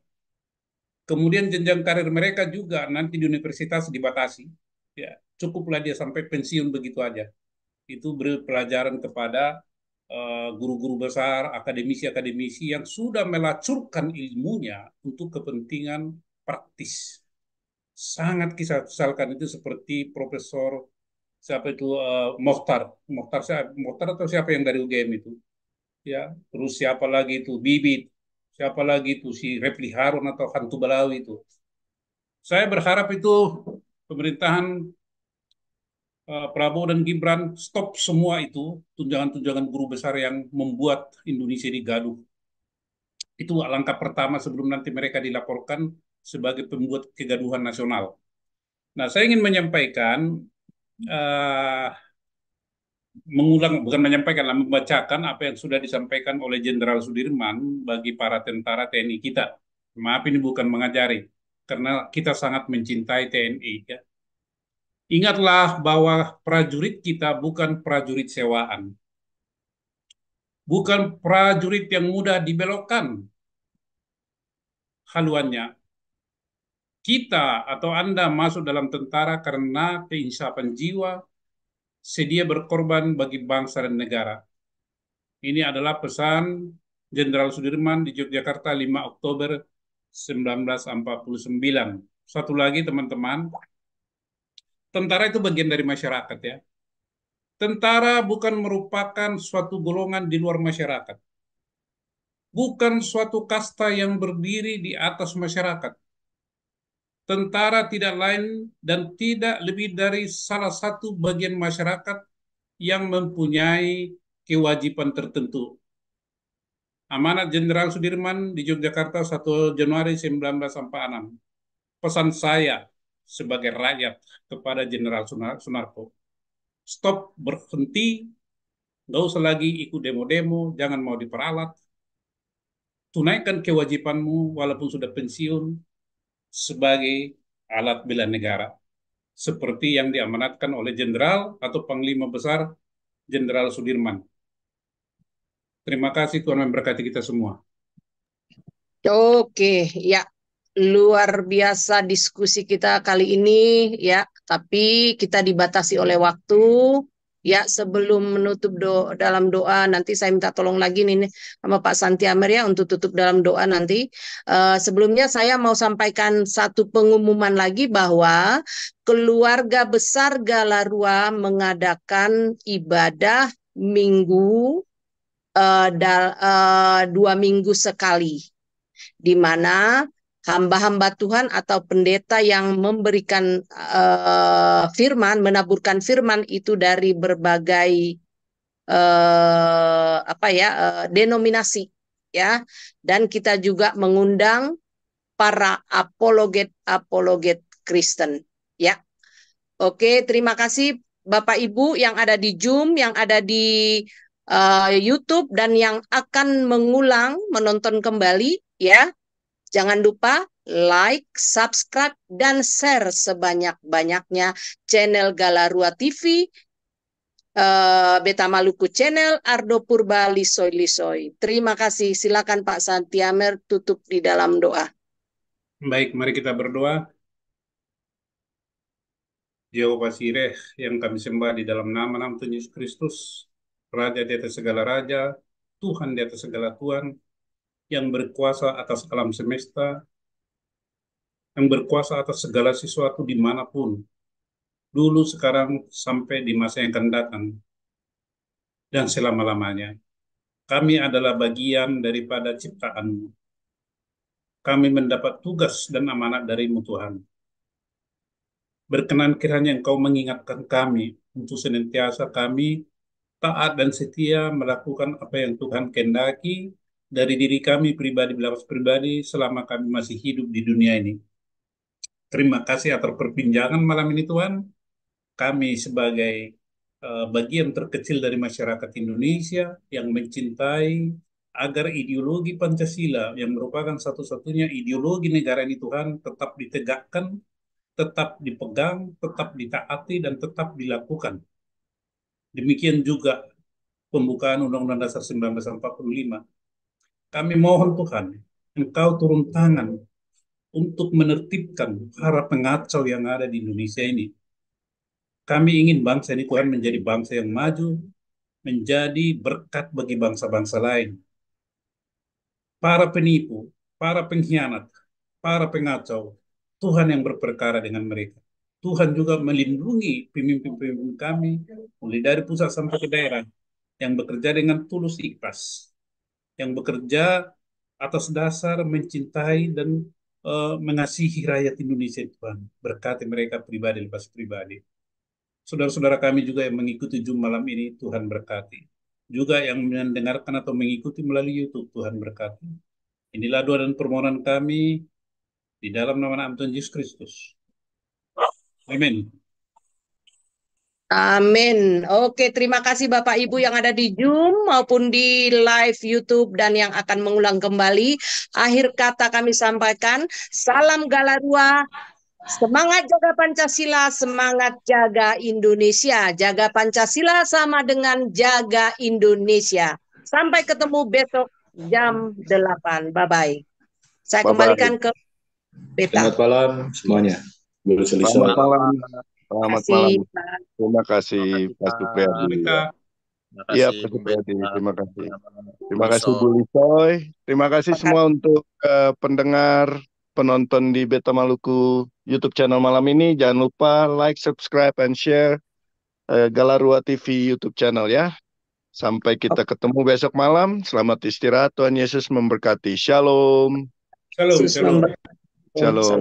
Kemudian jenjang karir mereka juga nanti di universitas dibatasi. Ya, cukuplah dia sampai pensiun begitu aja. Itu beri pelajaran kepada guru-guru besar, akademisi-akademisi yang sudah melacurkan ilmunya untuk kepentingan praktis. Sangat kisah kesalkan itu seperti Profesor siapa itu, Mokhtar atau siapa yang dari UGM itu, ya. Terus siapa lagi itu, Bibit, siapa lagi itu si Refli Harun atau Hantu Balawi itu. Saya berharap itu pemerintahan Prabowo dan Gibran stop semua itu tunjangan-tunjangan guru besar yang membuat Indonesia ini gaduh. Itu langkah pertama sebelum nanti mereka dilaporkan sebagai pembuat kegaduhan nasional. Nah, saya ingin menyampaikan, bukan menyampaikan, membacakan apa yang sudah disampaikan oleh Jenderal Sudirman bagi para tentara TNI kita. Maaf, ini bukan mengajari, karena kita sangat mencintai TNI, ya. Ingatlah bahwa prajurit kita bukan prajurit sewaan. Bukan prajurit yang mudah dibelokkan haluannya. Kita atau Anda masuk dalam tentara karena keinsafan jiwa, sedia berkorban bagi bangsa dan negara. Ini adalah pesan Jenderal Sudirman di Yogyakarta 5 Oktober 1949. Satu lagi teman-teman, tentara itu bagian dari masyarakat, ya. Tentara bukan merupakan suatu golongan di luar masyarakat. Bukan suatu kasta yang berdiri di atas masyarakat. Tentara tidak lain dan tidak lebih dari salah satu bagian masyarakat yang mempunyai kewajiban tertentu. Amanat Jenderal Sudirman di Yogyakarta 1 Januari 1946. Pesan saya sebagai rakyat kepada Jenderal Sunarko, stop, berhenti, nggak usah lagi ikut demo-demo, jangan mau diperalat, tunaikan kewajibanmu walaupun sudah pensiun sebagai alat bela negara, seperti yang diamanatkan oleh Jenderal atau Panglima Besar Jenderal Sudirman. Terima kasih, Tuhan memberkati kita semua. Oke, ya. Luar biasa diskusi kita kali ini ya, tapi kita dibatasi oleh waktu. Ya, sebelum menutup dalam doa, nanti saya minta tolong lagi nih sama Pak Santi Amer ya untuk tutup dalam doa nanti. Sebelumnya saya mau sampaikan satu pengumuman lagi bahwa keluarga besar Galarua mengadakan ibadah minggu 2 minggu sekali, di mana hamba-hamba Tuhan atau pendeta yang memberikan firman, menaburkan firman itu dari berbagai denominasi ya, dan kita juga mengundang para apologet Kristen ya. Oke, terima kasih Bapak Ibu yang ada di Zoom, yang ada di YouTube, dan yang akan menonton kembali ya. Jangan lupa like, subscribe, dan share sebanyak-banyaknya channel Galarua TV, Beta Maluku Channel, Ardo Purba Lisoy Lisoy. Terima kasih. Silakan Pak Santiamer tutup di dalam doa. Baik, mari kita berdoa. Jehovah Sireh yang kami sembah di dalam nama Tuhan Yesus Kristus, Raja di atas segala raja, Tuhan di atas segala Tuhan, yang berkuasa atas alam semesta, yang berkuasa atas segala sesuatu dimanapun, dulu, sekarang, sampai di masa yang akan datang, dan selama-lamanya. Kami adalah bagian daripada ciptaan-Mu. Kami mendapat tugas dan amanat dari-Mu, Tuhan. Berkenan kiranya Engkau mengingatkan kami untuk senantiasa kami taat dan setia melakukan apa yang Tuhan kehendaki dari diri kami pribadi selama kami masih hidup di dunia ini. Terima kasih atas perbincangan malam ini, Tuhan. Kami sebagai bagian terkecil dari masyarakat Indonesia yang mencintai agar ideologi Pancasila yang merupakan satu-satunya ideologi negara ini, Tuhan, tetap ditegakkan, tetap dipegang, tetap ditaati, dan tetap dilakukan. Demikian juga pembukaan Undang-Undang Dasar 1945. Kami mohon Tuhan, Engkau turun tangan untuk menertibkan para pengacau yang ada di Indonesia ini. Kami ingin bangsa ini, Tuhan, menjadi bangsa yang maju, menjadi berkat bagi bangsa-bangsa lain. Para penipu, para pengkhianat, para pengacau, Tuhan yang berperkara dengan mereka. Tuhan juga melindungi pemimpin-pemimpin kami, mulai dari pusat sampai ke daerah, yang bekerja dengan tulus ikhlas, yang bekerja atas dasar mencintai dan mengasihi rakyat Indonesia, Tuhan. Berkati mereka pribadi lepas pribadi. Saudara-saudara kami juga yang mengikuti Zoom malam ini, Tuhan berkati. Juga yang mendengarkan atau mengikuti melalui YouTube, Tuhan berkati. Inilah doa dan permohonan kami di dalam nama Tuhan Yesus Kristus. Amin. Amin. Oke, terima kasih Bapak Ibu yang ada di Zoom maupun di live YouTube dan yang akan mengulang kembali. Akhir kata kami sampaikan, salam Galarua, semangat jaga Pancasila, semangat jaga Indonesia. Jaga Pancasila sama dengan jaga Indonesia. Sampai ketemu besok jam 8. Bye-bye. Saya kembalikan ke Beta. Selamat malam semuanya. Selamat malam. Selamat malam. Pak. Terima kasih Pak Supriyadi. Iya, Pak Supriyadi. Terima kasih. Terima kasih Bu Lisoy. Terima kasih semua untuk pendengar, penonton di Beta Maluku YouTube channel malam ini. Jangan lupa like, subscribe, and share. Galarua TV YouTube channel ya. Sampai kita ketemu besok malam. Selamat istirahat. Tuhan Yesus memberkati. Shalom. Shalom, shalom. Shalom.